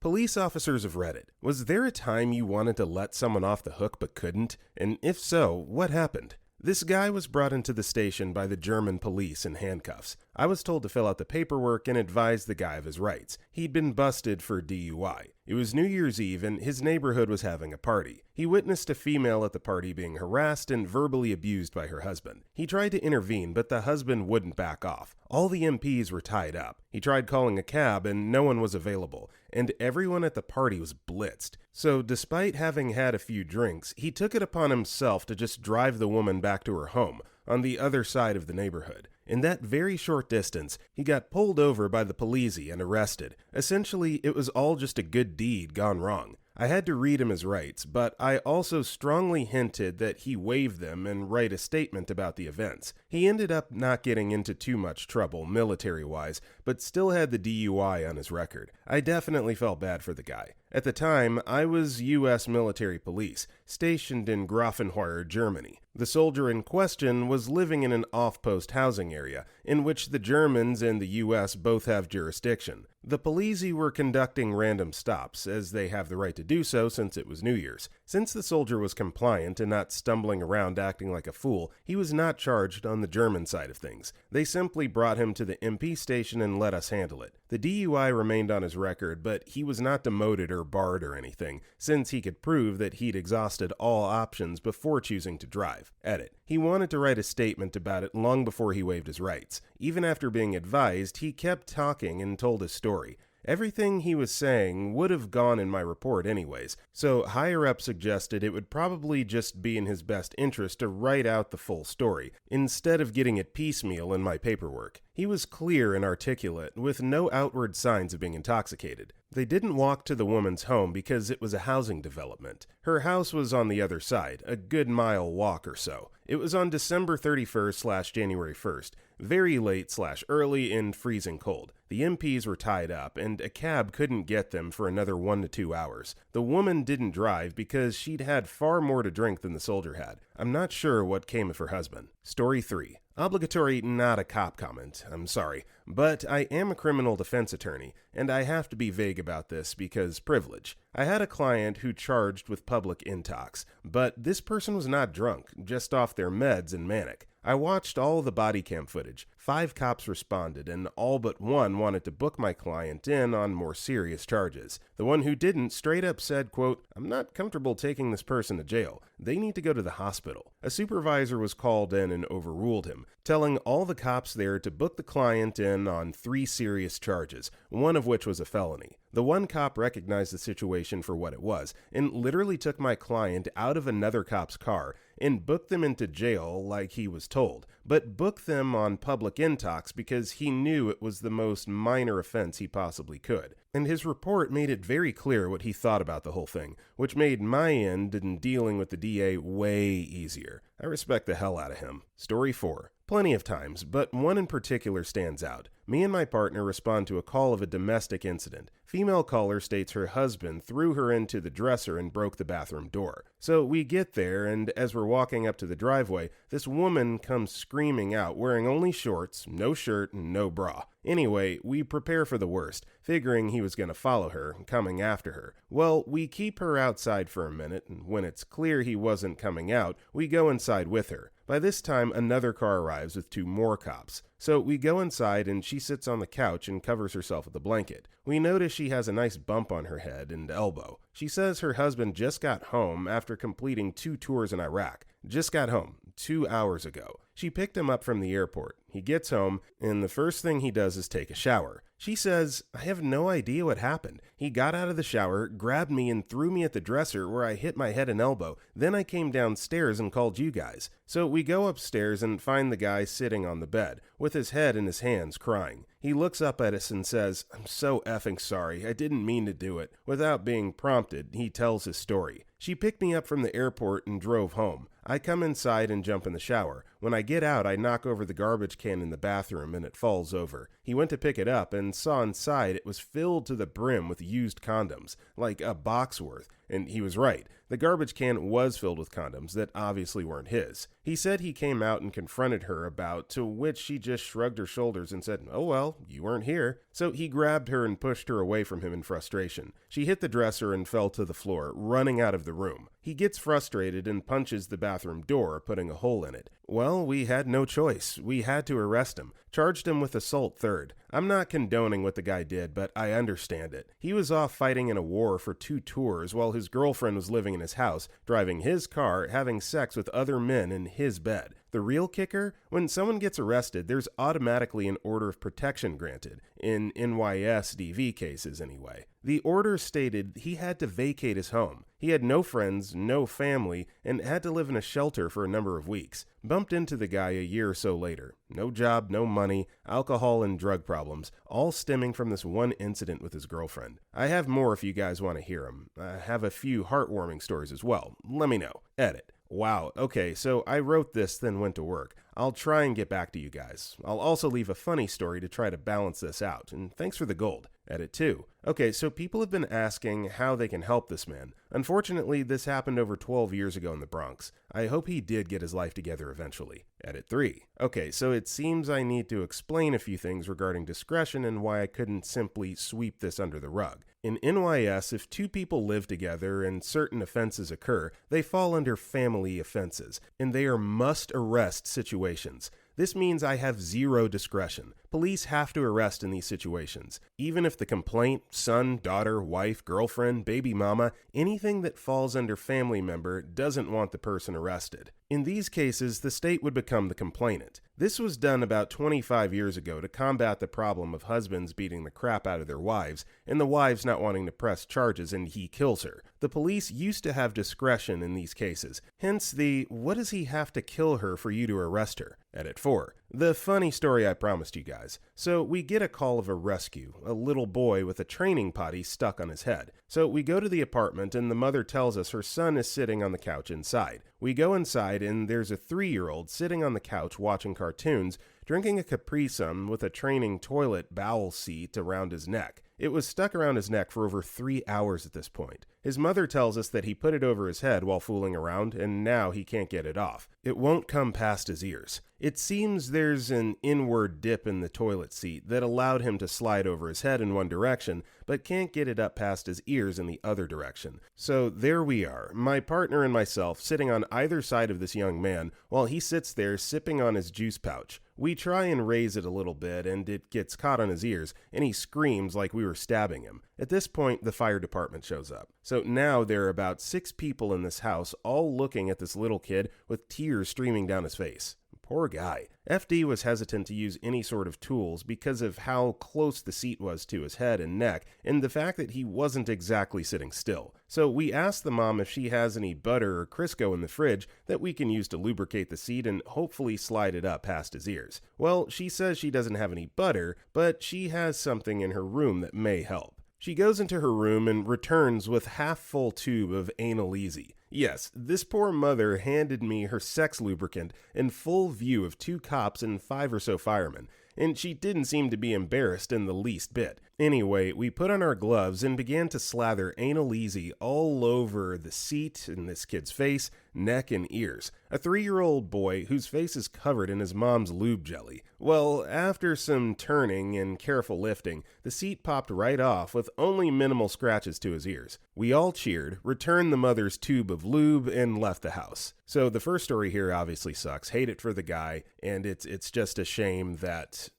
Police officers of Reddit, was there a time you wanted to let someone off the hook but couldn't? And if so, what happened? This guy was brought into the station by the German police in handcuffs. I was told to fill out the paperwork and advise the guy of his rights. He'd been busted for DUI. It was New Year's Eve and his neighborhood was having a party. He witnessed a female at the party being harassed and verbally abused by her husband. He tried to intervene, but the husband wouldn't back off. All the MPs were tied up. He tried calling a cab and no one was available, and everyone at the party was blitzed. So despite having had a few drinks, he took it upon himself to just drive the woman back to her home on the other side of the neighborhood. In that very short distance, he got pulled over by the police and arrested. Essentially, it was all just a good deed gone wrong. I had to read him his rights, but I also strongly hinted that he waive them and write a statement about the events. He ended up not getting into too much trouble military-wise, but still had the DUI on his record. I definitely felt bad for the guy. At the time, I was U.S. military police, stationed in Grafenwöhr, Germany. The soldier in question was living in an off-post housing area, in which the Germans and the U.S. both have jurisdiction. The police were conducting random stops, as they have the right to do so since it was New Year's. Since the soldier was compliant and not stumbling around acting like a fool, he was not charged on the German side of things. They simply brought him to the MP station and let us handle it. The DUI remained on his record, but he was not demoted or barred or anything, since he could prove that he'd exhausted all options before choosing to drive. Edit. He wanted to write a statement about it long before he waived his rights. Even after being advised, he kept talking and told his story. Everything he was saying would have gone in my report anyways, so higher up suggested it would probably just be in his best interest to write out the full story, instead of getting it piecemeal in my paperwork. He was clear and articulate, with no outward signs of being intoxicated. They didn't walk to the woman's home because it was a housing development. Her house was on the other side, a good mile walk or so. It was on December 31st/January 1st, very late/early and freezing cold. The MPs were tied up, and a cab couldn't get them for another 1 to 2 hours. The woman didn't drive because she'd had far more to drink than the soldier had. I'm not sure what came of her husband. Story 3. Obligatory, not a cop comment, I'm sorry, but I am a criminal defense attorney, and I have to be vague about this because privilege. I had a client who charged with public intox, but this person was not drunk, just off their meds and manic. I watched all the body cam footage. 5 cops responded, and all but one wanted to book my client in on more serious charges. The one who didn't straight up said, quote, "I'm not comfortable taking this person to jail. They need to go to the hospital." A supervisor was called in and overruled him, telling all the cops there to book the client in on 3 serious charges, one of which was a felony. The one cop recognized the situation for what it was, and literally took my client out of another cop's car and booked them into jail like he was told, but booked them on public intox because he knew it was the most minor offense he possibly could. And his report made it very clear what he thought about the whole thing, which made my end in dealing with the DA way easier. I respect the hell out of him. Story 4. Plenty of times, but one in particular stands out. Me and my partner respond to a call of a domestic incident. Female caller states her husband threw her into the dresser and broke the bathroom door. So we get there, and as we're walking up to the driveway, this woman comes screaming out, wearing only shorts, no shirt, and no bra. Anyway, we prepare for the worst, figuring he was going to follow her, coming after her. Well, we keep her outside for a minute, and when it's clear he wasn't coming out, we go inside with her. By this time, another car arrives with 2 more cops. So we go inside and she sits on the couch and covers herself with a blanket. We notice she has a nice bump on her head and elbow. She says her husband just got home after completing 2 tours in Iraq. Just got home 2 hours ago. She picked him up from the airport. He gets home, and the first thing he does is take a shower. She says, "I have no idea what happened. He got out of the shower, grabbed me, and threw me at the dresser where I hit my head and elbow. Then I came downstairs and called you guys." So we go upstairs and find the guy sitting on the bed, with his head in his hands, crying. He looks up at us and says, "I'm so effing sorry. I didn't mean to do it." Without being prompted, he tells his story. "She picked me up from the airport and drove home. I come inside and jump in the shower. When I get out, I knock over the garbage can in the bathroom and it falls over. He went to pick it up and saw inside it was filled to the brim with used condoms, like a box worth. And he was right. The garbage can was filled with condoms that obviously weren't his. He said he came out and confronted her about, to which she just shrugged her shoulders and said, "Oh well, you weren't here." So he grabbed her and pushed her away from him in frustration. She hit the dresser and fell to the floor, running out of the room. He gets frustrated and punches the bathroom door, putting a hole in it. Well, we had no choice. We had to arrest him. Charged him with assault third. I'm not condoning what the guy did, but I understand it. He was off fighting in a war for 2 tours while his girlfriend was living in his house, driving his car, having sex with other men in his bed. The real kicker? When someone gets arrested, there's automatically an order of protection granted, in NYSDV cases anyway. The order stated he had to vacate his home. He had no friends, no family, and had to live in a shelter for a number of weeks. Bumped into the guy a year or so later. No job, no money, alcohol and drug problems, all stemming from this one incident with his girlfriend. I have more if you guys want to hear them. I have a few heartwarming stories as well. Let me know. Edit. Wow, okay, so I wrote this, then went to work. I'll try and get back to you guys. I'll also leave a funny story to try to balance this out, and thanks for the gold. Edit 2. Okay, so people have been asking how they can help this man. Unfortunately, this happened over 12 years ago in the Bronx. I hope he did get his life together eventually. Edit 3. Okay, so it seems I need to explain a few things regarding discretion and why I couldn't simply sweep this under the rug. In NYS, if 2 people live together and certain offenses occur, they fall under family offenses, and they are must-arrest situations. This means I have zero discretion. Police have to arrest in these situations. Even if the complaint, son, daughter, wife, girlfriend, baby mama, anything that falls under family member doesn't want the person arrested. In these cases, the state would become the complainant. This was done about 25 years ago to combat the problem of husbands beating the crap out of their wives and the wives not wanting to press charges and he kills her. The police used to have discretion in these cases, hence the "what does he have to kill her for you to arrest her?" Edit 4. The funny story I promised you guys. So we get a call of a rescue, a little boy with a training potty stuck on his head. So we go to the apartment and the mother tells us her son is sitting on the couch inside. We go inside and there's a 3-year-old sitting on the couch watching cartoons, drinking a Capri Sun with a training toilet bowel seat around his neck. It was stuck around his neck for over 3 hours at this point. His mother tells us that he put it over his head while fooling around, and now he can't get it off. It won't come past his ears. It seems there's an inward dip in the toilet seat that allowed him to slide over his head in one direction, but can't get it up past his ears in the other direction. So there we are, my partner and myself sitting on either side of this young man while he sits there sipping on his juice pouch. We try and raise it a little bit, and it gets caught on his ears, and he screams like we were stabbing him. At this point, the fire department shows up. So now there are about 6 people in this house, all looking at this little kid with tears streaming down his face. Poor guy. FD was hesitant to use any sort of tools because of how close the seat was to his head and neck, and the fact that he wasn't exactly sitting still. So we asked the mom if she has any butter or Crisco in the fridge that we can use to lubricate the seat and hopefully slide it up past his ears. Well, she says she doesn't have any butter, but she has something in her room that may help. She goes into her room and returns with half-full tube of Anal Easy. Yes, this poor mother handed me her sex lubricant in full view of 2 cops and 5 or so firemen, and she didn't seem to be embarrassed in the least bit. Anyway, we put on our gloves and began to slather Anal Easy all over the seat, in this kid's face, neck, and ears. A 3-year-old boy whose face is covered in his mom's lube jelly. Well, after some turning and careful lifting, the seat popped right off with only minimal scratches to his ears. We all cheered, returned the mother's tube of lube, and left the house. So the first story here obviously sucks. Hate it for the guy, and it's just a shame that,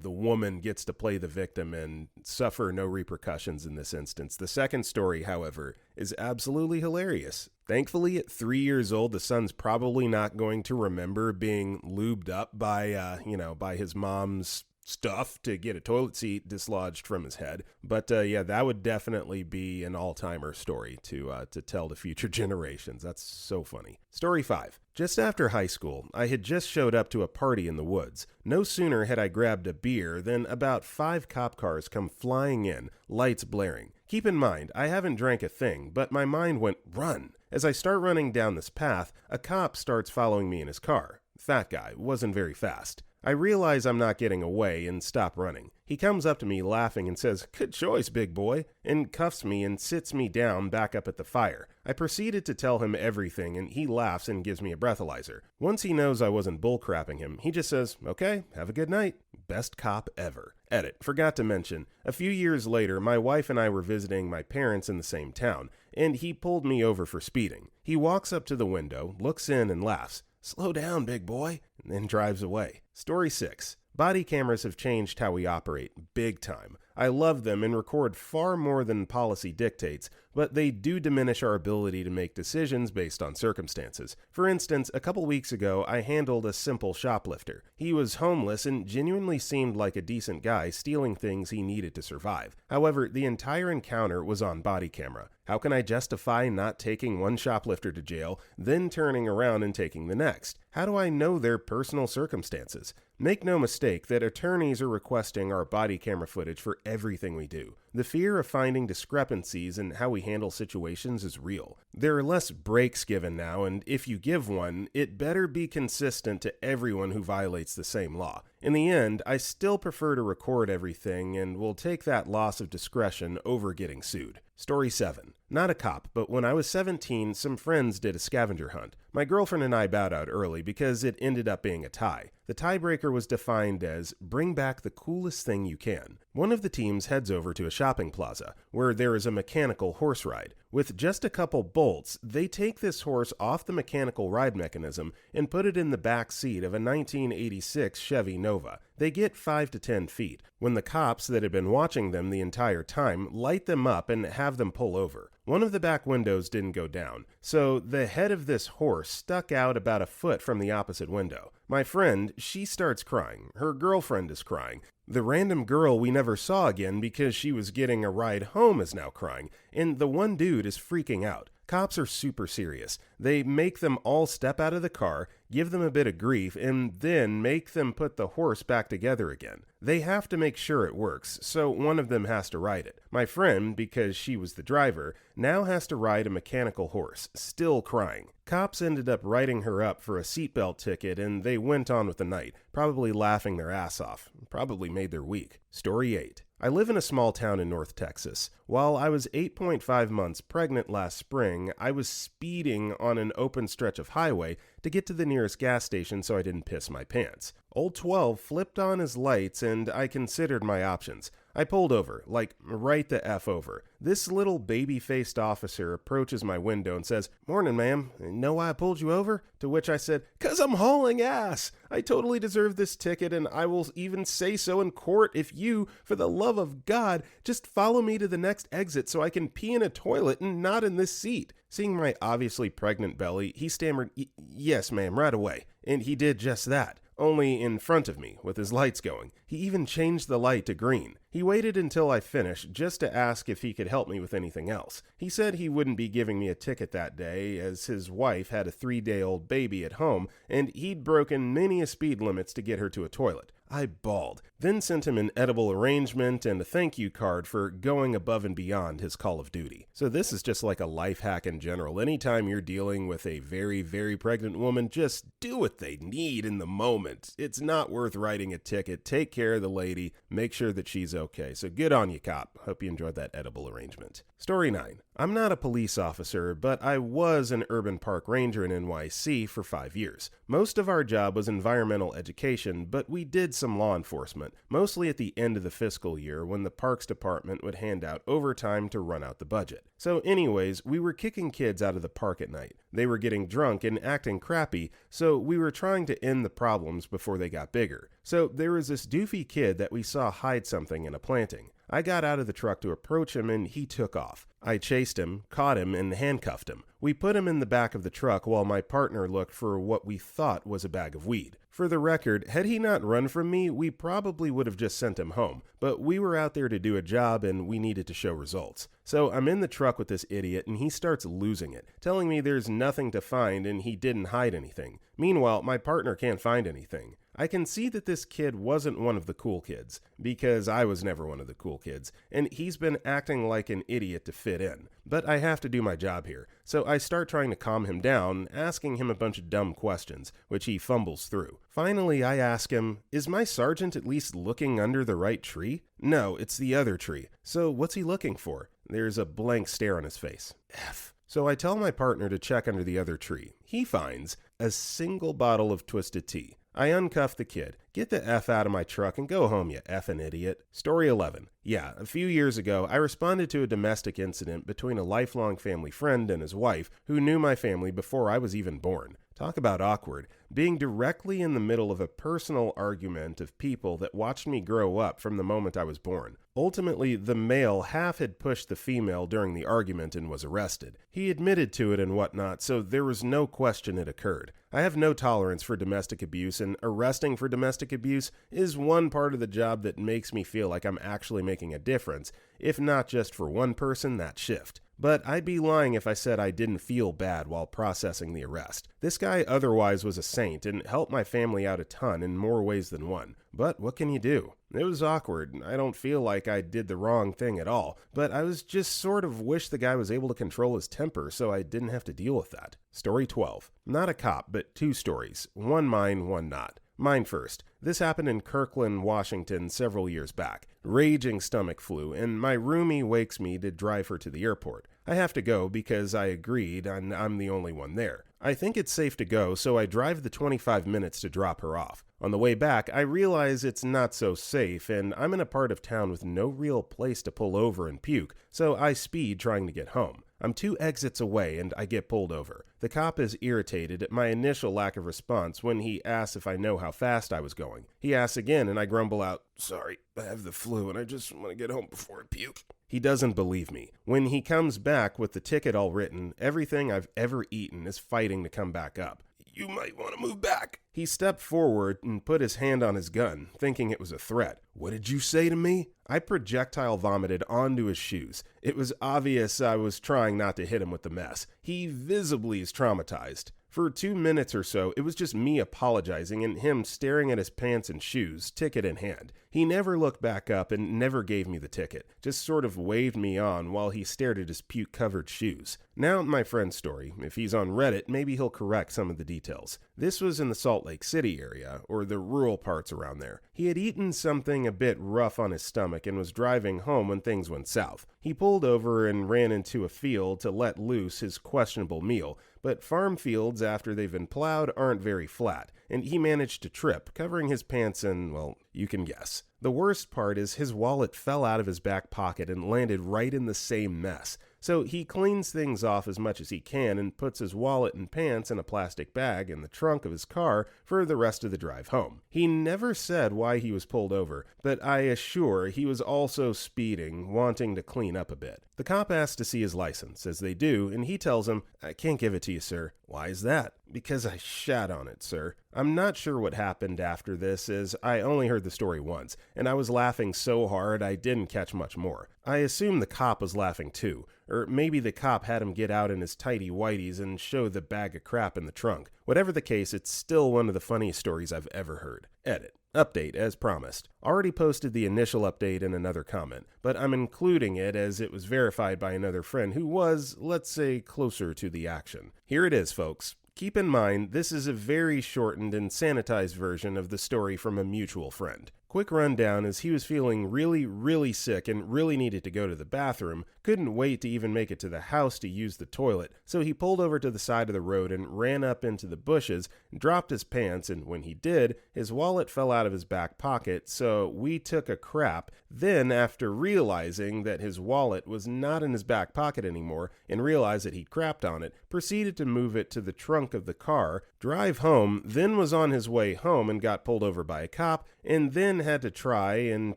the woman gets to play the victim and suffer no repercussions in this instance. The second story, however, is absolutely hilarious. Thankfully, at 3 years old, the son's probably not going to remember being lubed up by his mom's stuff to get a toilet seat dislodged from his head. But that would definitely be an all-timer story to tell to future generations. That's so funny. Story 5. Just after high school, I had just showed up to a party in the woods. No sooner had I grabbed a beer than about 5 cop cars come flying in, lights blaring. Keep in mind, I haven't drank a thing, but my mind went, run. As I start running down this path, a cop starts following me in his car. Fat guy, wasn't very fast. I realize I'm not getting away and stop running. He comes up to me laughing and says, "Good choice, big boy," and cuffs me and sits me down back up at the fire. I proceeded to tell him everything and he laughs and gives me a breathalyzer. Once he knows I wasn't bullcrapping him, he just says, "Okay, have a good night." Best cop ever. Edit. Forgot to mention, a few years later, my wife and I were visiting my parents in the same town, and he pulled me over for speeding. He walks up to the window, looks in and laughs. "Slow down, big boy," and then drives away. Story 6. Body cameras have changed how we operate, big time. I love them and record far more than policy dictates, but they do diminish our ability to make decisions based on circumstances. For instance, a couple weeks ago, I handled a simple shoplifter. He was homeless and genuinely seemed like a decent guy stealing things he needed to survive. However, the entire encounter was on body camera. How can I justify not taking one shoplifter to jail, then turning around and taking the next? How do I know their personal circumstances? Make no mistake that attorneys are requesting our body camera footage for everything we do. The fear of finding discrepancies in how we handle situations is real. There are less breaks given now, and if you give one, it better be consistent to everyone who violates the same law. In the end, I still prefer to record everything and will take that loss of discretion over getting sued. Story 7. Not a cop, but when I was 17, some friends did a scavenger hunt. My girlfriend and I bowed out early because it ended up being a tie. The tiebreaker was defined as, bring back the coolest thing you can. One of the teams heads over to a shopping plaza, where there is a mechanical horse ride. With just a couple bolts, they take this horse off the mechanical ride mechanism and put it in the back seat of a 1986 Chevy Nova. They get 5 to 10 feet, when the cops that had been watching them the entire time light them up and have them pull over. One of the back windows didn't go down, so the head of this horse stuck out about a foot from the opposite window. My friend, she starts crying. Her girlfriend is crying. The random girl we never saw again because she was getting a ride home is now crying, and the one dude is freaking out. Cops are super serious. They make them all step out of the car, give them a bit of grief, and then make them put the horse back together again. They have to make sure it works, so one of them has to ride it. My friend, because she was the driver, now has to ride a mechanical horse, still crying. Cops ended up writing her up for a seatbelt ticket, and they went on with the night, probably laughing their ass off. Probably made their week. Story 8. I live in a small town in North Texas. While I was 8.5 months pregnant last spring, I was speeding on an open stretch of highway to get to the nearest gas station so I didn't piss my pants. Old 12 flipped on his lights and I considered my options. I pulled over, like right the F over. This little baby-faced officer approaches my window and says, "Morning, ma'am. Know why I pulled you over?" To which I said, "'Cause I'm hauling ass. I totally deserve this ticket and I will even say so in court if you, for the love of God, just follow me to the next exit so I can pee in a toilet and not in this seat." Seeing my obviously pregnant belly, he stammered, "Yes, ma'am, right away." And he did just that. Only in front of me, with his lights going. He even changed the light to green. He waited until I finished just to ask if he could help me with anything else. He said he wouldn't be giving me a ticket that day, as his wife had a 3-day-old baby at home, and he'd broken many a speed limits to get her to a toilet. I bawled, then sent him an edible arrangement and a thank you card for going above and beyond his call of duty. So this is just like a life hack in general. Anytime you're dealing with a very, very pregnant woman, just do what they need in the moment. It's not worth writing a ticket. Take care of the lady. Make sure that she's okay. So good on you, cop. Hope you enjoyed that edible arrangement. Story 9. I'm not a police officer, but I was an urban park ranger in NYC for 5 years. Most of our job was environmental education, but we did some law enforcement, mostly at the end of the fiscal year when the parks department would hand out overtime to run out the budget. So anyways, we were kicking kids out of the park at night. They were getting drunk and acting crappy, so we were trying to end the problems before they got bigger. So there was this doofy kid that we saw hide something in a planting. I got out of the truck to approach him and he took off. I chased him, caught him, and handcuffed him. We put him in the back of the truck while my partner looked for what we thought was a bag of weed. For the record, had he not run from me, we probably would have just sent him home, but we were out there to do a job and we needed to show results. So I'm in the truck with this idiot and he starts losing it, telling me there's nothing to find and he didn't hide anything. Meanwhile, my partner can't find anything. I can see that this kid wasn't one of the cool kids, because I was never one of the cool kids, and he's been acting like an idiot to fit in. But I have to do my job here, so I start trying to calm him down, asking him a bunch of dumb questions, which he fumbles through. Finally, I ask him, "Is my sergeant at least looking under the right tree?" "No, it's the other tree." "So what's he looking for?" There's a blank stare on his face. F. So I tell my partner to check under the other tree. He finds a single bottle of twisted tea. I uncuff the kid. "Get the F out of my truck and go home, you effing idiot." Story 11. Yeah, a few years ago, I responded to a domestic incident between a lifelong family friend and his wife who knew my family before I was even born. Talk about awkward. Being directly in the middle of a personal argument of people that watched me grow up from the moment I was born. Ultimately, the male half had pushed the female during the argument and was arrested. He admitted to it and whatnot, so there was no question it occurred. I have no tolerance for domestic abuse, and arresting for domestic abuse is one part of the job that makes me feel like I'm actually making a difference, if not just for one person that shift. But I'd be lying if I said I didn't feel bad while processing the arrest. This guy otherwise was a saint and helped my family out a ton in more ways than one. But what can you do? It was awkward. I don't feel like I did the wrong thing at all, but I was just sort of wish the guy was able to control his temper so I didn't have to deal with that. Story 12. Not a cop, but two stories. One mine, one not. Mine first. This happened in Kirkland, Washington several years back. Raging stomach flu, and my roomie wakes me to drive her to the airport. I have to go because I agreed and I'm the only one there. I think it's safe to go, so I drive the 25 minutes to drop her off. On the way back, I realize it's not so safe, and I'm in a part of town with no real place to pull over and puke, so I speed trying to get home. I'm 2 exits away and I get pulled over. The cop is irritated at my initial lack of response when he asks if I know how fast I was going. He asks again and I grumble out, "Sorry, I have the flu and I just want to get home before I puke." He doesn't believe me. When he comes back with the ticket all written, everything I've ever eaten is fighting to come back up. "You might want to move back." He stepped forward and put his hand on his gun, thinking it was a threat. "What did you say to me?" I projectile vomited onto his shoes. It was obvious I was trying not to hit him with the mess. He visibly is traumatized. For 2 minutes or so, it was just me apologizing and him staring at his pants and shoes, ticket in hand. He never looked back up and never gave me the ticket, just sort of waved me on while he stared at his puke-covered shoes. Now my friend's story. If he's on Reddit, maybe he'll correct some of the details. This was in the Salt Lake City area, or the rural parts around there. He had eaten something a bit rough on his stomach and was driving home when things went south. He pulled over and ran into a field to let loose his questionable meal, but farm fields after they've been plowed aren't very flat, and he managed to trip, covering his pants in, well, you can guess. The worst part is his wallet fell out of his back pocket and landed right in the same mess. So he cleans things off as much as he can and puts his wallet and pants in a plastic bag in the trunk of his car for the rest of the drive home. He never said why he was pulled over, but I assure he was also speeding, wanting to clean up a bit. The cop asks to see his license, as they do, and he tells him, "I can't give it to you, sir." "Why is that?" "Because I shat on it, sir." I'm not sure what happened after this, as I only heard the story once, and I was laughing so hard I didn't catch much more. I assume the cop was laughing too, or maybe the cop had him get out in his tighty whities and show the bag of crap in the trunk. Whatever the case, it's still one of the funniest stories I've ever heard. Edit. Update, as promised. Already posted the initial update in another comment, but I'm including it as it was verified by another friend who was, let's say, closer to the action. Here it is, folks. Keep in mind, this is a very shortened and sanitized version of the story from a mutual friend. Quick rundown is he was feeling really sick and really needed to go to the bathroom, couldn't wait to even make it to the house to use the toilet, so he pulled over to the side of the road and ran up into the bushes, dropped his pants, and when he did, his wallet fell out of his back pocket, so we took a crap. Then, after realizing that his wallet was not in his back pocket anymore and realized that he'd crapped on it, proceeded to move it to the trunk of the car, drive home, then was on his way home and got pulled over by a cop, and then had to try and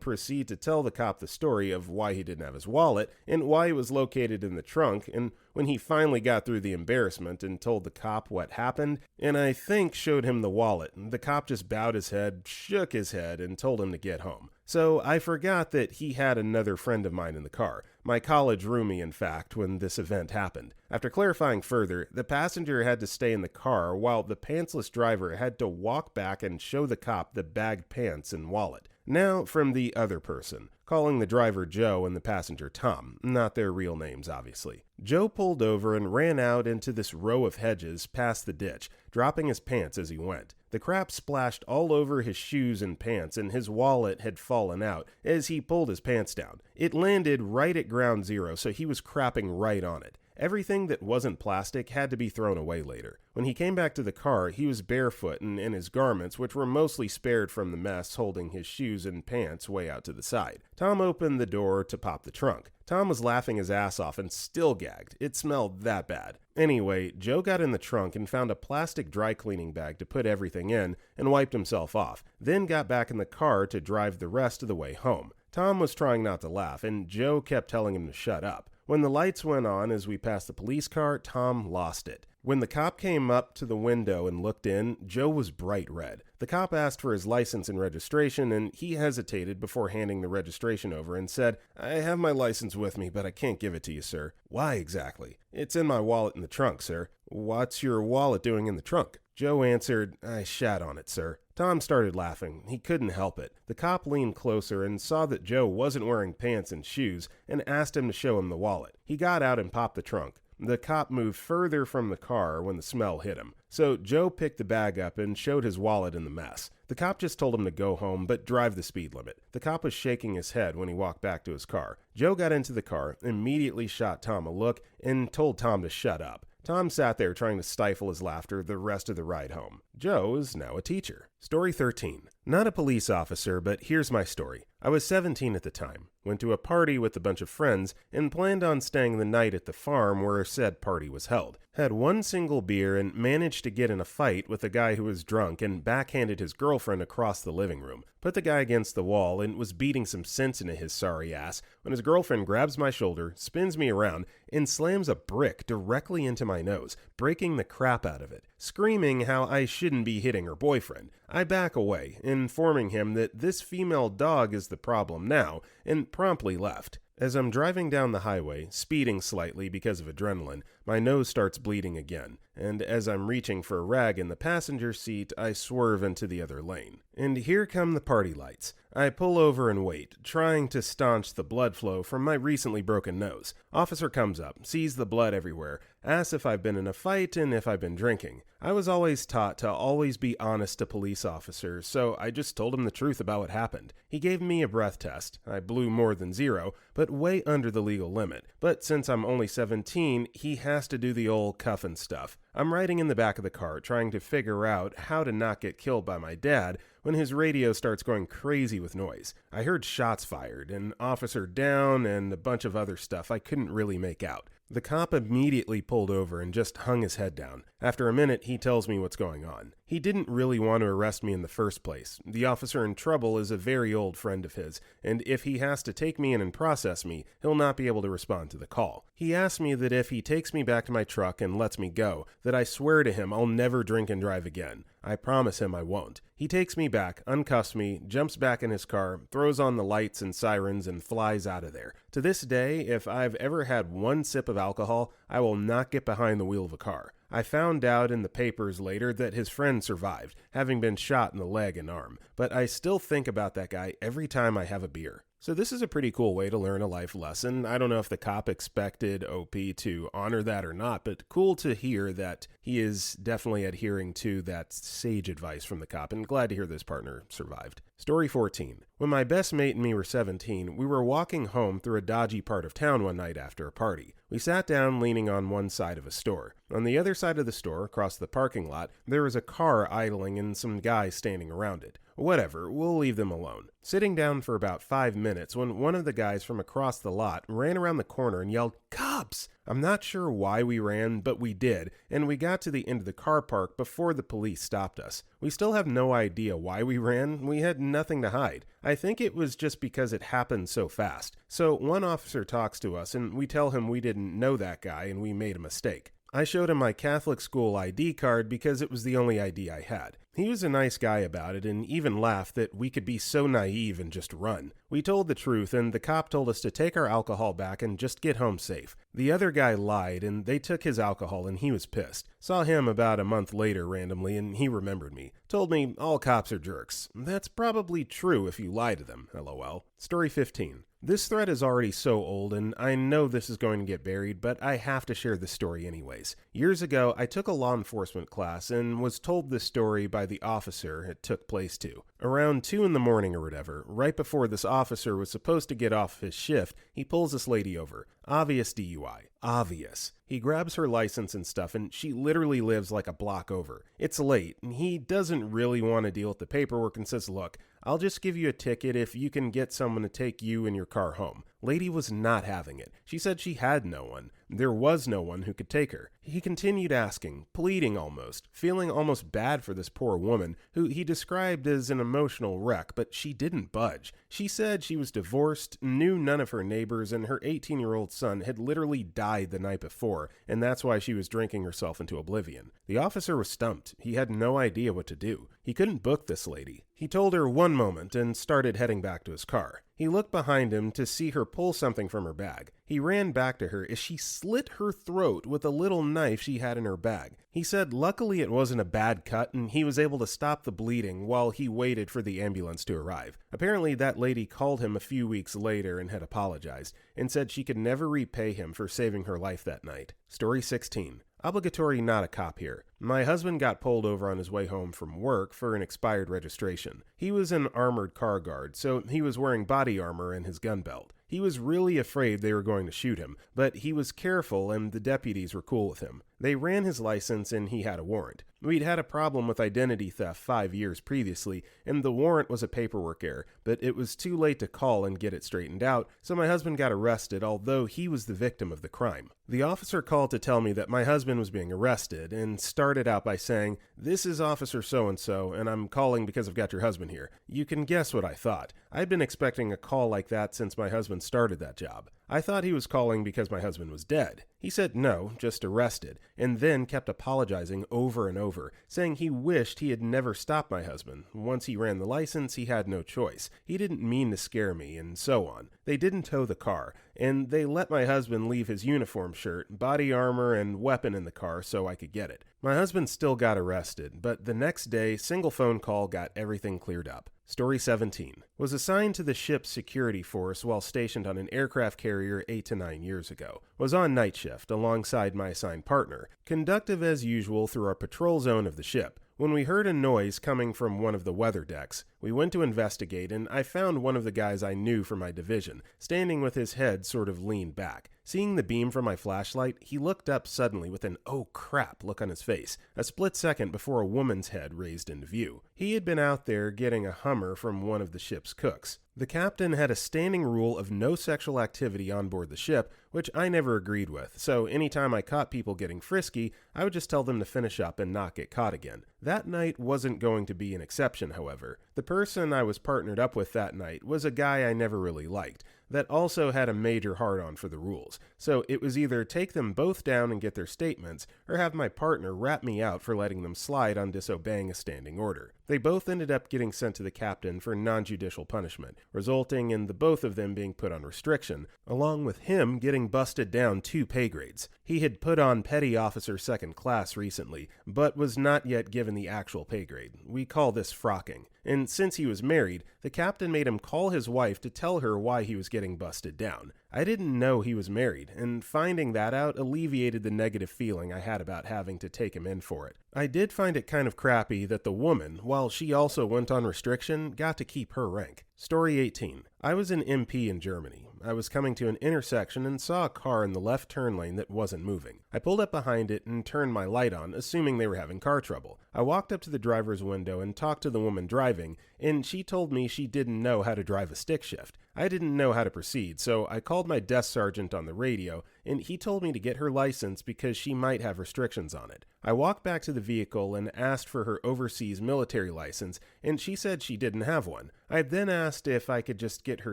proceed to tell the cop the story of why he didn't have his wallet and why it was located in the trunk, and when he finally got through the embarrassment and told the cop what happened, and I think showed him the wallet, the cop just bowed his head, shook his head, and told him to get home. So I forgot that he had another friend of mine in the car, my college roomie in fact, when this event happened. After clarifying further, the passenger had to stay in the car while the pantsless driver had to walk back and show the cop the bagged pants and wallet. Now from the other person, calling the driver Joe and the passenger Tom, not their real names obviously. Joe pulled over and ran out into this row of hedges past the ditch, dropping his pants as he went. The crap splashed all over his shoes and pants, and his wallet had fallen out as he pulled his pants down. It landed right at ground zero, so he was crapping right on it. Everything that wasn't plastic had to be thrown away later. When he came back to the car, he was barefoot and in his garments, which were mostly spared from the mess, holding his shoes and pants way out to the side. Tom opened the door to pop the trunk. Tom was laughing his ass off and still gagged. It smelled that bad. Anyway, Joe got in the trunk and found a plastic dry cleaning bag to put everything in and wiped himself off, then got back in the car to drive the rest of the way home. Tom was trying not to laugh, and Joe kept telling him to shut up. When the lights went on as we passed the police car, Tom lost it. When the cop came up to the window and looked in, Joe was bright red. The cop asked for his license and registration, and he hesitated before handing the registration over and said, "I have my license with me, but I can't give it to you, sir." "Why exactly?" "It's in my wallet in the trunk, sir." "What's your wallet doing in the trunk?" Joe answered, "I shat on it, sir." Tom started laughing. He couldn't help it. The cop leaned closer and saw that Joe wasn't wearing pants and shoes and asked him to show him the wallet. He got out and popped the trunk. The cop moved further from the car when the smell hit him. So Joe picked the bag up and showed his wallet in the mess. The cop just told him to go home, but drive the speed limit. The cop was shaking his head when he walked back to his car. Joe got into the car, immediately shot Tom a look, and told Tom to shut up. Tom sat there trying to stifle his laughter the rest of the ride home. Joe is now a teacher. Story 13. Not a police officer, but here's my story. I was 17 at the time, went to a party with a bunch of friends, and planned on staying the night at the farm where said party was held. Had one single beer and managed to get in a fight with a guy who was drunk and backhanded his girlfriend across the living room. Put the guy against the wall and was beating some sense into his sorry ass when his girlfriend grabs my shoulder, spins me around, and slams a brick directly into my nose, breaking the crap out of it, screaming how I shouldn't be hitting her boyfriend. I back away, informing him that this female dog is the problem now, and promptly left. As I'm driving down the highway, speeding slightly because of adrenaline, my nose starts bleeding again, and as I'm reaching for a rag in the passenger seat, I swerve into the other lane. And here come the party lights. I pull over and wait, trying to staunch the blood flow from my recently broken nose. Officer comes up, sees the blood everywhere, asks if I've been in a fight and if I've been drinking. I was always taught to always be honest to police officers, so I just told him the truth about what happened. He gave me a breath test. I blew more than 0, but way under the legal limit. But since I'm only 17, he has to do the old cuffin' stuff. I'm riding in the back of the car trying to figure out how to not get killed by my dad when his radio starts going crazy with noise. I heard shots fired, an officer down, and a bunch of other stuff I couldn't really make out. The cop immediately pulled over and just hung his head down. After a minute, he tells me what's going on. He didn't really want to arrest me in the first place. The officer in trouble is a very old friend of his, and if he has to take me in and process me, he'll not be able to respond to the call. He asked me that if he takes me back to my truck and lets me go, that I swear to him I'll never drink and drive again. I promise him I won't. He takes me back, uncuffs me, jumps back in his car, throws on the lights and sirens, and flies out of there. To this day, if I've ever had one sip of alcohol, I will not get behind the wheel of a car. I found out in the papers later that his friend survived, having been shot in the leg and arm, but I still think about that guy every time I have a beer. So this is a pretty cool way to learn a life lesson. I don't know if the cop expected OP to honor that or not, but cool to hear that he is definitely adhering to that sage advice from the cop, and glad to hear this partner survived. Story 14. When my best mate and me were 17, we were walking home through a dodgy part of town one night after a party. We sat down leaning on one side of a store. On the other side of the store, across the parking lot, there was a car idling and some guys standing around it. Whatever, we'll leave them alone. Sitting down for about 5 minutes when one of the guys from across the lot ran around the corner and yelled, "Cops!" I'm not sure why we ran, but we did, and we got to the end of the car park before the police stopped us. We still have no idea why we ran. We had nothing to hide. I think it was just because it happened so fast. So one officer talks to us, and we tell him we didn't know that guy and we made a mistake. I showed him my Catholic school ID card because it was the only ID I had. He was a nice guy about it and even laughed that we could be so naive and just run. We told the truth and the cop told us to take our alcohol back and just get home safe. The other guy lied and they took his alcohol and he was pissed. Saw him about a month later randomly and he remembered me. Told me all cops are jerks. That's probably true if you lie to them, lol. Story 15. This thread is already so old, and I know this is going to get buried, but I have to share this story anyways. Years ago, I took a law enforcement class and was told this story by the officer it took place to. Around 2 in the morning or whatever, right before this officer was supposed to get off his shift, he pulls this lady over. Obvious DUI. Obvious. He grabs her license and stuff, and she literally lives like a block over. It's late, and he doesn't really want to deal with the paperwork and says, look, I'll just give you a ticket if you can get someone to take you and your car home. Lady was not having it. She said she had no one. There was no one who could take her. He continued asking, pleading almost, feeling almost bad for this poor woman, who he described as an emotional wreck, but she didn't budge. She said she was divorced, knew none of her neighbors, and her 18-year-old son had literally died the night before, and that's why she was drinking herself into oblivion. The officer was stumped. He had no idea what to do. He couldn't book this lady. He told her one moment and started heading back to his car. He looked behind him to see her pull something from her bag. He ran back to her as she slit her throat with a little knife she had in her bag. He said luckily it wasn't a bad cut and he was able to stop the bleeding while he waited for the ambulance to arrive. Apparently that lady called him a few weeks later and had apologized and said she could never repay him for saving her life that night. Story 16. Obligatory not a cop here. My husband got pulled over on his way home from work for an expired registration. He was an armored car guard, so he was wearing body armor and his gun belt. He was really afraid they were going to shoot him, but he was careful and the deputies were cool with him. They ran his license and he had a warrant. We'd had a problem with identity theft 5 years previously, and the warrant was a paperwork error, but it was too late to call and get it straightened out, so my husband got arrested, although he was the victim of the crime. The officer called to tell me that my husband was being arrested, and started out by saying, "This is Officer so-and-so, and I'm calling because I've got your husband here." You can guess what I thought. I'd been expecting a call like that since my husband started that job. I thought he was calling because my husband was dead. He said no, just arrested, and then kept apologizing over and over, saying he wished he had never stopped my husband. Once he ran the license, he had no choice. He didn't mean to scare me, and so on. They didn't tow the car, and they let my husband leave his uniform shirt, body armor, and weapon in the car so I could get it. My husband still got arrested, but the next day, single phone call got everything cleared up. Story 17. Was assigned to the ship's security force while stationed on an aircraft carrier 8 to 9 years ago. Was on night shift alongside my assigned partner, conductive as usual through our patrol zone of the ship. When we heard a noise coming from one of the weather decks, we went to investigate and I found one of the guys I knew from my division, standing with his head sort of leaned back. Seeing the beam from my flashlight, he looked up suddenly with an "oh crap" look on his face, a split second before a woman's head raised into view. He had been out there getting a Hummer from one of the ship's cooks. The captain had a standing rule of no sexual activity on board the ship, which I never agreed with, so anytime I caught people getting frisky, I would just tell them to finish up and not get caught again. That night wasn't going to be an exception, however. The person I was partnered up with that night was a guy I never really liked, that also had a major hard-on for the rules, so it was either take them both down and get their statements, or have my partner rat me out for letting them slide on disobeying a standing order. They both ended up getting sent to the captain for non-judicial punishment, resulting in the both of them being put on restriction, along with him getting busted down 2 pay grades. He had put on Petty Officer 2nd Class recently, but was not yet given the actual pay grade. We call this frocking. And since he was married, the captain made him call his wife to tell her why he was getting busted down. I didn't know he was married, and finding that out alleviated the negative feeling I had about having to take him in for it. I did find it kind of crappy that the woman, while she also went on restriction, got to keep her rank. Story 18. I was an MP in Germany. I was coming to an intersection and saw a car in the left turn lane that wasn't moving. I pulled up behind it and turned my light on, assuming they were having car trouble. I walked up to the driver's window and talked to the woman driving, and she told me she didn't know how to drive a stick shift. I didn't know how to proceed, so I called my desk sergeant on the radio, and he told me to get her license because she might have restrictions on it. I walked back to the vehicle and asked for her overseas military license, and she said she didn't have one. I then asked if I could just get her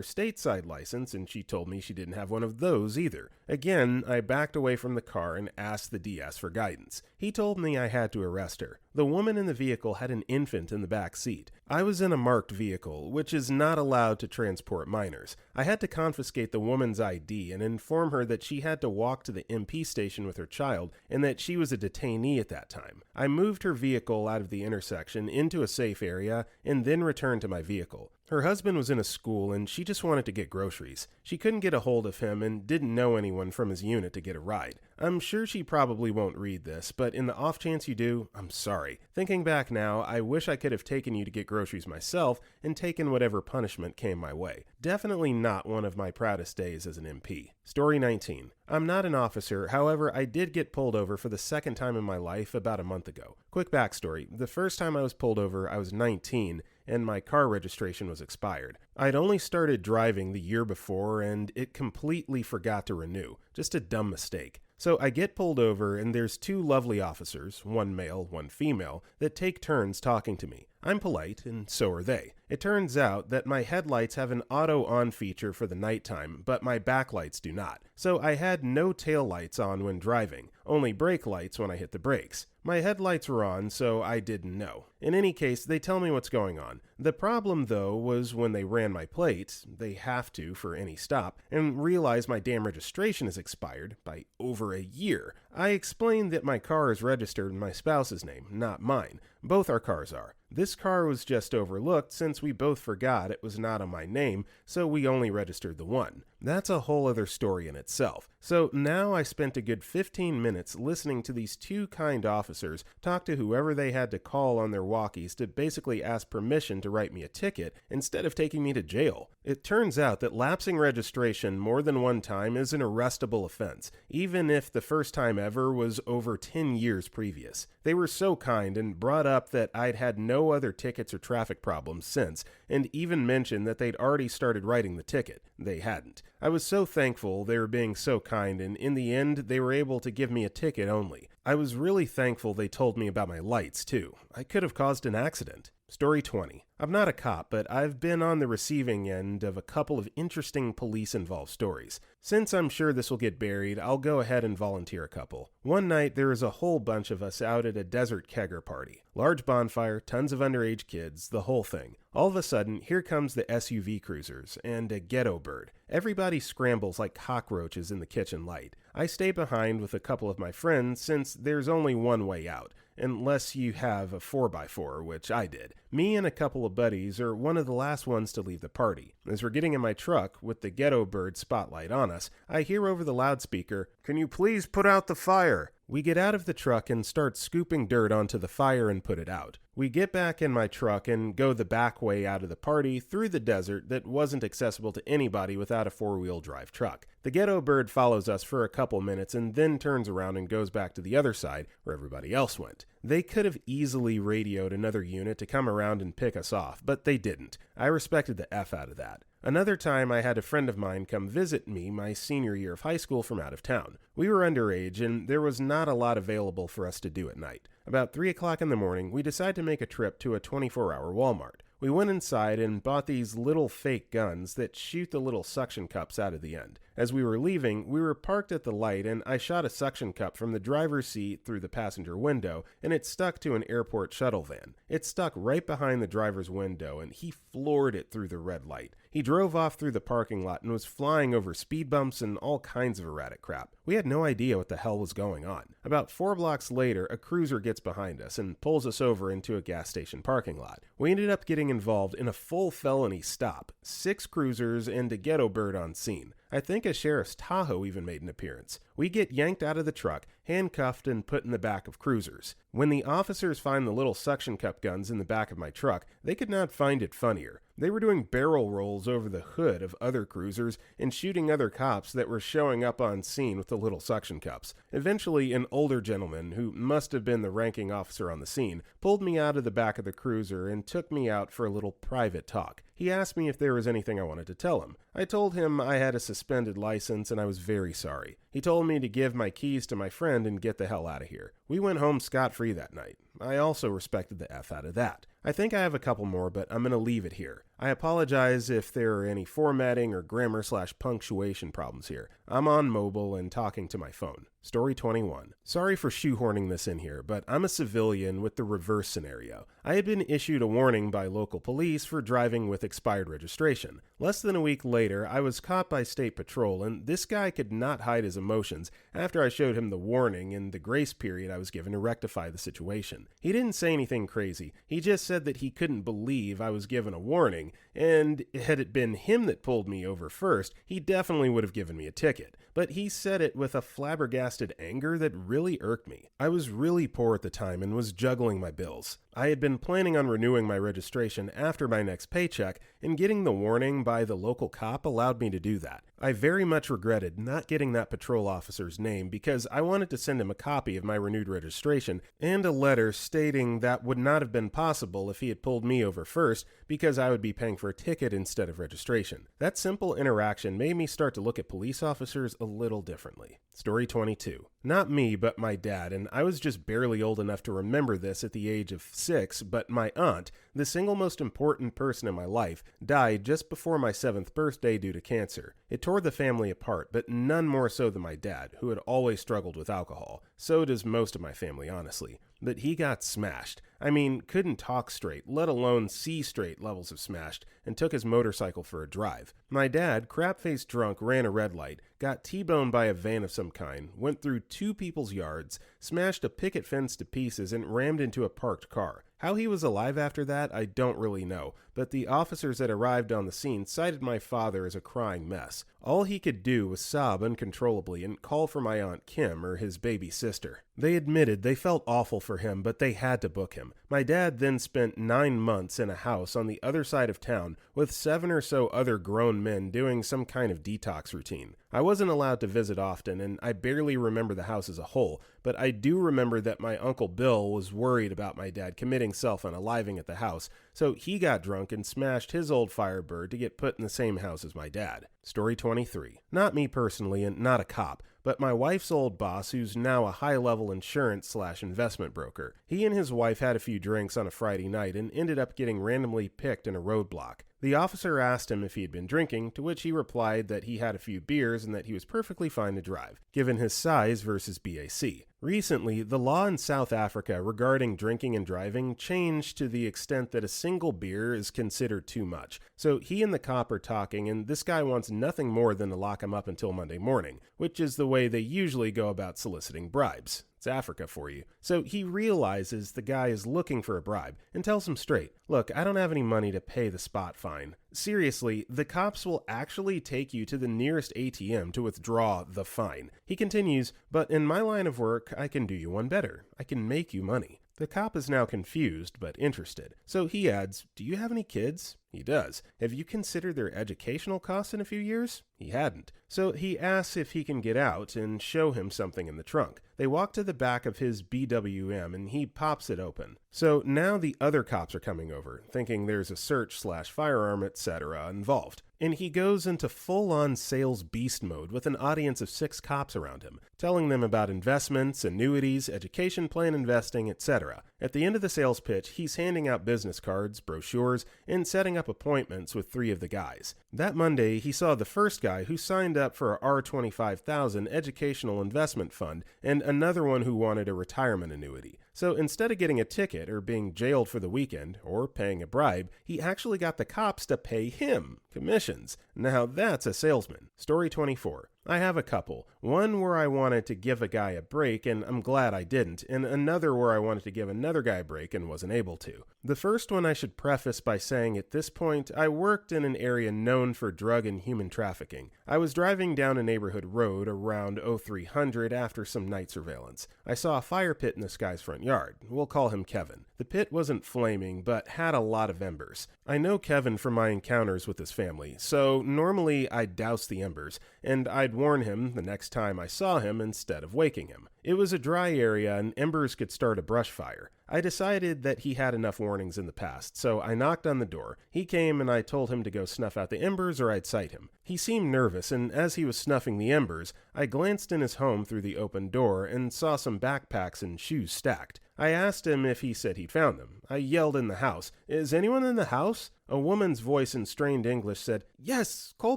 stateside license, and she told me she didn't have one of those either. Again, I backed away from the car and asked the DS for guidance. He told me I had to arrest her. The woman in the vehicle had an infant in the back seat. I was in a marked vehicle, which is not allowed to transport minors. I had to confiscate the woman's ID and inform her that she had to walk to the MP station with her child and that she was a detainee at that time. I moved her vehicle out of the intersection into a safe area and then returned to my vehicle. Her husband was in a school and she just wanted to get groceries. She couldn't get a hold of him and didn't know anyone from his unit to get a ride. I'm sure she probably won't read this, but in the off chance you do, I'm sorry. Thinking back now, I wish I could have taken you to get groceries myself and taken whatever punishment came my way. Definitely not one of my proudest days as an MP. Story 19. I'm not an officer, however, I did get pulled over for the second time in my life about a month ago. Quick backstory. The first time I was pulled over, I was 19, and my car registration was expired. I'd only started driving the year before, and it completely forgot to renew. Just a dumb mistake. So I get pulled over, and there's two lovely officers, one male, one female, that take turns talking to me. I'm polite, and so are they. It turns out that my headlights have an auto-on feature for the nighttime, but my backlights do not. So I had no tail lights on when driving, only brake lights when I hit the brakes. My headlights were on, so I didn't know. In any case, they tell me what's going on. The problem, though, was when they ran my plate, they have to for any stop, and realize my damn registration is expired by over a year. I explained that my car is registered in my spouse's name, not mine. Both our cars are. This car was just overlooked since we both forgot it was not on my name, so we only registered the one. That's a whole other story in itself. So now I spent a good 15 minutes listening to these two kind officers talk to whoever they had to call on their walkies to basically ask permission to write me a ticket instead of taking me to jail. It turns out that lapsing registration more than one time is an arrestable offense, even if the first time ever was over 10 years previous. They were so kind and brought up that I'd had no other tickets or traffic problems since, and even mentioned that they'd already started writing the ticket. They hadn't. I was so thankful they were being so kind, and in the end, they were able to give me a ticket only. I was really thankful they told me about my lights, too. I could have caused an accident. Story 20. I'm not a cop, but I've been on the receiving end of a couple of interesting police-involved stories. Since I'm sure this will get buried, I'll go ahead and volunteer a couple. One night, there was a whole bunch of us out at a desert kegger party. Large bonfire, tons of underage kids, the whole thing. All of a sudden, here comes the SUV cruisers and a ghetto bird. Everybody scrambles like cockroaches in the kitchen light. I stay behind with a couple of my friends since there's only one way out, unless you have a 4x4, which I did. Me and a couple of buddies are one of the last ones to leave the party. As we're getting in my truck with the ghetto bird spotlight on us, I hear over the loudspeaker, "Can you please put out the fire?" We get out of the truck and start scooping dirt onto the fire and put it out. We get back in my truck and go the back way out of the party through the desert that wasn't accessible to anybody without a four-wheel drive truck. The ghetto bird follows us for a couple minutes and then turns around and goes back to the other side where everybody else went. They could have easily radioed another unit to come around and pick us off, but they didn't. I respected the F out of that. Another time I had a friend of mine come visit me my senior year of high school from out of town. We were underage and there was not a lot available for us to do at night. About 3 o'clock in the morning, we decided to make a trip to a 24-hour Walmart. We went inside and bought these little fake guns that shoot the little suction cups out of the end. As we were leaving, we were parked at the light and I shot a suction cup from the driver's seat through the passenger window and it stuck to an airport shuttle van. It stuck right behind the driver's window and he floored it through the red light. He drove off through the parking lot and was flying over speed bumps and all kinds of erratic crap. We had no idea what the hell was going on. About 4 blocks later, a cruiser gets behind us and pulls us over into a gas station parking lot. We ended up getting involved in a full felony stop, 6 cruisers and a ghetto bird on scene. I think a sheriff's Tahoe even made an appearance. We get yanked out of the truck, handcuffed, and put in the back of cruisers. When the officers find the little suction cup guns in the back of my truck, they could not find it funnier. They were doing barrel rolls over the hood of other cruisers and shooting other cops that were showing up on scene with the little suction cups. Eventually, an older gentleman, who must have been the ranking officer on the scene, pulled me out of the back of the cruiser and took me out for a little private talk. He asked me if there was anything I wanted to tell him. I told him I had a suspended license and I was very sorry. He told me to give my keys to my friend and get the hell out of here. We went home scot-free that night. I also respected the F out of that. I think I have a couple more, but I'm going to leave it here. I apologize if there are any formatting or grammar/punctuation problems here. I'm on mobile and talking to my phone. Story 21. Sorry for shoehorning this in here, but I'm a civilian with the reverse scenario. I had been issued a warning by local police for driving with expired registration. Less than a week later, I was caught by state patrol, and this guy could not hide his emotions after I showed him the warning and the grace period I was given to rectify the situation. He didn't say anything crazy. He just said that he couldn't believe I was given a warning, and had it been him that pulled me over first, he definitely would have given me a ticket. But he said it with a flabbergasted anger that really irked me. I was really poor at the time and was juggling my bills. I had been planning on renewing my registration after my next paycheck, and getting the warning by the local cop allowed me to do that. I very much regretted not getting that patrol officer's name because I wanted to send him a copy of my renewed registration and a letter stating that would not have been possible if he had pulled me over first because I would be paying for a ticket instead of registration. That simple interaction made me start to look at police officers a little differently. Story 22. Not me, but my dad, and I was just barely old enough to remember this at the age of 6, but my aunt, the single most important person in my life, died just before my 7th birthday due to cancer. It tore the family apart, but none more so than my dad, who had always struggled with alcohol. So does most of my family, honestly. But he got smashed. I mean, couldn't talk straight, let alone see straight levels of smashed, and took his motorcycle for a drive. My dad, crap-faced drunk, ran a red light, got T-boned by a van of some kind, went through 2 people's yards, smashed a picket fence to pieces, and rammed into a parked car. How he was alive after that, I don't really know, but the officers that arrived on the scene cited my father as a crying mess. All he could do was sob uncontrollably and call for my Aunt Kim, or his baby sister. They admitted they felt awful for him, but they had to book him. My dad then spent 9 months in a house on the other side of town with 7 or so other grown men doing some kind of detox routine. I wasn't allowed to visit often, and I barely remember the house as a whole, but I do remember that my Uncle Bill was worried about my dad committing self-unaliving at the house, so he got drunk and smashed his old Firebird to get put in the same house as my dad. Story 23. Not me personally, and not a cop, but my wife's old boss, who's now a high-level insurance/investment broker. He and his wife had a few drinks on a Friday night and ended up getting randomly picked in a roadblock. The officer asked him if he had been drinking, to which he replied that he had a few beers and that he was perfectly fine to drive, given his size versus BAC. Recently, the law in South Africa regarding drinking and driving changed to the extent that a single beer is considered too much. So he and the cop are talking, and this guy wants nothing more than to lock him up until Monday morning, which is the way they usually go about soliciting bribes. It's Africa for you. So he realizes the guy is looking for a bribe and tells him straight, "Look, I don't have any money to pay the spot fine." Seriously, the cops will actually take you to the nearest ATM to withdraw the fine. He continues, "But in my line of work, I can do you one better. I can make you money." The cop is now confused, but interested. So he adds, "Do you have any kids?" He does. "Have you considered their educational costs in a few years?" He hadn't. So he asks if he can get out and show him something in the trunk. They walk to the back of his BWM and he pops it open. So now the other cops are coming over, thinking there's a search/firearm, etc. involved. And he goes into full-on sales beast mode with an audience of 6 cops around him, telling them about investments, annuities, education plan investing, etc. At the end of the sales pitch, he's handing out business cards, brochures, and setting up appointments with 3 of the guys. That Monday, he saw the first guy who signed up for a R25,000 educational investment fund and another one who wanted a retirement annuity. So instead of getting a ticket or being jailed for the weekend or paying a bribe, he actually got the cops to pay him commissions. Now that's a salesman. Story 24. I have a couple. One where I wanted to give a guy a break and I'm glad I didn't, and another where I wanted to give another guy a break and wasn't able to. The first one I should preface by saying at this point, I worked in an area known for drug and human trafficking. I was driving down a neighborhood road around 0300 after some night surveillance. I saw a fire pit in this guy's front yard. We'll call him Kevin. The pit wasn't flaming, but had a lot of embers. I know Kevin from my encounters with his family, so normally I'd douse the embers, and I'd warn him the next time I saw him instead of waking him. It was a dry area and embers could start a brush fire. I decided that he had enough warnings in the past, so I knocked on the door. He came and I told him to go snuff out the embers or I'd cite him. He seemed nervous, and as he was snuffing the embers, I glanced in his home through the open door and saw some backpacks and shoes stacked. I asked him if he said he'd found them. I yelled in the house, "Is anyone in the house?" A woman's voice in strained English said, "Yes, call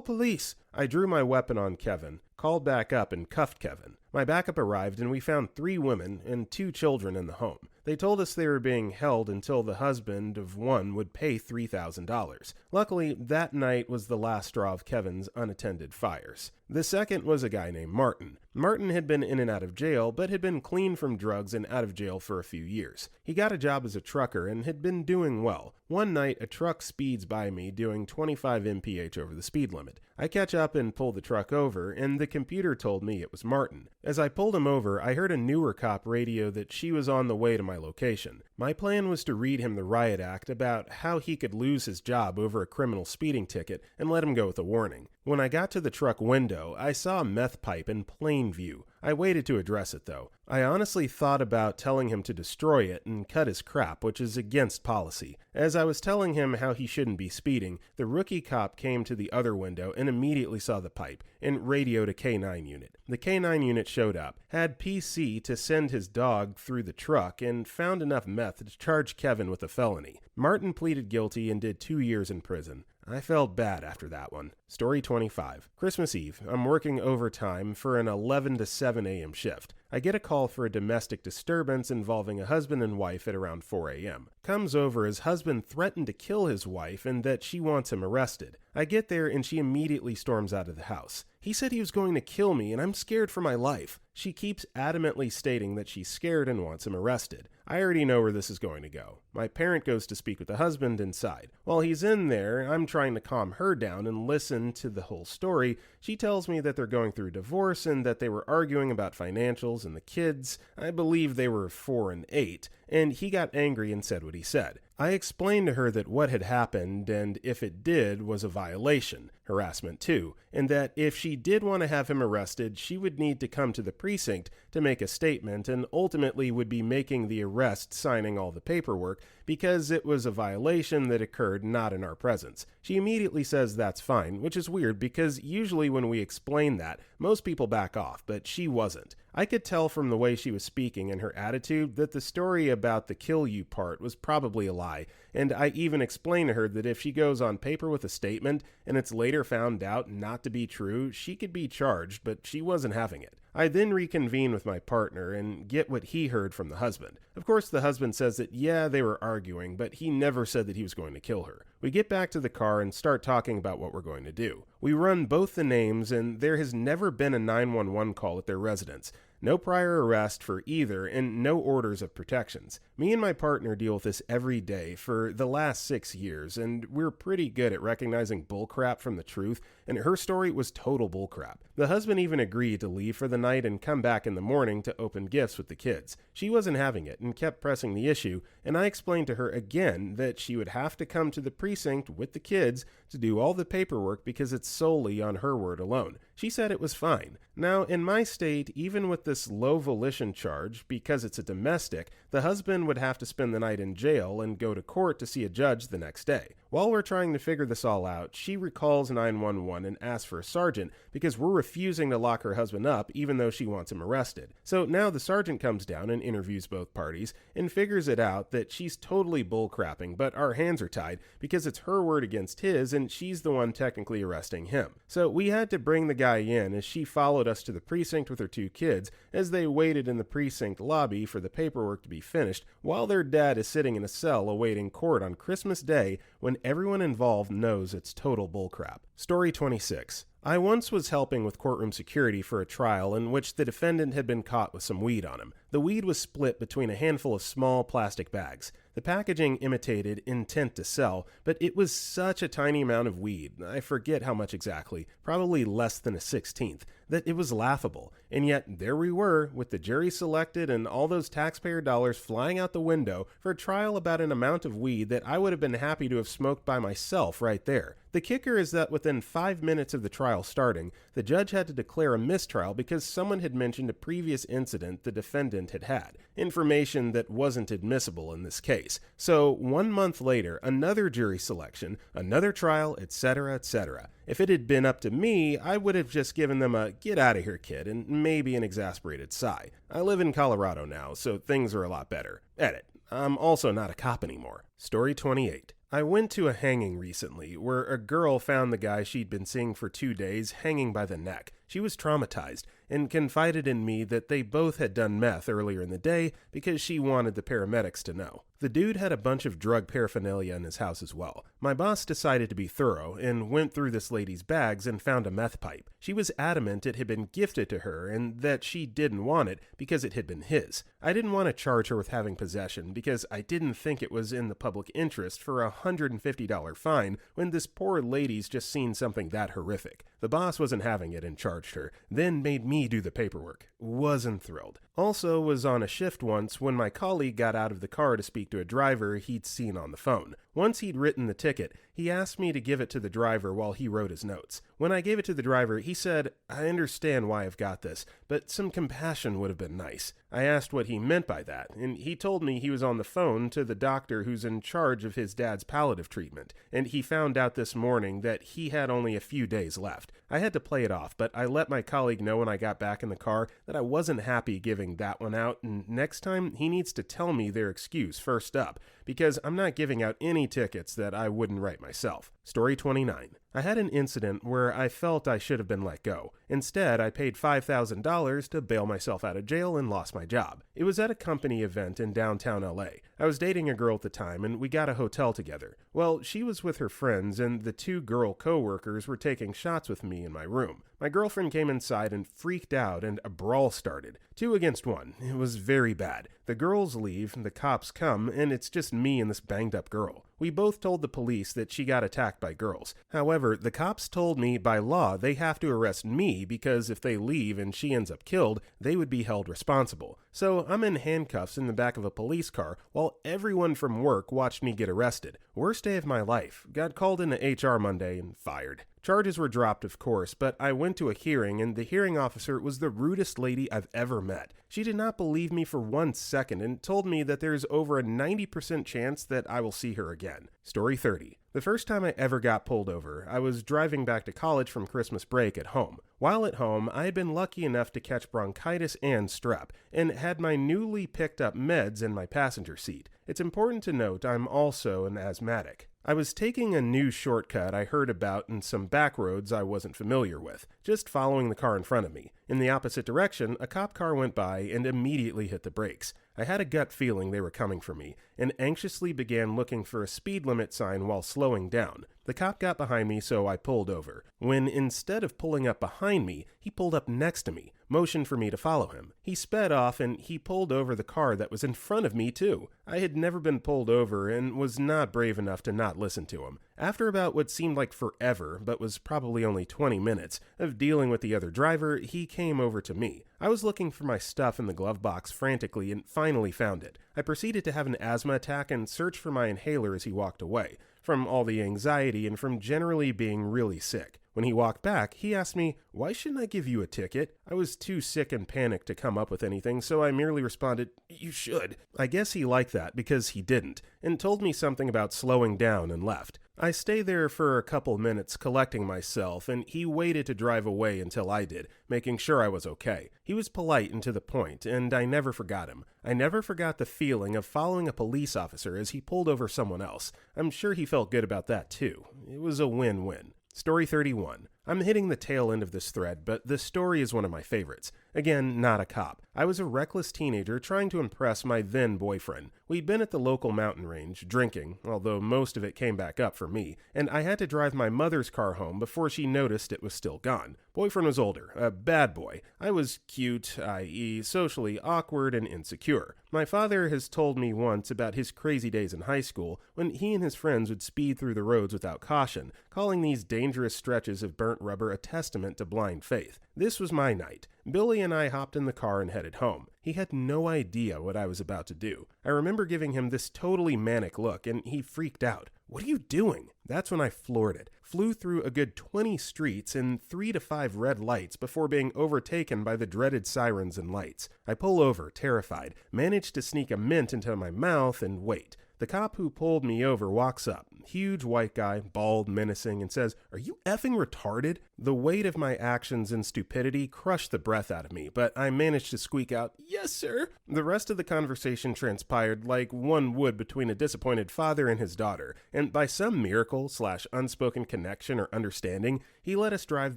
police." I drew my weapon on Kevin, called back up, and cuffed Kevin. My backup arrived, and we found 3 women and 2 children in the home. They told us they were being held until the husband of one would pay $3,000. Luckily, that night was the last straw of Kevin's unattended fires. The second was a guy named Martin. Martin had been in and out of jail, but had been clean from drugs and out of jail for a few years. He got a job as a trucker and had been doing well. One night, a truck speeds by me doing 25 mph over the speed limit. I catch up and pull the truck over, and the computer told me it was Martin. As I pulled him over, I heard a newer cop radio that she was on the way to my location. My plan was to read him the riot act about how he could lose his job over a criminal speeding ticket and let him go with a warning. When I got to the truck window, I saw a meth pipe in plain view. I waited to address it, though. I honestly thought about telling him to destroy it and cut his crap, which is against policy. As I was telling him how he shouldn't be speeding, the rookie cop came to the other window and immediately saw the pipe and radioed a K9 unit. The K9 unit showed up, had PC to send his dog through the truck, and found enough meth to charge Kevin with a felony. Martin pleaded guilty and did 2 years in prison. I felt bad after that one. Story 25. Christmas Eve. I'm working overtime for an 11 to 7 a.m. shift. I get a call for a domestic disturbance involving a husband and wife at around 4 a.m. Comes over as husband threatened to kill his wife and that she wants him arrested. I get there and she immediately storms out of the house. He said he was going to kill me and I'm scared for my life. She keeps adamantly stating that she's scared and wants him arrested. I already know where this is going to go. My parent goes to speak with the husband inside. While he's in there, I'm trying to calm her down and listen to the whole story. She tells me that they're going through a divorce and that they were arguing about financials and the kids. I believe they were 4 and 8, and he got angry and said what he said. I explained to her that what had happened, and if it did, was a violation, harassment too, and that if she did want to have him arrested, she would need to come to the precinct to make a statement and ultimately would be making the arrest, signing all the paperwork, because it was a violation that occurred not in our presence. She immediately says that's fine, which is weird because usually when we explain that, most people back off, but she wasn't. I could tell from the way she was speaking and her attitude that the story about the kill you part was probably a lie, and I even explained to her that if she goes on paper with a statement and it's later found out not to be true, she could be charged, but she wasn't having it. I then reconvene with my partner and get what he heard from the husband. Of course, the husband says that yeah, they were arguing, but he never said that he was going to kill her. We get back to the car and start talking about what we're going to do. We run both the names, and there has never been a 911 call at their residence. No prior arrest for either, and no orders of protections. Me and my partner deal with this every day for the last 6 years, and we're pretty good at recognizing bullcrap from the truth, and her story was total bullcrap. The husband even agreed to leave for the night and come back in the morning to open gifts with the kids. She wasn't having it and kept pressing the issue, and I explained to her again that she would have to come to the precinct with the kids to do all the paperwork because it's solely on her word alone. She said it was fine. Now, in my state, even with this low volition charge, because it's a domestic, the husband would have to spend the night in jail and go to court to see a judge the next day. While we're trying to figure this all out, she recalls 911 and asks for a sergeant because we're refusing to lock her husband up even though she wants him arrested. So now the sergeant comes down and interviews both parties and figures it out that she's totally bullcrapping, but our hands are tied because it's her word against his and she's the one technically arresting him. So we had to bring the guy in as she followed us to the precinct with her 2 kids as they waited in the precinct lobby for the paperwork to be finished while their dad is sitting in a cell awaiting court on Christmas Day when everyone involved knows it's total bullcrap. Story 26. I once was helping with courtroom security for a trial in which the defendant had been caught with some weed on him. The weed was split between a handful of small plastic bags. The packaging imitated intent to sell, but it was such a tiny amount of weed, I forget how much exactly, probably less than a 16th, that it was laughable. And yet there we were, with the jury selected and all those taxpayer dollars flying out the window for a trial about an amount of weed that I would have been happy to have smoked by myself right there. The kicker is that within 5 minutes of the trial starting, the judge had to declare a mistrial because someone had mentioned a previous incident the defendant had had, information that wasn't admissible in this case. So 1 month later, another jury selection, another trial, etc., etc. If it had been up to me, I would have just given them a "get out of here, kid," and maybe an exasperated sigh. I live in Colorado now, so things are a lot better. Edit. I'm also not a cop anymore. Story 28. I went to a hanging recently where a girl found the guy she'd been seeing for 2 days hanging by the neck. She was traumatized and confided in me that they both had done meth earlier in the day because she wanted the paramedics to know. The dude had a bunch of drug paraphernalia in his house as well. My boss decided to be thorough and went through this lady's bags and found a meth pipe. She was adamant it had been gifted to her and that she didn't want it because it had been his. I didn't want to charge her with having possession because I didn't think it was in the public interest for a $150 fine when this poor lady's just seen something that horrific. The boss wasn't having it and charged her, then made me do the paperwork. Wasn't thrilled. Also was on a shift once when my colleague got out of the car to speak to a driver he'd seen on the phone. Once he'd written the ticket, he asked me to give it to the driver while he wrote his notes. When I gave it to the driver, he said, "I understand why I've got this, but some compassion would have been nice." I asked what he meant by that, and he told me he was on the phone to the doctor who's in charge of his dad's palliative treatment, and he found out this morning that he had only a few days left. I had to play it off, but I let my colleague know when I got back in the car that I wasn't happy giving that one out, and next time he needs to tell me their excuse first up, because I'm not giving out any tickets that I wouldn't write myself. Story 29. I had an incident where I felt I should have been let go. Instead, I paid $5,000 to bail myself out of jail and lost my job. It was at a company event in downtown LA. I was dating a girl at the time, and we got a hotel together. Well, she was with her friends, and the 2 girl co-workers were taking shots with me in my room. My girlfriend came inside and freaked out, and a brawl started. 2 against 1. It was very bad. The girls leave, the cops come, and it's just me and this banged-up girl. We both told the police that she got attacked by girls. However, the cops told me by law they have to arrest me because if they leave and she ends up killed, they would be held responsible. So I'm in handcuffs in the back of a police car while everyone from work watched me get arrested. Worst day of my life. Got called into HR Monday and fired. Charges were dropped, of course, but I went to a hearing, and the hearing officer was the rudest lady I've ever met. She did not believe me for 1 second and told me that there's over a 90% chance that I will see her again. Story 30. The first time I ever got pulled over, I was driving back to college from Christmas break at home. While at home, I had been lucky enough to catch bronchitis and strep, and had my newly picked up meds in my passenger seat. It's important to note I'm also an asthmatic. I was taking a new shortcut I heard about in some back roads I wasn't familiar with, just following the car in front of me. In the opposite direction, a cop car went by and immediately hit the brakes. I had a gut feeling they were coming for me, and anxiously began looking for a speed limit sign while slowing down. The cop got behind me, so I pulled over. When instead of pulling up behind me, he pulled up next to me, motioned for me to follow him. He sped off, and he pulled over the car that was in front of me, too. I had never been pulled over and was not brave enough to not listen to him. After about what seemed like forever, but was probably only 20 minutes, of dealing with the other driver, he came over to me. I was looking for my stuff in the glove box frantically and finally found it. I proceeded to have an asthma attack and search for my inhaler as he walked away, from all the anxiety and from generally being really sick. When he walked back, he asked me, "Why shouldn't I give you a ticket?" I was too sick and panicked to come up with anything, so I merely responded, "You should." I guess he liked that because he didn't, and told me something about slowing down and left. I stayed there for a couple minutes collecting myself, and he waited to drive away until I did, making sure I was okay. He was polite and to the point, and I never forgot him. I never forgot the feeling of following a police officer as he pulled over someone else. I'm sure he felt good about that too. It was a win-win. Story 31. I'm hitting the tail end of this thread, but this story is one of my favorites. Again, not a cop. I was a reckless teenager trying to impress my then boyfriend. We'd been at the local mountain range, drinking, although most of it came back up for me, and I had to drive my mother's car home before she noticed it was still gone. Boyfriend was older, a bad boy. I was cute, i.e. socially awkward and insecure. My father has told me once about his crazy days in high school when he and his friends would speed through the roads without caution, calling these dangerous stretches of burnt rubber a testament to blind faith. This was my night. Billy and I hopped in the car and headed home. He had no idea what I was about to do. I remember giving him this totally manic look, and he freaked out. "What are you doing?" That's when I floored it. Flew through a good 20 streets and 3 to 5 red lights before being overtaken by the dreaded sirens and lights. I pull over, terrified, manage to sneak a mint into my mouth and wait. The cop who pulled me over walks up, huge white guy, bald, menacing, and says, "Are you effing retarded?" The weight of my actions and stupidity crushed the breath out of me, but I managed to squeak out, "Yes, sir." The rest of the conversation transpired like one would between a disappointed father and his daughter, and by some miracle/unspoken connection or understanding, he let us drive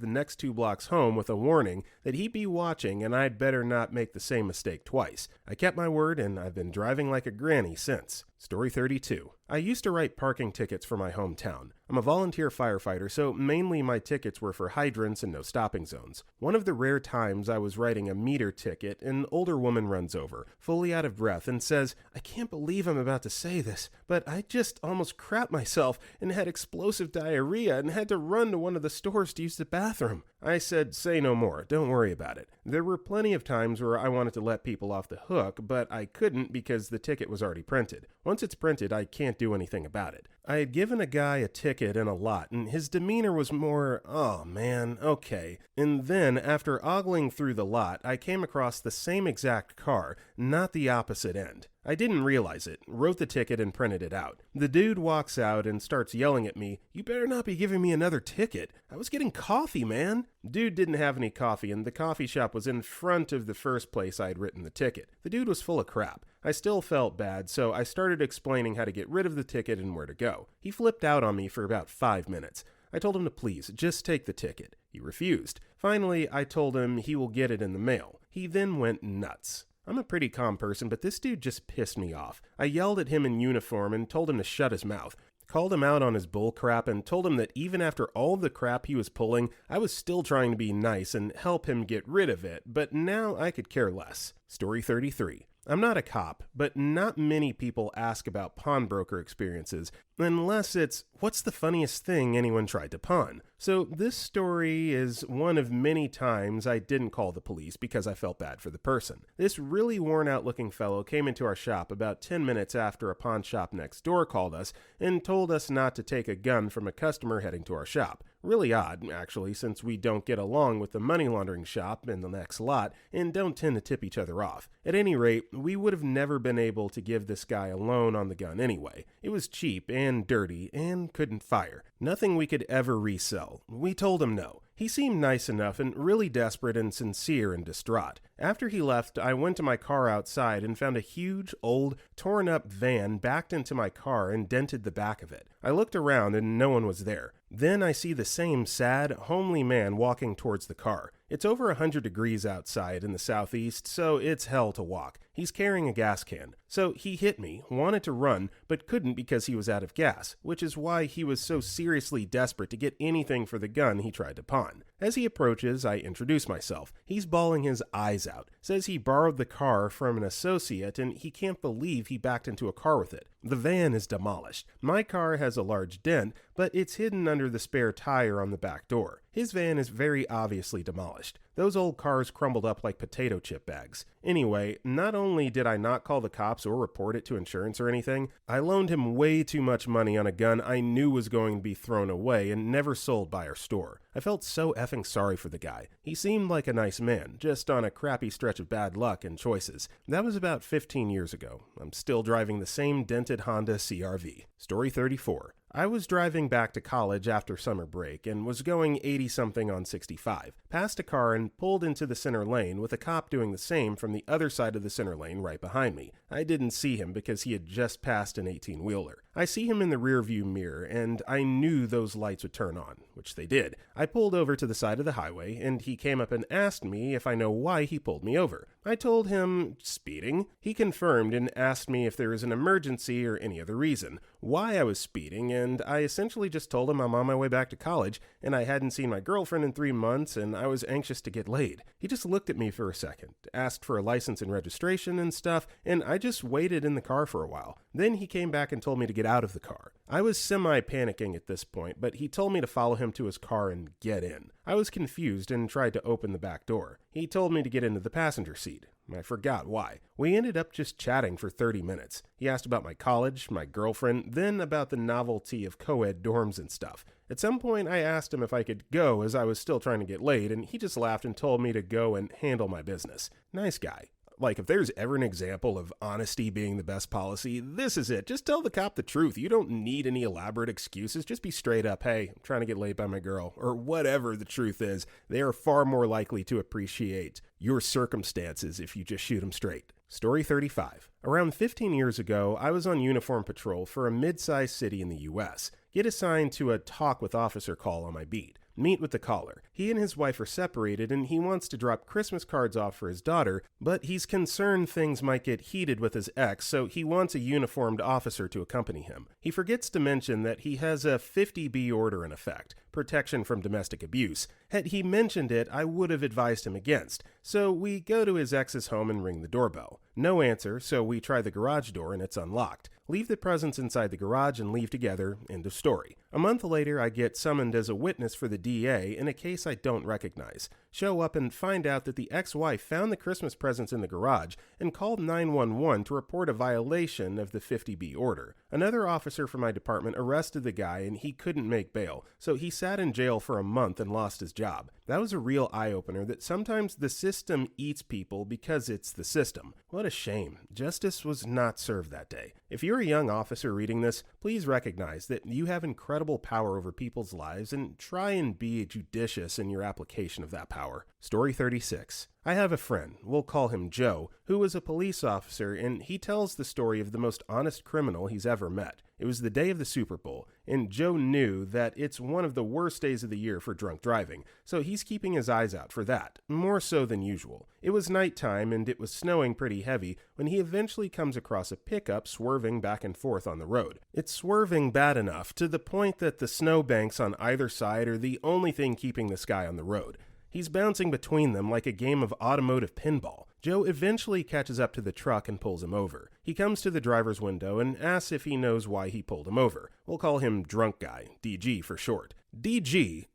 the next 2 blocks home with a warning that he'd be watching and I'd better not make the same mistake twice. I kept my word, and I've been driving like a granny since. Story 32. I used to write parking tickets for my hometown. I'm a volunteer firefighter, so mainly my tickets were for hydrants and no stopping zones. One of the rare times I was writing a meter ticket, an older woman runs over, fully out of breath, and says, "I can't believe I'm about to say this, but I just almost crapped myself and had explosive diarrhea and had to run to one of the stores to use the bathroom." I said, "Say no more, don't worry about it." There were plenty of times where I wanted to let people off the hook, but I couldn't because the ticket was already printed. Once it's printed, I can't do anything about it. I had given a guy a ticket in a lot, and his demeanor was more, "Oh man, okay." And then, after ogling through the lot, I came across the same exact car, not the opposite end. I didn't realize it, wrote the ticket and printed it out. The dude walks out and starts yelling at me, "You better not be giving me another ticket. I was getting coffee, man." Dude didn't have any coffee, and the coffee shop was in front of the first place I had written the ticket. The dude was full of crap. I still felt bad, so I started explaining how to get rid of the ticket and where to go. He flipped out on me for about 5 minutes. I told him to please just take the ticket. He refused. Finally, I told him he will get it in the mail. He then went nuts. I'm a pretty calm person, but this dude just pissed me off. I yelled at him in uniform and told him to shut his mouth. Called him out on his bull crap and told him that even after all the crap he was pulling, I was still trying to be nice and help him get rid of it, but now I could care less. Story 33. I'm not a cop, but not many people ask about pawnbroker experiences, unless it's, "What's the funniest thing anyone tried to pawn?" So this story is one of many times I didn't call the police because I felt bad for the person. This really worn out looking fellow came into our shop about 10 minutes after a pawn shop next door called us and told us not to take a gun from a customer heading to our shop. Really odd, actually, since we don't get along with the money laundering shop in the next lot and don't tend to tip each other off. At any rate, we would have never been able to give this guy a loan on the gun anyway. It was cheap and dirty and couldn't fire. Nothing we could ever resell. We told him no. He seemed nice enough and really desperate and sincere and distraught. After he left, I went to my car outside and found a huge, old, torn-up van backed into my car and dented the back of it. I looked around and no one was there. Then I see the same sad, homely man walking towards the car. It's over 100 degrees outside in the southeast, so it's hell to walk. He's carrying a gas can. So he hit me, wanted to run, but couldn't because he was out of gas, which is why he was so seriously desperate to get anything for the gun he tried to pawn. As he approaches, I introduce myself. He's bawling his eyes out, says he borrowed the car from an associate and he can't believe he backed into a car with it. The van is demolished. My car has a large dent, but it's hidden under the spare tire on the back door. His van is very obviously demolished. Those old cars crumbled up like potato chip bags. Anyway, not only did I not call the cops or report it to insurance or anything, I loaned him way too much money on a gun I knew was going to be thrown away and never sold by our store. I felt so effing sorry for the guy. He seemed like a nice man, just on a crappy stretch of bad luck and choices. That was about 15 years ago. I'm still driving the same dented Honda CR-V. Story 34. I was driving back to college after summer break and was going 80-something on 65, passed a car and pulled into the center lane with a cop doing the same from the other side of the center lane right behind me. I didn't see him because he had just passed an 18-wheeler. I see him in the rearview mirror and I knew those lights would turn on, which they did. I pulled over to the side of the highway and he came up and asked me if I know why he pulled me over. I told him, speeding. He confirmed and asked me if there was an emergency or any other reason, why I was speeding, and I essentially just told him I'm on my way back to college and I hadn't seen my girlfriend in 3 months and I was anxious to get laid. He just looked at me for a second, asked for a license and registration and stuff, and I just waited in the car for a while. Then he came back and told me to get out of the car. I was semi-panicking at this point, but he told me to follow him to his car and get in. I was confused and tried to open the back door. He told me to get into the passenger seat. I forgot why. We ended up just chatting for 30 minutes. He asked about my college, my girlfriend, then about the novelty of co-ed dorms and stuff. At some point, I asked him if I could go as I was still trying to get laid, and he just laughed and told me to go and handle my business. Nice guy. Like, if there's ever an example of honesty being the best policy, this is it. Just tell the cop the truth. You don't need any elaborate excuses. Just be straight up, hey, I'm trying to get laid by my girl, or whatever the truth is. They are far more likely to appreciate your circumstances if you just shoot them straight. Story 35. Around 15 years ago, I was on uniform patrol for a mid-sized city in the U.S. Get assigned to a talk with officer call on my beat. Meet with the caller. He and his wife are separated and he wants to drop Christmas cards off for his daughter, but he's concerned things might get heated with his ex, so he wants a uniformed officer to accompany him. He forgets to mention that he has a 50B order in effect, protection from domestic abuse. Had he mentioned it, I would have advised him against. So we go to his ex's home and ring the doorbell. No answer, so we try the garage door and it's unlocked. Leave the presents inside the garage and leave together, end of story. A month later, I get summoned as a witness for the DA in a case I don't recognize. Show up and find out that the ex-wife found the Christmas presents in the garage and called 911 to report a violation of the 50B order. Another officer from my department arrested the guy and he couldn't make bail, so he sat in jail for a month and lost his job. That was a real eye-opener that sometimes the system eats people because it's the system. What a shame. Justice was not served that day. If you're a young officer reading this, please recognize that you have incredible power over people's lives and try and be judicious in your application of that power. Story 36. I have a friend, we'll call him Joe, who was a police officer, and he tells the story of the most honest criminal he's ever met. It was the day of the Super Bowl, and Joe knew that it's one of the worst days of the year for drunk driving, so he's keeping his eyes out for that, more so than usual. It was nighttime and it was snowing pretty heavy when he eventually comes across a pickup swerving back and forth on the road. It's swerving bad enough to the point that the snowbanks on either side are the only thing keeping this guy on the road. He's bouncing between them like a game of automotive pinball. Joe eventually catches up to the truck and pulls him over. He comes to the driver's window and asks if he knows why he pulled him over. We'll call him Drunk Guy, DG for short. DG,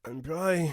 I'm going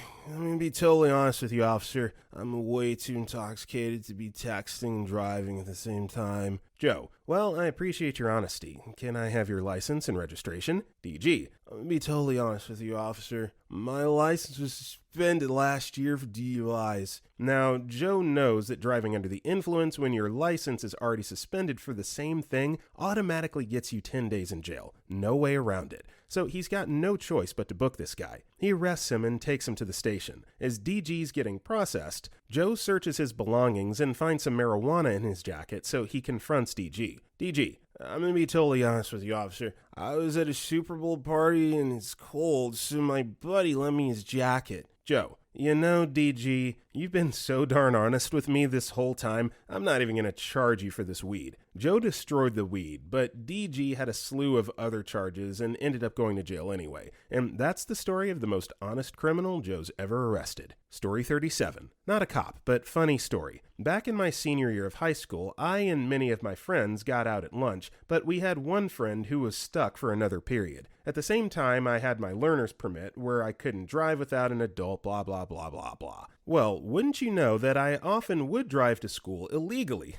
to be totally honest with you, officer. I'm way too intoxicated to be texting and driving at the same time. Joe, well, I appreciate your honesty. Can I have your license and registration? DG, I'm going to be totally honest with you, officer. My license was suspended last year for DUIs. Now, Joe knows that driving under the influence when your license is already suspended for the same thing automatically gets you 10 days in jail. No way around it. So he's got no choice but to book this guy. He arrests him and takes him to the station. As DG's getting processed, Joe searches his belongings and finds some marijuana in his jacket, so he confronts DG. DG, I'm going to be totally honest with you, officer. I was at a Super Bowl party and it's cold, so my buddy lent me his jacket. Joe, you know, DG, you've been so darn honest with me this whole time, I'm not even going to charge you for this weed. Joe destroyed the weed, but DG had a slew of other charges and ended up going to jail anyway. And that's the story of the most honest criminal Joe's ever arrested. Story 37. Not a cop, but funny story. Back in my senior year of high school, I and many of my friends got out at lunch, but we had one friend who was stuck for another period. At the same time, I had my learner's permit where I couldn't drive without an adult, blah, blah, blah, blah, blah. Well, wouldn't you know that I often would drive to school illegally?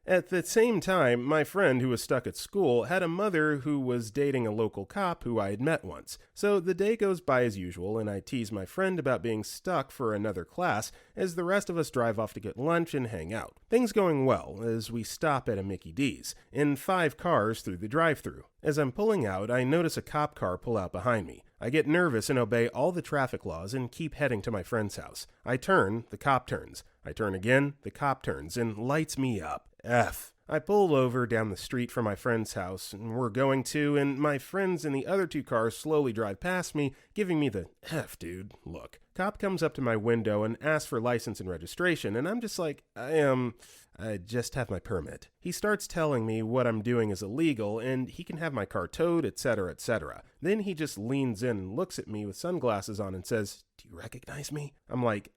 At the same time, my friend who was stuck at school had a mother who was dating a local cop who I had met once. So the day goes by as usual, and I tease my friend about being stuck for another class as the rest of us drive off to get lunch and hang out. Things going well as we stop at a Mickey D's, in 5 cars through the drive-thru. As I'm pulling out, I notice a cop car pull out behind me. I get nervous and obey all the traffic laws and keep heading to my friend's house. I turn, the cop turns. I turn again, the cop turns and lights me up. F. I pull over down the street from my friend's house, and we're going to, and my friends in the other 2 cars slowly drive past me, giving me the F, dude, look. Cop comes up to my window and asks for license and registration, and I'm just like, I just have my permit. He starts telling me what I'm doing is illegal, and he can have my car towed, etc., etc. Then he just leans in and looks at me with sunglasses on and says, "Do you recognize me?" I'm like,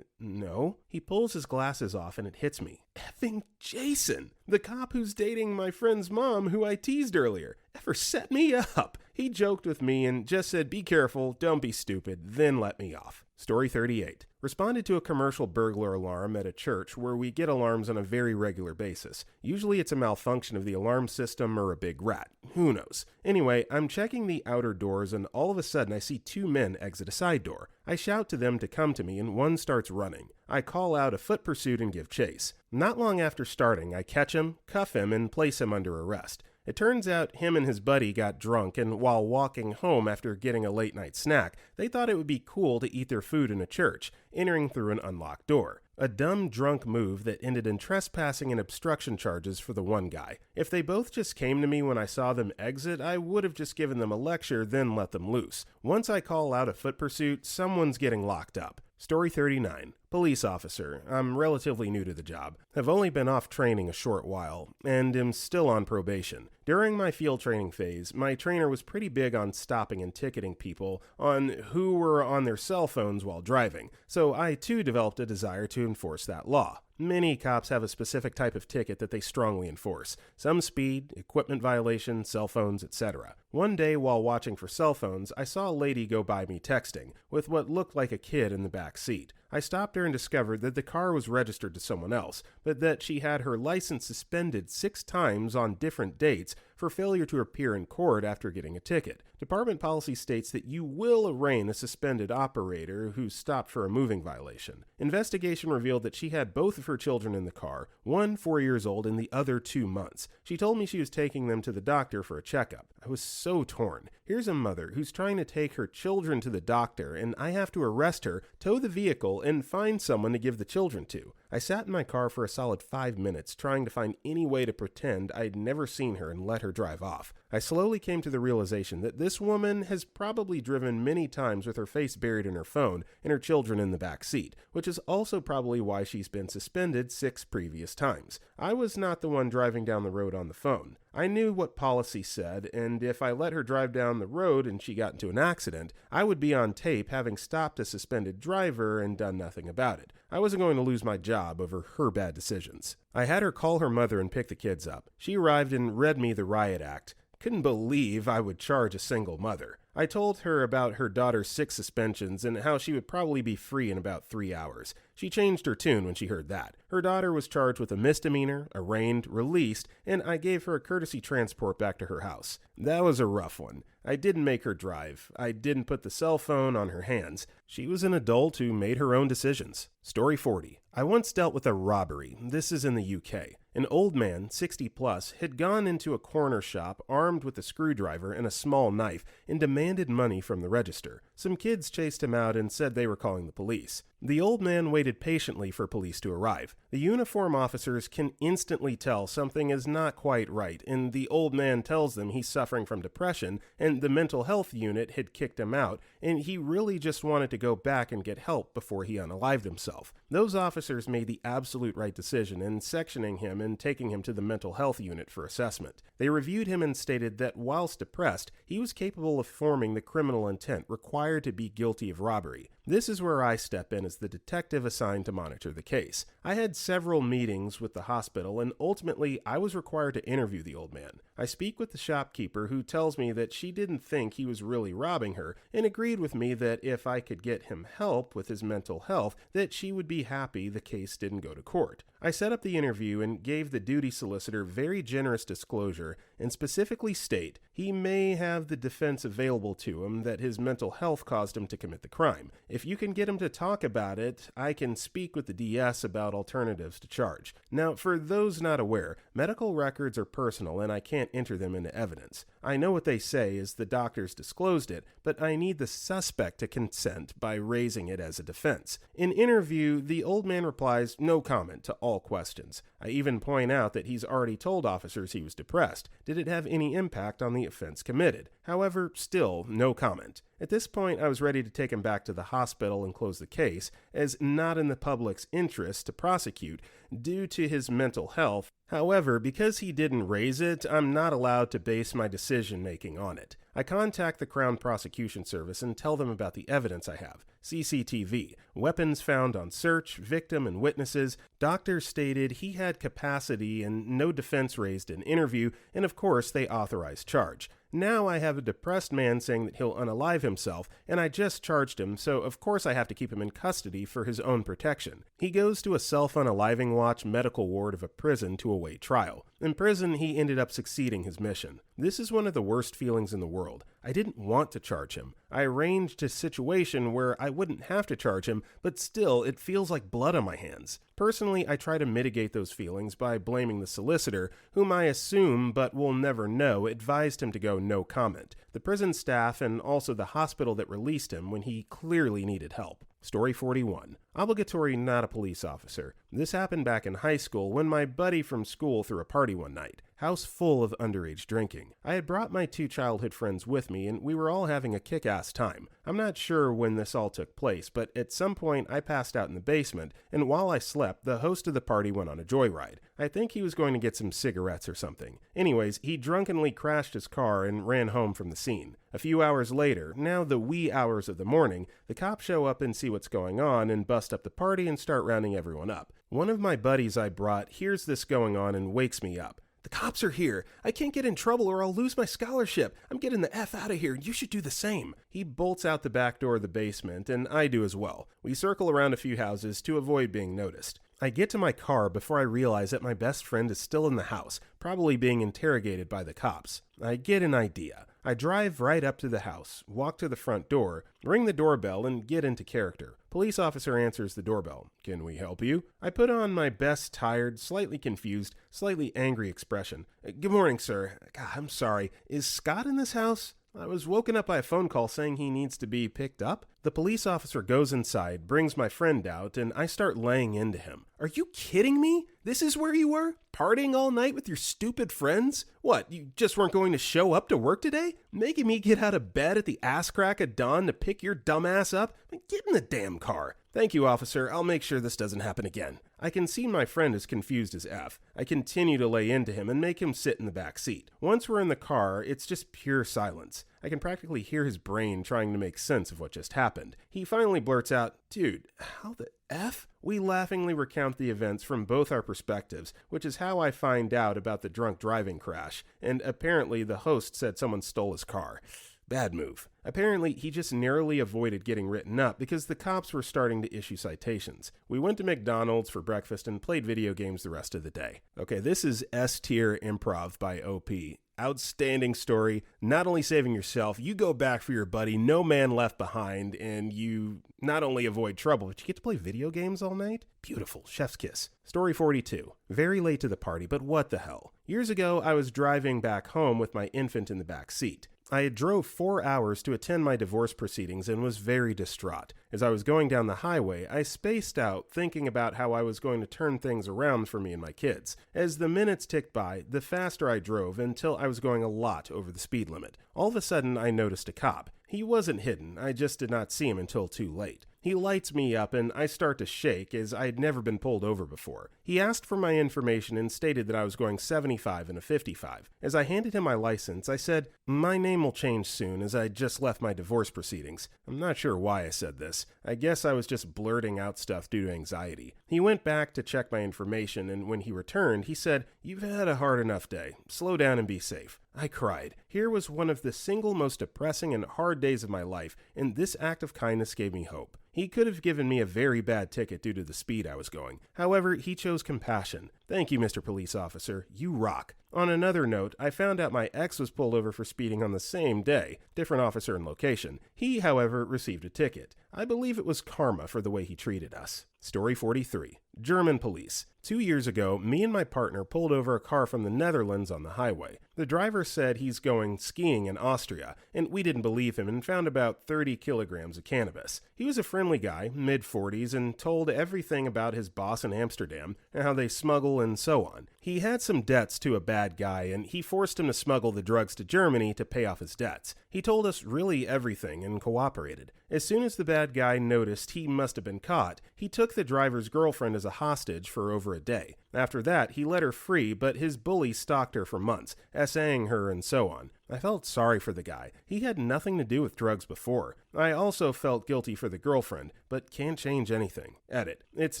no. He pulls his glasses off and it hits me. Effing Jason, the cop who's dating my friend's mom who I teased earlier. ever set me up. He joked with me and just said, be careful, don't be stupid, then let me off. Story 38. Responded to a commercial burglar alarm at a church where we get alarms on a very regular basis. Usually it's a malfunction of the alarm system or a big rat. Who knows? Anyway, I'm checking the outer doors and all of a sudden I see two men exit a side door. I shout to them to come to me and one starts running. I call out a foot pursuit and give chase. Not long after starting, I catch him, cuff him, and place him under arrest. It turns out him and his buddy got drunk, and while walking home after getting a late night snack, they thought it would be cool to eat their food in a church, entering through an unlocked door. A dumb drunk move that ended in trespassing and obstruction charges for the one guy. If they both just came to me when I saw them exit, I would have just given them a lecture, then let them loose. Once I call out a foot pursuit, someone's getting locked up. Story 39. Police officer. I'm relatively new to the job, have only been off training a short while, and am still on probation. During my field training phase, my trainer was pretty big on stopping and ticketing people on who were on their cell phones while driving, so I too developed a desire to enforce that law. Many cops have a specific type of ticket that they strongly enforce. Some speed, equipment violation, cell phones, etc. One day while watching for cell phones, I saw a lady go by me texting, with what looked like a kid in the back seat. I stopped her and discovered that the car was registered to someone else, but that she had her license suspended 6 times on different dates for failure to appear in court after getting a ticket. Department policy states that you will arraign a suspended operator who stopped for a moving violation. Investigation revealed that she had both of her children in the car, one 4 years old and the other 2 months. She told me she was taking them to the doctor for a checkup. I was so torn. Here's a mother who's trying to take her children to the doctor, and I have to arrest her, tow the vehicle, and find someone to give the children to. I sat in my car for a solid 5 minutes trying to find any way to pretend I'd never seen her and let her drive off. I slowly came to the realization that this woman has probably driven many times with her face buried in her phone and her children in the back seat, which is also probably why she's been suspended 6 previous times. I was not the one driving down the road on the phone. I knew what policy said, and if I let her drive down the road and she got into an accident, I would be on tape having stopped a suspended driver and done nothing about it. I wasn't going to lose my job over her bad decisions. I had her call her mother and pick the kids up. She arrived and read me the riot act. Couldn't believe I would charge a single mother. I told her about her daughter's 6 suspensions and how she would probably be free in about 3 hours. She changed her tune when she heard that. Her daughter was charged with a misdemeanor, arraigned, released, and I gave her a courtesy transport back to her house. That was a rough one. I didn't make her drive. I didn't put the cell phone on her hands. She was an adult who made her own decisions. Story 40. I once dealt with a robbery. This is in the UK. An old man, 60 plus, had gone into a corner shop armed with a screwdriver and a small knife and demanded money from the register. Some kids chased him out and said they were calling the police. The old man waited patiently for police to arrive. The uniform officers can instantly tell something is not quite right, and the old man tells them he's suffering from depression and the mental health unit had kicked him out, and he really just wanted to go back and get help before he unalived himself. Those officers made the absolute right decision in sectioning him and taking him to the mental health unit for assessment. They reviewed him and stated that whilst depressed, he was capable of forming the criminal intent required to be guilty of robbery. This is where I step in as the detective assigned to monitor the case. I had several meetings with the hospital, and ultimately I was required to interview the old man. I speak with the shopkeeper, who tells me that she didn't think he was really robbing her and agreed with me that if I could get him help with his mental health, that she would be happy the case didn't go to court. I set up the interview and gave the duty solicitor very generous disclosure and specifically state he may have the defense available to him that his mental health caused him to commit the crime. If you can get him to talk about it, I can speak with the DS about alternatives to charge. Now, for those not aware, medical records are personal and I can't enter them into evidence. I know what they say is the doctors disclosed it, but I need the suspect to consent by raising it as a defense. In interview, the old man replies, no comment to all questions. I even point out that he's already told officers he was depressed. Did it have any impact on the offense committed? However, still, no comment. At this point, I was ready to take him back to the hospital and close the case, as not in the public's interest to prosecute due to his mental health. However, because he didn't raise it, I'm not allowed to base my decision-making on it. I contact the Crown Prosecution Service and tell them about the evidence I have. CCTV, weapons found on search, victim and witnesses. Doctors stated he had capacity and no defense raised in interview, and of course they authorized charge. Now I have a depressed man saying that he'll unalive himself, and I just charged him, so of course I have to keep him in custody for his own protection. He goes to a self-unaliving watch medical ward of a prison to await trial. In prison, he ended up succeeding his mission. This is one of the worst feelings in the world. I didn't want to charge him. I arranged a situation where I wouldn't have to charge him, but still, it feels like blood on my hands. Personally, I try to mitigate those feelings by blaming the solicitor, whom I assume, but will never know, advised him to go no comment, the prison staff, and also the hospital that released him when he clearly needed help. Story 41. Obligatory not a police officer. This happened back in high school when my buddy from school threw a party one night. House full of underage drinking. I had brought my 2 childhood friends with me and we were all having a kick-ass time. I'm not sure when this all took place, but at some point I passed out in the basement, and while I slept, the host of the party went on a joyride. I think he was going to get some cigarettes or something. Anyways, he drunkenly crashed his car and ran home from the scene. A few hours later, now the wee hours of the morning, the cops show up and see what's going on and bust up the party and start rounding everyone up. One of my buddies I brought hears this going on and wakes me up. "The cops are here. I can't get in trouble or I'll lose my scholarship. I'm getting the F out of here. You should do the same." He bolts out the back door of the basement, and I do as well. We circle around a few houses to avoid being noticed. I get to my car before I realize that my best friend is still in the house, probably being interrogated by the cops. I get an idea. I drive right up to the house, walk to the front door, ring the doorbell, and get into character. Police officer answers the doorbell. "Can we help you?" I put on my best tired, slightly confused, slightly angry expression. "Good morning, sir. God, I'm sorry. Is Scott in this house? I was woken up by a phone call saying he needs to be picked up." The police officer goes inside, brings my friend out, and I start laying into him. "Are you kidding me? This is where you were? Partying all night with your stupid friends? What, you just weren't going to show up to work today? Making me get out of bed at the ass crack of dawn to pick your dumb ass up? Get in the damn car." "Thank you, officer. I'll make sure this doesn't happen again." I can see my friend is confused as F. I continue to lay into him and make him sit in the back seat. Once we're in the car, it's just pure silence. I can practically hear his brain trying to make sense of what just happened. He finally blurts out, "Dude, how the F?" We laughingly recount the events from both our perspectives, which is how I find out about the drunk driving crash, and apparently the host said someone stole his car. Bad move. Apparently, he just narrowly avoided getting written up because the cops were starting to issue citations. We went to McDonald's for breakfast and played video games the rest of the day. Okay, this is S-tier improv by OP. Outstanding story. Not only saving yourself, you go back for your buddy, no man left behind, and you not only avoid trouble, but you get to play video games all night? Beautiful. Chef's kiss. Story 42. Very late to the party, but what the hell? Years ago, I was driving back home with my infant in the back seat. I had drove 4 hours to attend my divorce proceedings and was very distraught. As I was going down the highway, I spaced out, thinking about how I was going to turn things around for me and my kids. As the minutes ticked by, the faster I drove until I was going a lot over the speed limit. All of a sudden, I noticed a cop. He wasn't hidden, I just did not see him until too late. He lights me up and I start to shake as I had never been pulled over before. He asked for my information and stated that I was going 75 and a 55. As I handed him my license, I said, "My name will change soon as I just left my divorce proceedings." I'm not sure why I said this. I guess I was just blurting out stuff due to anxiety. He went back to check my information, and when he returned, he said, "You've had a hard enough day. Slow down and be safe." I cried. Here was one of the single most depressing and hard days of my life, and this act of kindness gave me hope. He could have given me a very bad ticket due to the speed I was going. However, he chose compassion. Thank you, Mr. Police Officer. You rock. On another note, I found out my ex was pulled over for speeding on the same day, different officer and location. He, however, received a ticket. I believe it was karma for the way he treated us. Story 43. German police. 2 years ago, me and my partner pulled over a car from the Netherlands on the highway. The driver said he's going skiing in Austria, and we didn't believe him and found about 30 kilograms of cannabis. He was a friendly guy, mid-40s, and told everything about his boss in Amsterdam, and how they smuggle and so on. He had some debts to a bad guy, and he forced him to smuggle the drugs to Germany to pay off his debts. He told us really everything and cooperated. As soon as the bad guy noticed he must have been caught, he took the driver's girlfriend as a hostage for over a day. After that, he let her free, but his bully stalked her for months, essaying her and so on. I felt sorry for the guy. He had nothing to do with drugs before. I also felt guilty for the girlfriend, but can't change anything. Edit. It's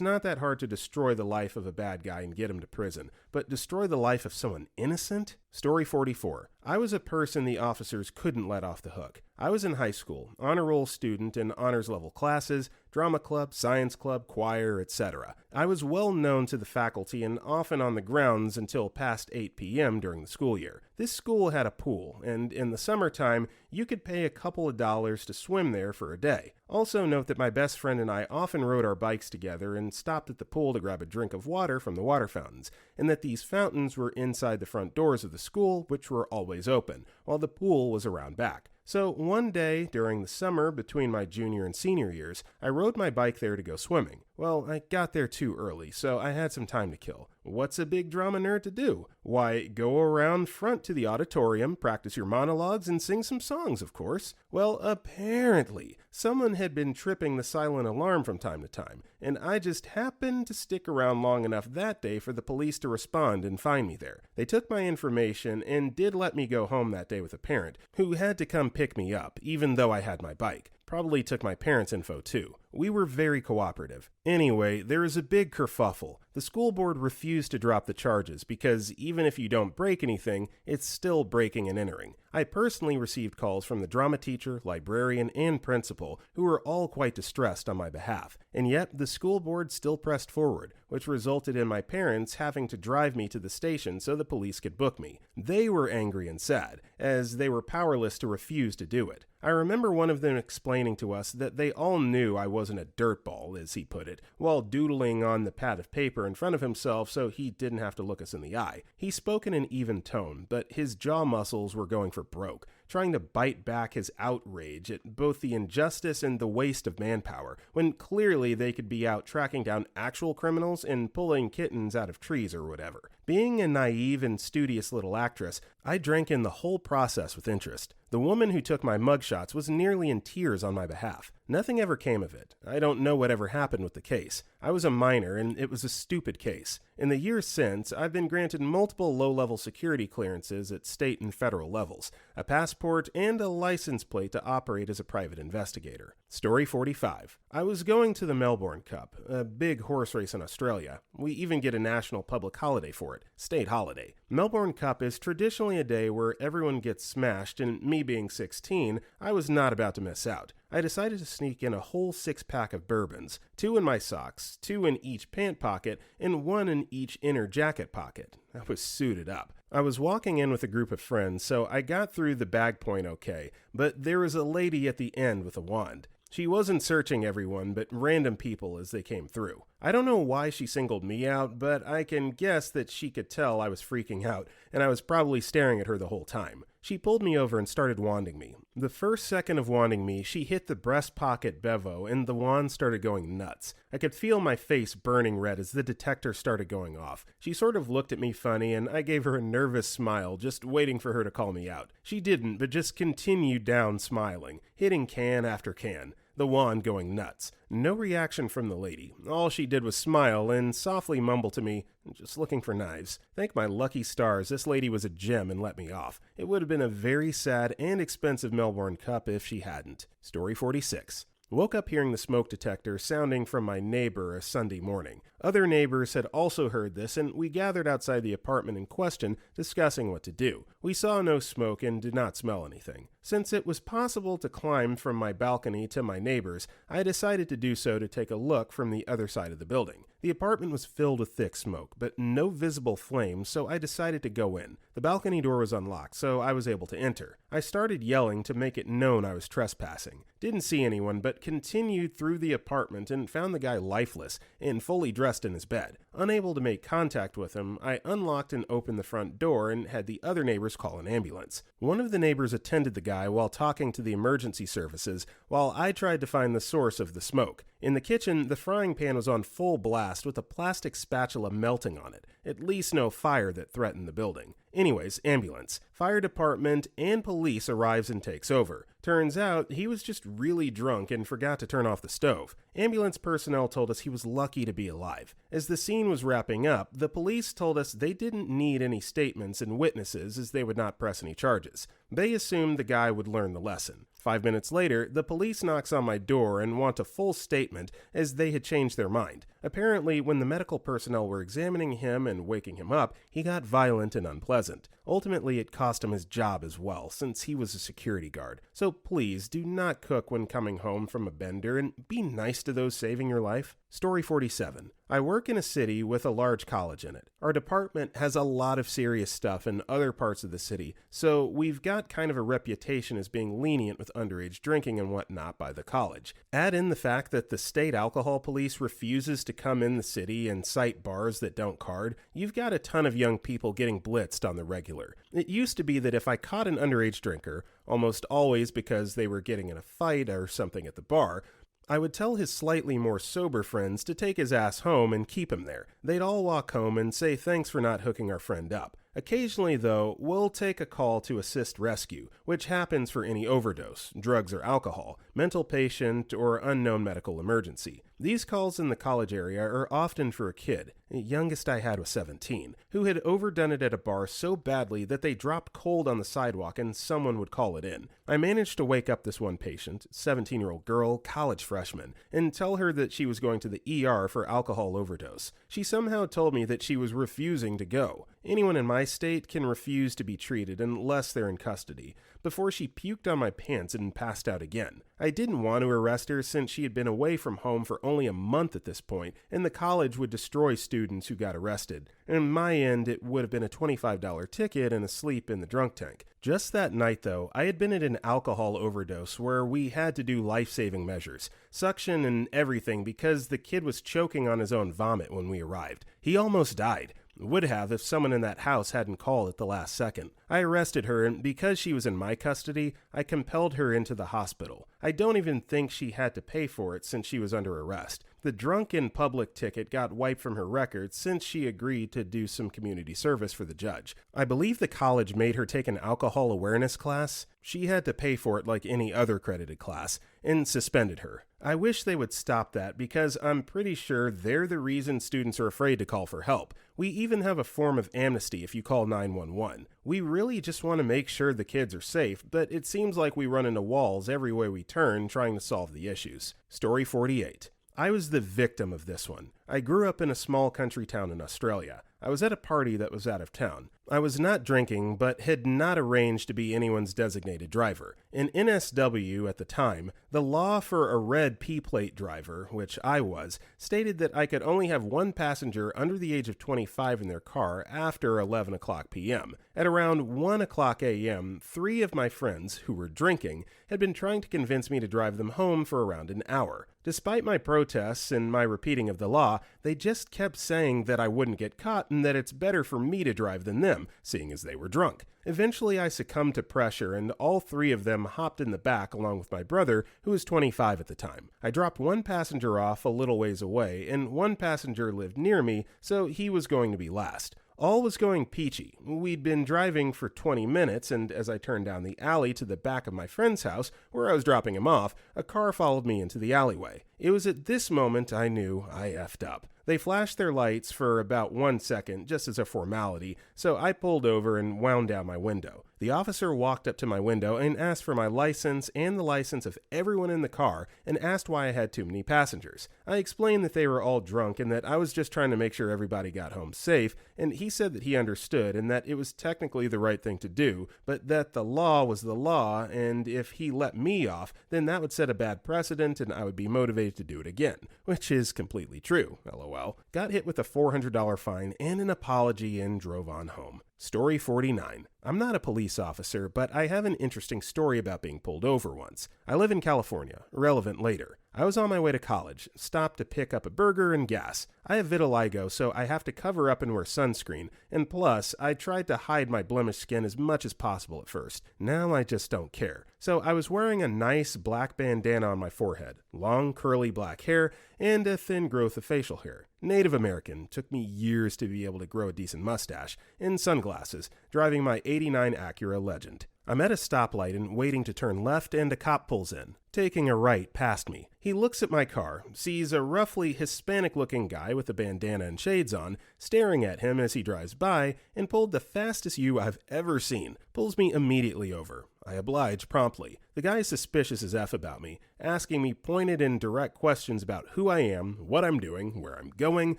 not that hard to destroy the life of a bad guy and get him to prison, but destroy the life of someone innocent? Story 44. I was a person the officers couldn't let off the hook. I was in high school, honor roll student in honors level classes, drama club, science club, choir, etc. I was well known to the faculty and often on the grounds until past 8 p.m. during the school year. This school had a pool, and in the summertime, you could pay a couple of dollars to swim there for a day. Also note that my best friend and I often rode our bikes together and stopped at the pool to grab a drink of water from the water fountains, and that these fountains were inside the front doors of the school, which were always open, while the pool was around back. So one day during the summer between my junior and senior years, I rode my bike there to go swimming. Well, I got there too early, so I had some time to kill. What's a big drama nerd to do? Why, go around front to the auditorium, practice your monologues, and sing some songs, of course. Well, apparently, someone had been tripping the silent alarm from time to time, and I just happened to stick around long enough that day for the police to respond and find me there. They took my information and did let me go home that day with a parent, who had to come pick me up, even though I had my bike. Probably took my parents' info too. We were very cooperative. Anyway, there is a big kerfuffle. The school board refused to drop the charges because even if you don't break anything, it's still breaking and entering. I personally received calls from the drama teacher, librarian, and principal, who were all quite distressed on my behalf. And yet, the school board still pressed forward, which resulted in my parents having to drive me to the station so the police could book me. They were angry and sad, as they were powerless to refuse to do it. I remember one of them explaining to us that they all knew I wasn't a dirtball, as he put it, while doodling on the pad of paper in front of himself so he didn't have to look us in the eye. He spoke in an even tone, but his jaw muscles were going for broke, trying to bite back his outrage at both the injustice and the waste of manpower, when clearly they could be out tracking down actual criminals and pulling kittens out of trees or whatever. Being a naive and studious little actress, I drank in the whole process with interest. The woman who took my mugshots was nearly in tears on my behalf. Nothing ever came of it. I don't know whatever happened with the case. I was a minor, and it was a stupid case. In the years since, I've been granted multiple low-level security clearances at state and federal levels, a passport, and a license plate to operate as a private investigator. Story 45. I was going to the Melbourne Cup, a big horse race in Australia. We even get a national public holiday for it, state holiday. Melbourne Cup is traditionally a day where everyone gets smashed, and me being 16, I was not about to miss out. I decided to sneak in a whole 6-pack of bourbons, 2 in my socks, 2 in each pant pocket, and 1 in each inner jacket pocket. I was suited up. I was walking in with a group of friends, so I got through the bag point okay, but there was a lady at the end with a wand. She wasn't searching everyone, but random people as they came through. I don't know why she singled me out, but I can guess that she could tell I was freaking out, and I was probably staring at her the whole time. She pulled me over and started wanding me. The first second of wanding me, she hit the breast pocket bevo, and the wand started going nuts. I could feel my face burning red as the detector started going off. She sort of looked at me funny, and I gave her a nervous smile, just waiting for her to call me out. She didn't, but just continued down smiling, hitting can after can. The wand going nuts. No reaction from the lady. All she did was smile and softly mumble to me, "Just looking for knives." Thank my lucky stars this lady was a gem and let me off. It would have been a very sad and expensive Melbourne Cup if she hadn't. Story 46. Woke up hearing the smoke detector sounding from my neighbor a Sunday morning. Other neighbors had also heard this, and we gathered outside the apartment in question, discussing what to do. We saw no smoke and did not smell anything. Since it was possible to climb from my balcony to my neighbor's, I decided to do so to take a look from the other side of the building. The apartment was filled with thick smoke, but no visible flames, so I decided to go in. The balcony door was unlocked, so I was able to enter. I started yelling to make it known I was trespassing. Didn't see anyone, but continued through the apartment and found the guy lifeless and fully dressed in his bed. Unable to make contact with him, I unlocked and opened the front door and had the other neighbors call an ambulance. One of the neighbors attended the guy while talking to the emergency services, while I tried to find the source of the smoke. In the kitchen, the frying pan was on full blast with a plastic spatula melting on it. At least no fire that threatened the building. Anyways, ambulance, fire department, and police arrives and takes over. Turns out, he was just really drunk and forgot to turn off the stove. Ambulance personnel told us he was lucky to be alive. As the scene was wrapping up, the police told us they didn't need any statements and witnesses as they would not press any charges. They assumed the guy would learn the lesson. 5 minutes later, the police knocks on my door and want a full statement as they had changed their mind. Apparently, when the medical personnel were examining him and waking him up, he got violent and unpleasant. Ultimately, it cost him his job as well, since he was a security guard. So please, do not cook when coming home from a bender and be nice to those saving your life. Story 47. I work in a city with a large college in it. Our department has a lot of serious stuff in other parts of the city, so we've got kind of a reputation as being lenient with underage drinking and whatnot by the college. Add in the fact that the state alcohol police refuses to come in the city and cite bars that don't card, you've got a ton of young people getting blitzed on the regular. It used to be that if I caught an underage drinker, almost always because they were getting in a fight or something at the bar, I would tell his slightly more sober friends to take his ass home and keep him there. They'd all walk home and say thanks for not hooking our friend up. Occasionally, though, we'll take a call to assist rescue, which happens for any overdose, drugs or alcohol, mental patient, or unknown medical emergency. These calls in the college area are often for a kid, the youngest I had was 17, who had overdone it at a bar so badly that they dropped cold on the sidewalk and someone would call it in. I managed to wake up this one patient, 17-year-old girl, college freshman, and tell her that she was going to the ER for alcohol overdose. She somehow told me that she was refusing to go. Anyone in my state can refuse to be treated unless they're in custody, before she puked on my pants and passed out again. I didn't want to arrest her since she had been away from home for only a month at this point, and the college would destroy students who got arrested. In my end, it would have been a $25 ticket and a sleep in the drunk tank. Just that night, though, I had been at an alcohol overdose where we had to do life-saving measures, suction and everything because the kid was choking on his own vomit when we arrived. He almost died. Would have if someone in that house hadn't called at the last second. I arrested her, and because she was in my custody, I compelled her into the hospital. I don't even think she had to pay for it since she was under arrest. The drunk in public ticket got wiped from her record since she agreed to do some community service for the judge. I believe the college made her take an alcohol awareness class. She had to pay for it like any other credited class, and suspended her. I wish they would stop that because I'm pretty sure they're the reason students are afraid to call for help. We even have a form of amnesty if you call 911. We really just want to make sure the kids are safe, but it seems like we run into walls every way we turn trying to solve the issues. Story 48. I was the victim of this one. I grew up in a small country town in Australia. I was at a party that was out of town. I was not drinking, but had not arranged to be anyone's designated driver. In NSW at the time, the law for a red P-plate driver, which I was, stated that I could only have one passenger under the age of 25 in their car after 11 o'clock p.m. At around 1 o'clock a.m., 3 of my friends, who were drinking, had been trying to convince me to drive them home for around an hour. Despite my protests and my repeating of the law, they just kept saying that I wouldn't get caught and that it's better for me to drive than them, seeing as they were drunk. Eventually, I succumbed to pressure, and all 3 of them hopped in the back along with my brother, who was 25 at the time. I dropped one passenger off a little ways away, and one passenger lived near me, so he was going to be last. All was going peachy. We'd been driving for 20 minutes, and as I turned down the alley to the back of my friend's house, where I was dropping him off, a car followed me into the alleyway. It was at this moment I knew I effed up. They flashed their lights for about 1 second, just as a formality, so I pulled over and wound down my window. The officer walked up to my window and asked for my license and the license of everyone in the car and asked why I had too many passengers. I explained that they were all drunk and that I was just trying to make sure everybody got home safe, and he said that he understood and that it was technically the right thing to do, but that the law was the law, and if he let me off, then that would set a bad precedent and I would be motivated to do it again, which is completely true, lol. Got hit with a $400 fine and an apology and drove on home. Story 49. I'm not a police officer, but I have an interesting story about being pulled over once. I live in California. Relevant later. I was on my way to college, stopped to pick up a burger and gas. I have vitiligo, so I have to cover up and wear sunscreen, and plus, I tried to hide my blemished skin as much as possible at first. Now I just don't care. So I was wearing a nice black bandana on my forehead, long curly black hair, and a thin growth of facial hair. Native American, took me years to be able to grow a decent mustache, and sunglasses, driving my '89 Acura Legend. I'm at a stoplight and waiting to turn left, and a cop pulls in, taking a right past me. He looks at my car, sees a roughly Hispanic-looking guy with a bandana and shades on, staring at him as he drives by, and pulled the fastest U I've ever seen. Pulls me immediately over. I oblige promptly. The guy is suspicious as F about me, asking me pointed and direct questions about who I am, what I'm doing, where I'm going,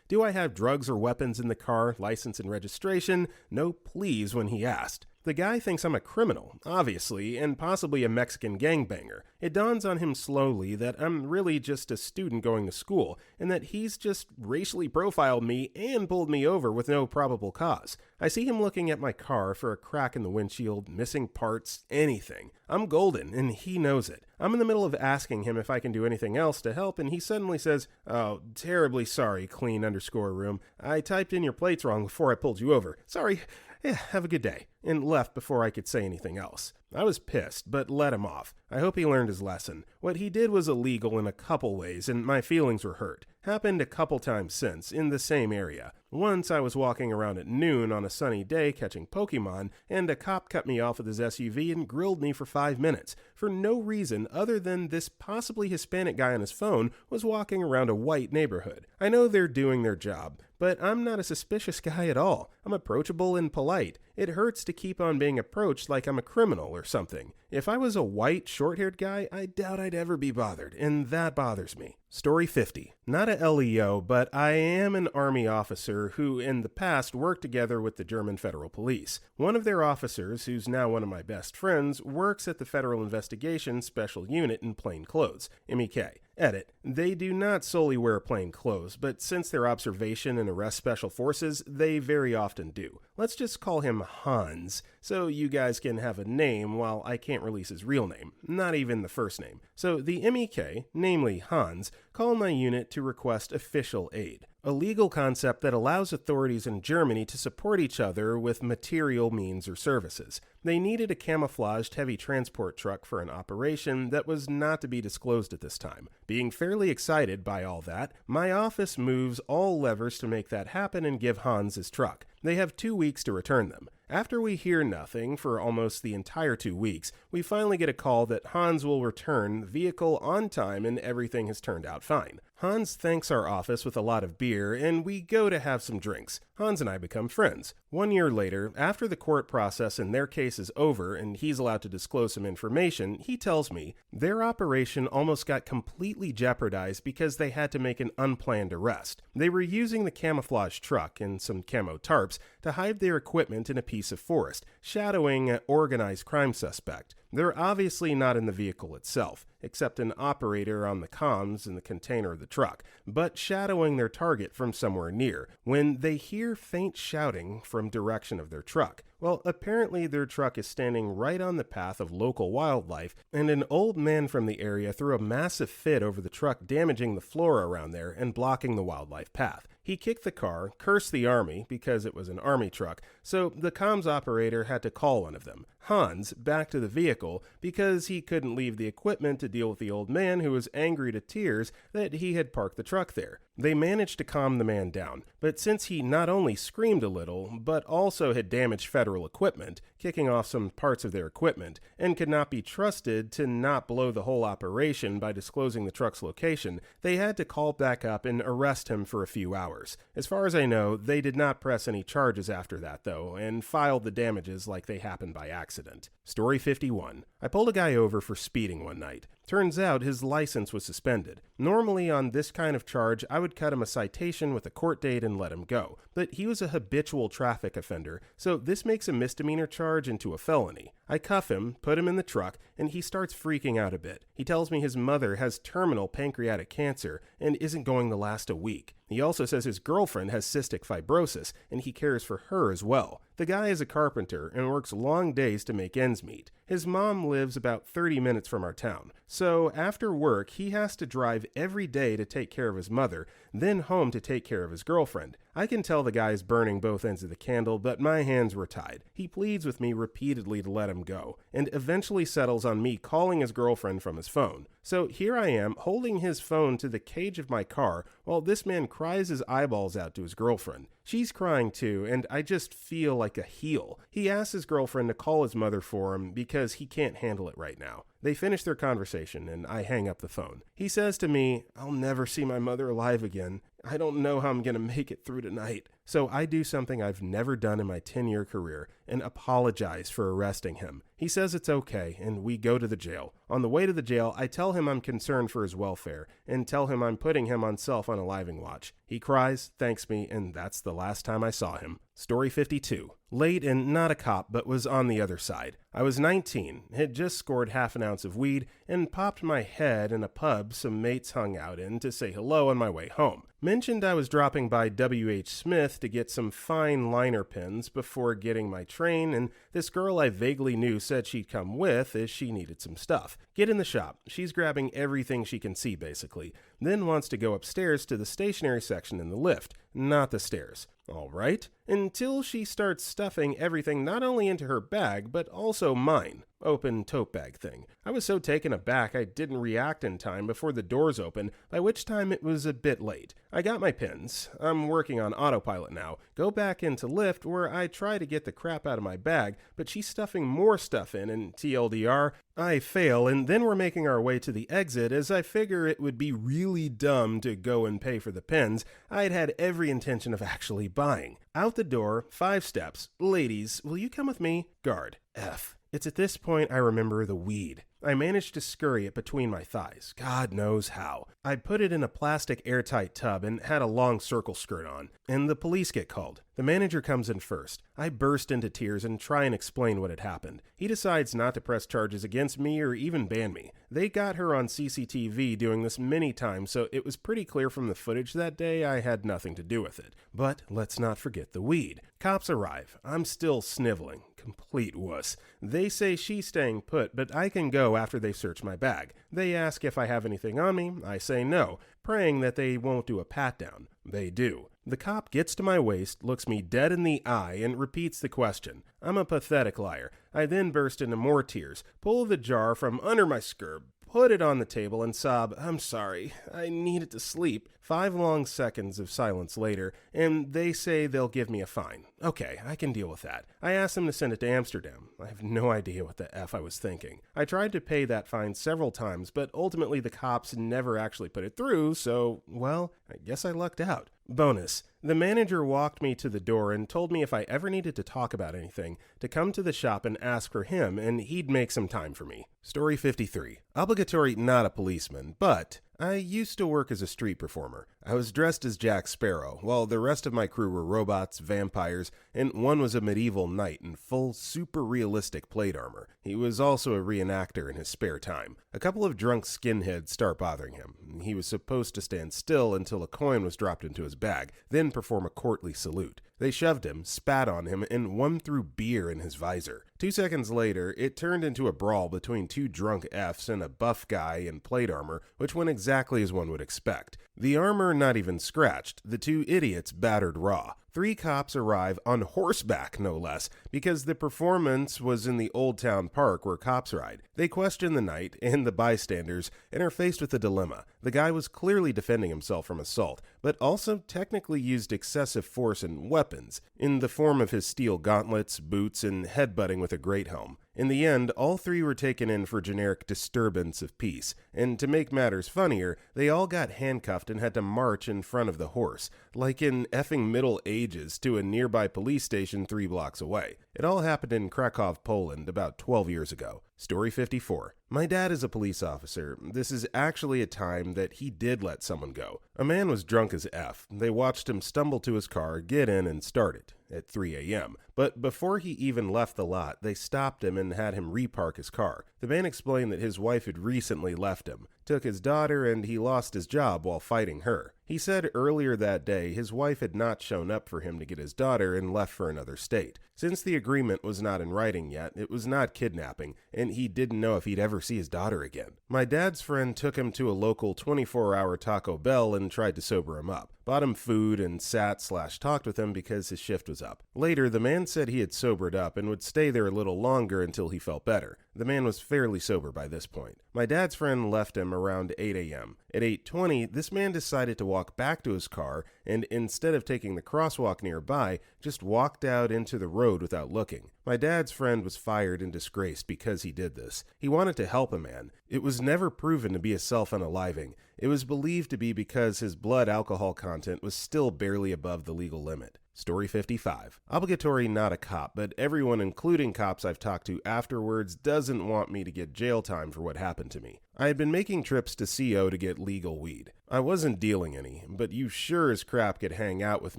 do I have drugs or weapons in the car, license and registration, no please when he asked. The guy thinks I'm a criminal, obviously, and possibly a Mexican gangbanger. It dawns on him slowly that I'm really just a student going to school, and that he's just racially profiled me and pulled me over with no probable cause. I see him looking at my car for a crack in the windshield, missing parts, anything. I'm golden, and he knows it. I'm in the middle of asking him if I can do anything else to help, and he suddenly says, "Oh, terribly sorry, clean_room. I typed in your plates wrong before I pulled you over. Sorry. Yeah, have a good day," and left before I could say anything else. I was pissed, but let him off. I hope he learned his lesson. What he did was illegal in a couple ways, and my feelings were hurt. Happened a couple times since, in the same area. Once I was walking around at noon on a sunny day catching Pokemon, and a cop cut me off with his SUV and grilled me for 5 minutes, for no reason other than this possibly Hispanic guy on his phone was walking around a white neighborhood. I know they're doing their job, but I'm not a suspicious guy at all. I'm approachable and polite. It hurts to keep on being approached like I'm a criminal or something. If I was a white, short-haired guy, I doubt I'd ever be bothered, and that bothers me. Story 50. Not a LEO, but I am an Army officer who in the past worked together with the German Federal Police. One of their officers, who's now one of my best friends, works at the Federal Investigation Special Unit in plain clothes, MEK. Edit. They do not solely wear plain clothes, but since they're observation and arrest special forces, they very often do. Let's just call him Hans, so you guys can have a name while I can't release his real name, not even the first name. So the MEK, namely Hans, call my unit to request official aid. A legal concept that allows authorities in Germany to support each other with material means or services. They needed a camouflaged heavy transport truck for an operation that was not to be disclosed at this time. Being fairly excited by all that, my office moves all levers to make that happen and give Hans his truck. They have 2 weeks to return them. After we hear nothing for almost the entire 2 weeks, we finally get a call that Hans will return the vehicle on time and everything has turned out fine. Hans thanks our office with a lot of beer, and we go to have some drinks. Hans and I become friends. 1 year later, after the court process in their case is over and he's allowed to disclose some information, he tells me their operation almost got completely jeopardized because they had to make an unplanned arrest. They were using the camouflage truck and some camo tarps to hide their equipment in a piece of forest, shadowing an organized crime suspect. They're obviously not in the vehicle itself, except an operator on the comms in the container of the truck, but shadowing their target from somewhere near, when they hear faint shouting from direction of their truck. Well, apparently their truck is standing right on the path of local wildlife, and an old man from the area threw a massive fit over the truck, damaging the flora around there and blocking the wildlife path. He kicked the car, cursed the army because it was an army truck, so the comms operator had to call one of them, Hans, back to the vehicle because he couldn't leave the equipment to deal with the old man who was angry to tears that he had parked the truck there. They managed to calm the man down, but since he not only screamed a little, but also had damaged federal equipment, kicking off some parts of their equipment, and could not be trusted to not blow the whole operation by disclosing the truck's location, they had to call back up and arrest him for a few hours. As far as I know, they did not press any charges after that, though, and filed the damages like they happened by accident. Story 51. I pulled a guy over for speeding one night. Turns out his license was suspended. Normally on this kind of charge, I would cut him a citation with a court date and let him go. But he was a habitual traffic offender, so this makes a misdemeanor charge into a felony. I cuff him, put him in the truck, and he starts freaking out a bit. He tells me his mother has terminal pancreatic cancer and isn't going to last a week. He also says his girlfriend has cystic fibrosis, and he cares for her as well. The guy is a carpenter and works long days to make ends meet. His mom lives about 30 minutes from our town, so after work he has to drive every day to take care of his mother, then home to take care of his girlfriend. I can tell the guy is burning both ends of the candle, but my hands were tied. He pleads with me repeatedly to let him go, and eventually settles on me calling his girlfriend from his phone. So here I am, holding his phone to the cage of my car, while this man cries his eyeballs out to his girlfriend. She's crying too, and I just feel like a heel. He asks his girlfriend to call his mother for him because he can't handle it right now. They finish their conversation, and I hang up the phone. He says to me, "I'll never see my mother alive again. I don't know how I'm going to make it through tonight." So I do something I've never done in my 10-year career and apologize for arresting him. He says it's okay, and we go to the jail. On the way to the jail, I tell him I'm concerned for his welfare and tell him I'm putting him on self-unaliving watch. He cries, thanks me, and that's the last time I saw him. Story 52. Late and not a cop, but was on the other side. I was 19, had just scored half an ounce of weed, and popped my head in a pub some mates hung out in to say hello on my way home. Mentioned I was dropping by W.H. Smith to get some fine liner pens before getting my train, and this girl I vaguely knew said she'd come with as she needed some stuff. Get in the shop. She's grabbing everything she can see, basically, then wants to go upstairs to the stationery section in the lift, not the stairs. All right, until she starts stuffing everything not only into her bag, but also mine. Open tote bag thing. I was so taken aback I didn't react in time before the doors opened, by which time it was a bit late. I got my pins. I'm working on autopilot now. Go back into lift where I try to get the crap out of my bag, but she's stuffing more stuff in, and TLDR, I fail, and then we're making our way to the exit as I figure it would be really dumb to go and pay for the pens I'd had every intention of actually buying. Out the door, 5 steps. Ladies, will you come with me? Guard. F. It's at this point I remember the weed. I managed to scurry it between my thighs. God knows how. I put it in a plastic airtight tub and had a long circle skirt on, and the police get called. The manager comes in first. I burst into tears and try and explain what had happened. He decides not to press charges against me or even ban me. They got her on CCTV doing this many times, so it was pretty clear from the footage that day I had nothing to do with it. But let's not forget the weed. Cops arrive. I'm still sniveling. Complete wuss. They say she's staying put, but I can go after they search my bag. They ask if I have anything on me. I say no, praying that they won't do a pat-down. They do. The cop gets to my waist, looks me dead in the eye, and repeats the question. I'm a pathetic liar. I then burst into more tears, pull the jar from under my skirt, put it on the table, and sob, "I'm sorry. I needed to sleep." 5 long seconds of silence later, and they say they'll give me a fine. Okay, I can deal with that. I asked them to send it to Amsterdam. I have no idea what the F I was thinking. I tried to pay that fine several times, but ultimately the cops never actually put it through, so, well, I guess I lucked out. Bonus. The manager walked me to the door and told me if I ever needed to talk about anything, to come to the shop and ask for him, and he'd make some time for me. Story 53. Obligatory not a policeman, but I used to work as a street performer. I was dressed as Jack Sparrow, while the rest of my crew were robots, vampires, and one was a medieval knight in full, super realistic plate armor. He was also a reenactor in his spare time. A couple of drunk skinheads start bothering him. He was supposed to stand still until a coin was dropped into his bag, then perform a courtly salute. They shoved him, spat on him, and one threw beer in his visor. 2 seconds later, it turned into a brawl between 2 drunk Fs and a buff guy in plate armor, which went exactly as one would expect. The armor not even scratched, the 2 idiots battered raw. 3 cops arrive on horseback, no less, because the performance was in the Old Town Park where cops ride. They question the knight and the bystanders and are faced with a dilemma. The guy was clearly defending himself from assault, but also technically used excessive force and weapons, in the form of his steel gauntlets, boots, and headbutting with a great helm. In the end, all 3 were taken in for generic disturbance of peace, and to make matters funnier, they all got handcuffed and had to march in front of the horse, like in effing Middle Ages, to a nearby police station 3 blocks away. It all happened in Krakow, Poland, about 12 years ago. Story 54. My dad is a police officer. This is actually a time that he did let someone go. A man was drunk as F. They watched him stumble to his car, get in, and start it at 3 a.m. But before he even left the lot, they stopped him and had him repark his car. The man explained that his wife had recently left him. took his daughter, and he lost his job while fighting her. He said earlier that day his wife had not shown up for him to get his daughter and left for another state. Since the agreement was not in writing yet, it was not kidnapping, and he didn't know if he'd ever see his daughter again. My dad's friend took him to a local 24-hour Taco Bell and tried to sober him up. Bought him food and sat/talked with him because his shift was up. Later, the man said he had sobered up and would stay there a little longer until he felt better. The man was fairly sober by this point. My dad's friend left him around 8 a.m. At 8:20, this man decided to walk back to his car and, instead of taking the crosswalk nearby, just walked out into the road without looking. My dad's friend was fired and disgraced because he did this. He wanted to help a man. It was never proven to be a self-unaliving. It was believed to be because his blood alcohol content was still barely above the legal limit. Story 55. Obligatory not a cop, but everyone, including cops I've talked to afterwards, doesn't want me to get jail time for what happened to me. I had been making trips to CO to get legal weed. I wasn't dealing any, but you sure as crap could hang out with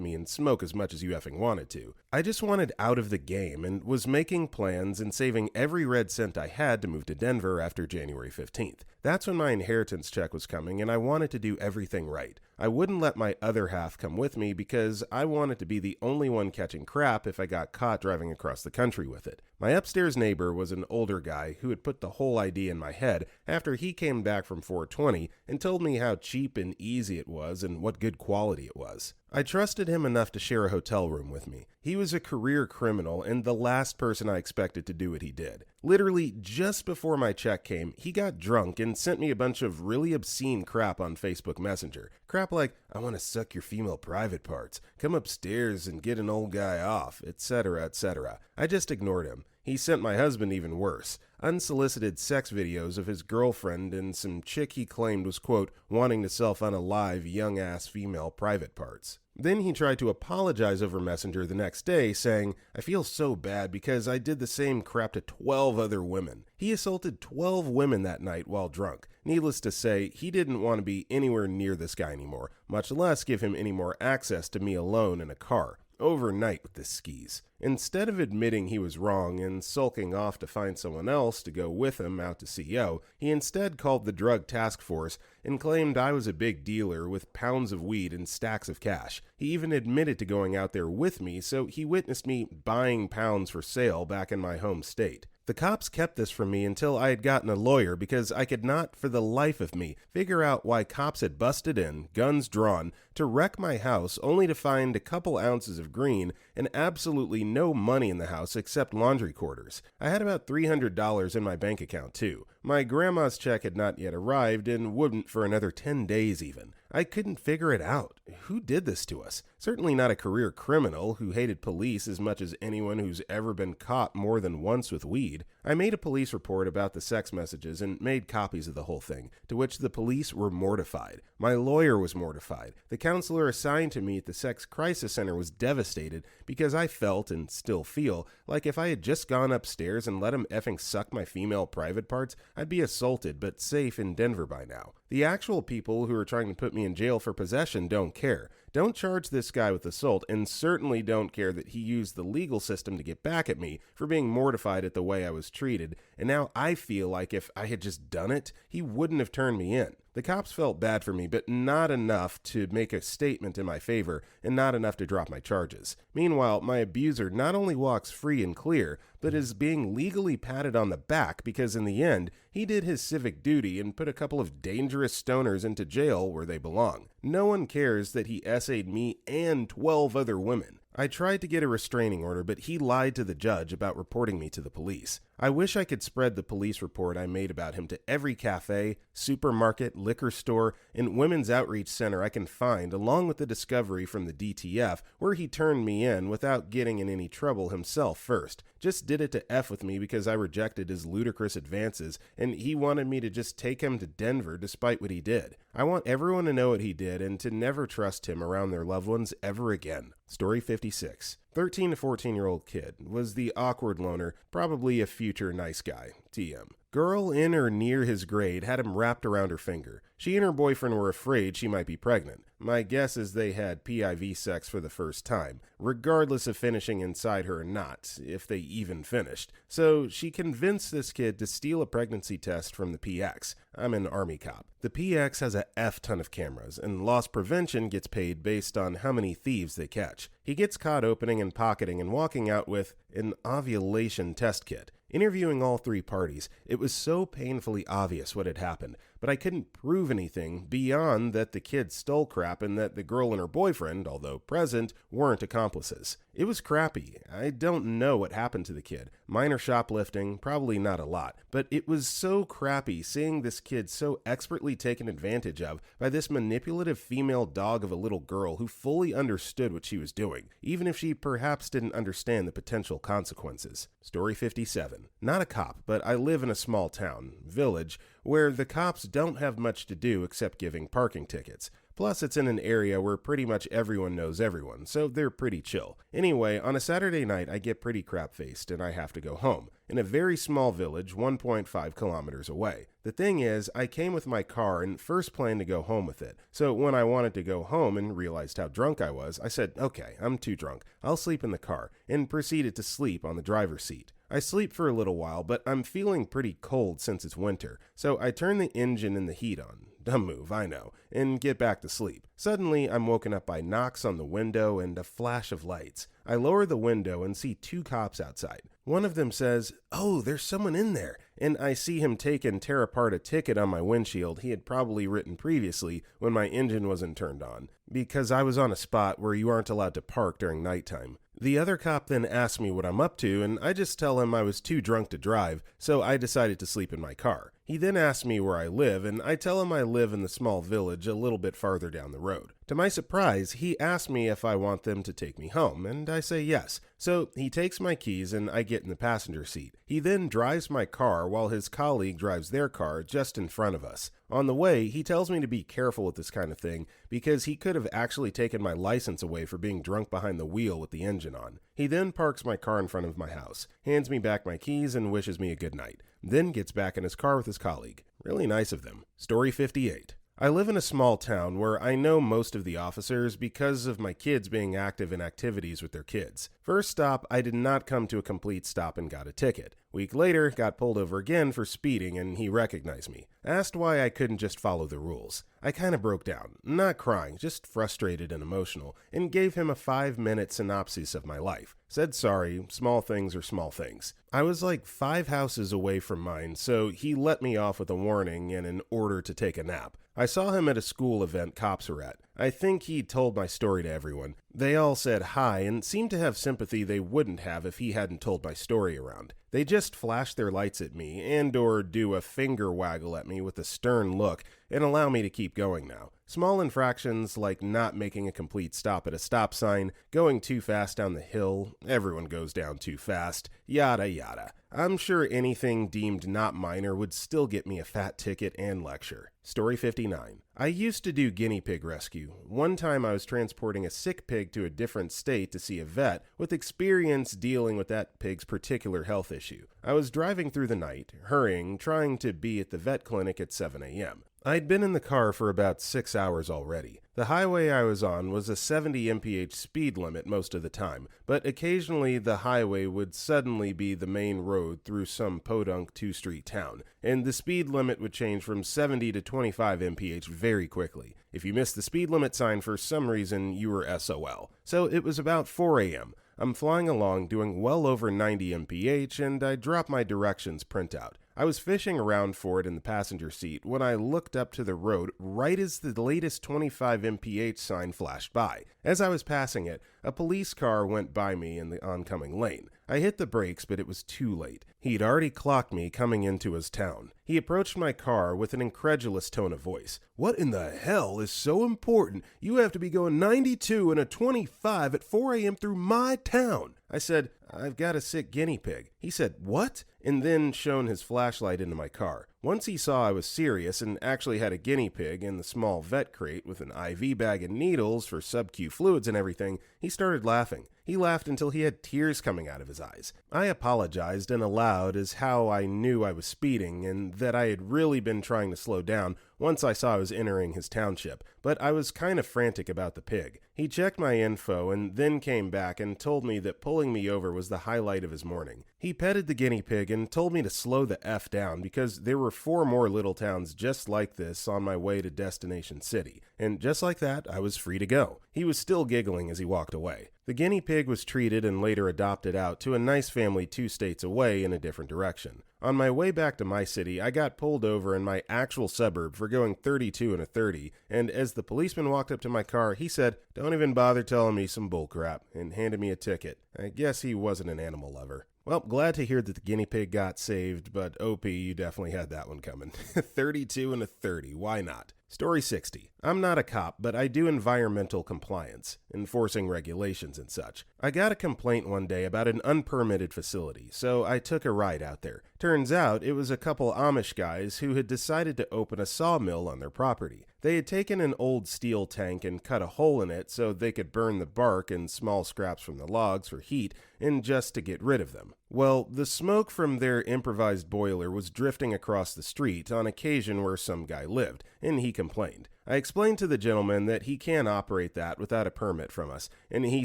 me and smoke as much as you effing wanted to. I just wanted out of the game and was making plans and saving every red cent I had to move to Denver after January 15th. That's when my inheritance check was coming, and I wanted to do everything right. I wouldn't let my other half come with me because I wanted to be the only one catching crap if I got caught driving across the country with it. My upstairs neighbor was an older guy who had put the whole idea in my head after he came back from 420 and told me how cheap and easy it was and what good quality it was. I trusted him enough to share a hotel room with me. He was a career criminal and the last person I expected to do what he did. Literally, just before my check came, he got drunk and sent me a bunch of really obscene crap on Facebook Messenger. Crap like, I want to suck your female private parts, come upstairs and get an old guy off, etc., etc. I just ignored him. He sent my husband even worse. Unsolicited sex videos of his girlfriend and some chick he claimed was, quote, wanting to self-unalive young-ass female private parts. Then he tried to apologize over Messenger the next day, saying, I feel so bad because I did the same crap to 12 other women. He assaulted 12 women that night while drunk. Needless to say, he didn't want to be anywhere near this guy anymore, much less give him any more access to me alone in a car. Overnight with the skis. Instead of admitting he was wrong and sulking off to find someone else to go with him out to CO, he instead called the drug task force and claimed I was a big dealer with pounds of weed and stacks of cash. He even admitted to going out there with me, so he witnessed me buying pounds for sale back in my home state. The cops kept this from me until I had gotten a lawyer because I could not, for the life of me, figure out why cops had busted in, guns drawn, to wreck my house only to find a couple ounces of green and absolutely no money in the house except laundry quarters. I had about $300 in my bank account too. My grandma's check had not yet arrived and wouldn't for another 10 days even. I couldn't figure it out. Who did this to us? Certainly not a career criminal who hated police as much as anyone who's ever been caught more than once with weed. I made a police report about the sex messages and made copies of the whole thing, to which the police were mortified. My lawyer was mortified. The counselor assigned to me at the Sex Crisis Center was devastated because I felt, and still feel, like if I had just gone upstairs and let him effing suck my female private parts, I'd be assaulted but safe in Denver by now. The actual people who are trying to put me in jail for possession don't care. Don't charge this guy with assault, and certainly don't care that he used the legal system to get back at me for being mortified at the way I was treated, and now I feel like if I had just done it, he wouldn't have turned me in. The cops felt bad for me, but not enough to make a statement in my favor, and not enough to drop my charges. Meanwhile, my abuser not only walks free and clear, but is being legally patted on the back because in the end, he did his civic duty and put a couple of dangerous stoners into jail where they belong. No one cares that he essayed me and 12 other women. I tried to get a restraining order, but he lied to the judge about reporting me to the police. I wish I could spread the police report I made about him to every cafe, supermarket, liquor store, and women's outreach center I can find, along with the discovery from the DTF where he turned me in without getting in any trouble himself first. Just did it to F with me because I rejected his ludicrous advances, and he wanted me to just take him to Denver despite what he did. I want everyone to know what he did and to never trust him around their loved ones ever again. Story 56. 13 to 14-year-old kid, was the awkward loner, probably a future nice guy, TM. Girl in or near his grade had him wrapped around her finger. She and her boyfriend were afraid she might be pregnant. My guess is they had PIV sex for the first time, regardless of finishing inside her or not, if they even finished. So she convinced this kid to steal a pregnancy test from the PX. I'm an Army cop. The PX has a F ton of cameras, and loss prevention gets paid based on how many thieves they catch. He gets caught opening and pocketing and walking out with an ovulation test kit. Interviewing all three parties, it was so painfully obvious what had happened, but I couldn't prove anything beyond that the kid stole crap and that the girl and her boyfriend, although present, weren't accomplices. It was crappy. I don't know what happened to the kid. Minor shoplifting, probably not a lot, but it was so crappy seeing this kid so expertly taken advantage of by this manipulative female dog of a little girl who fully understood what she was doing, even if she perhaps didn't understand the potential consequences. Story 57. Not a cop, but I live in a small town, village, where the cops don't have much to do except giving parking tickets. Plus, it's in an area where pretty much everyone knows everyone, so they're pretty chill. Anyway, on a Saturday night, I get pretty crap-faced and I have to go home, in a very small village 1.5 kilometers away. The thing is, I came with my car and first planned to go home with it. So when I wanted to go home and realized how drunk I was, I said, okay, I'm too drunk. I'll sleep in the car, and proceeded to sleep on the driver's seat. I sleep for a little while, but I'm feeling pretty cold since it's winter, so I turn the engine and the heat on. Dumb move, I know, and get back to sleep. Suddenly, I'm woken up by knocks on the window and a flash of lights. I lower the window and see two cops outside. One of them says, "Oh, there's someone in there," and I see him take and tear apart a ticket on my windshield he had probably written previously when my engine wasn't turned on, because I was on a spot where you aren't allowed to park during nighttime. The other cop then asks me what I'm up to, and I just tell him I was too drunk to drive, so I decided to sleep in my car. He then asks me where I live, and I tell him I live in the small village a little bit farther down the road. To my surprise, he asks me if I want them to take me home, and I say yes. So he takes my keys and I get in the passenger seat. He then drives my car while his colleague drives their car just in front of us. On the way, he tells me to be careful with this kind of thing because he could have actually taken my license away for being drunk behind the wheel with the engine on. He then parks my car in front of my house, hands me back my keys, and wishes me a good night. Then gets back in his car with his colleague. Really nice of them. Story 58. I live in a small town where I know most of the officers because of my kids being active in activities with their kids. First stop, I did not come to a complete stop and got a ticket. Week later, got pulled over again for speeding and he recognized me. Asked why I couldn't just follow the rules. I kinda broke down, not crying, just frustrated and emotional, and gave him a 5-minute synopsis of my life. Said sorry, small things are small things. I was like 5 houses away from mine, so he let me off with a warning and an order to take a nap. I saw him at a school event cops were at. I think he told my story to everyone. They all said hi and seemed to have sympathy they wouldn't have if he hadn't told my story around. They just flash their lights at me and or do a finger waggle at me with a stern look and allow me to keep going now. Small infractions like not making a complete stop at a stop sign, going too fast down the hill, everyone goes down too fast, yada yada. I'm sure anything deemed not minor would still get me a fat ticket and lecture. Story 59. I used to do guinea pig rescue. One time I was transporting a sick pig to a different state to see a vet with experience dealing with that pig's particular health issue. I was driving through the night, hurrying, trying to be at the vet clinic at 7 a.m. I'd been in the car for about 6 hours already. The highway I was on was a 70 mph speed limit most of the time, but occasionally the highway would suddenly be the main road through some podunk 2-street town, and the speed limit would change from 70 to 25 mph very quickly. If you missed the speed limit sign for some reason, you were SOL. So it was about 4 a.m. I'm flying along doing well over 90 mph, and I drop my directions printout. I was fishing around for it in the passenger seat when I looked up to the road right as the latest 25 mph sign flashed by. As I was passing it, a police car went by me in the oncoming lane. I hit the brakes, but it was too late. He'd already clocked me coming into his town. He approached my car with an incredulous tone of voice. "What in the hell is so important? You have to be going 92 and a 25 at 4 a.m. through my town." I said, "I've got a sick guinea pig." He said, "What?" And then shone his flashlight into my car. Once he saw I was serious and actually had a guinea pig in the small vet crate with an IV bag and needles for sub-Q fluids and everything, he started laughing. He laughed until he had tears coming out of his eyes. I apologized and aloud as how I knew I was speeding and that I had really been trying to slow down once I saw I was entering his township, but I was kind of frantic about the pig. He checked my info and then came back and told me that pulling me over was the highlight of his morning. He petted the guinea pig and told me to slow the F down because there were 4 more little towns just like this on my way to Destination City, and just like that, I was free to go. He was still giggling as he walked away. The guinea pig was treated and later adopted out to a nice family 2 states away in a different direction. On my way back to my city, I got pulled over in my actual suburb for going 32 in a 30, and as the policeman walked up to my car, he said, "Don't even bother telling me some bullcrap," and handed me a ticket. I guess he wasn't an animal lover. Well, glad to hear that the guinea pig got saved, but OP, you definitely had that one coming. 32 and a 30, why not? Story 60. I'm not a cop, but I do environmental compliance, enforcing regulations and such. I got a complaint one day about an unpermitted facility, so I took a ride out there. Turns out it was a couple Amish guys who had decided to open a sawmill on their property. They had taken an old steel tank and cut a hole in it so they could burn the bark and small scraps from the logs for heat and just to get rid of them. Well, the smoke from their improvised boiler was drifting across the street on occasion where some guy lived, and he complained. I explained to the gentleman that he can't operate that without a permit from us, and he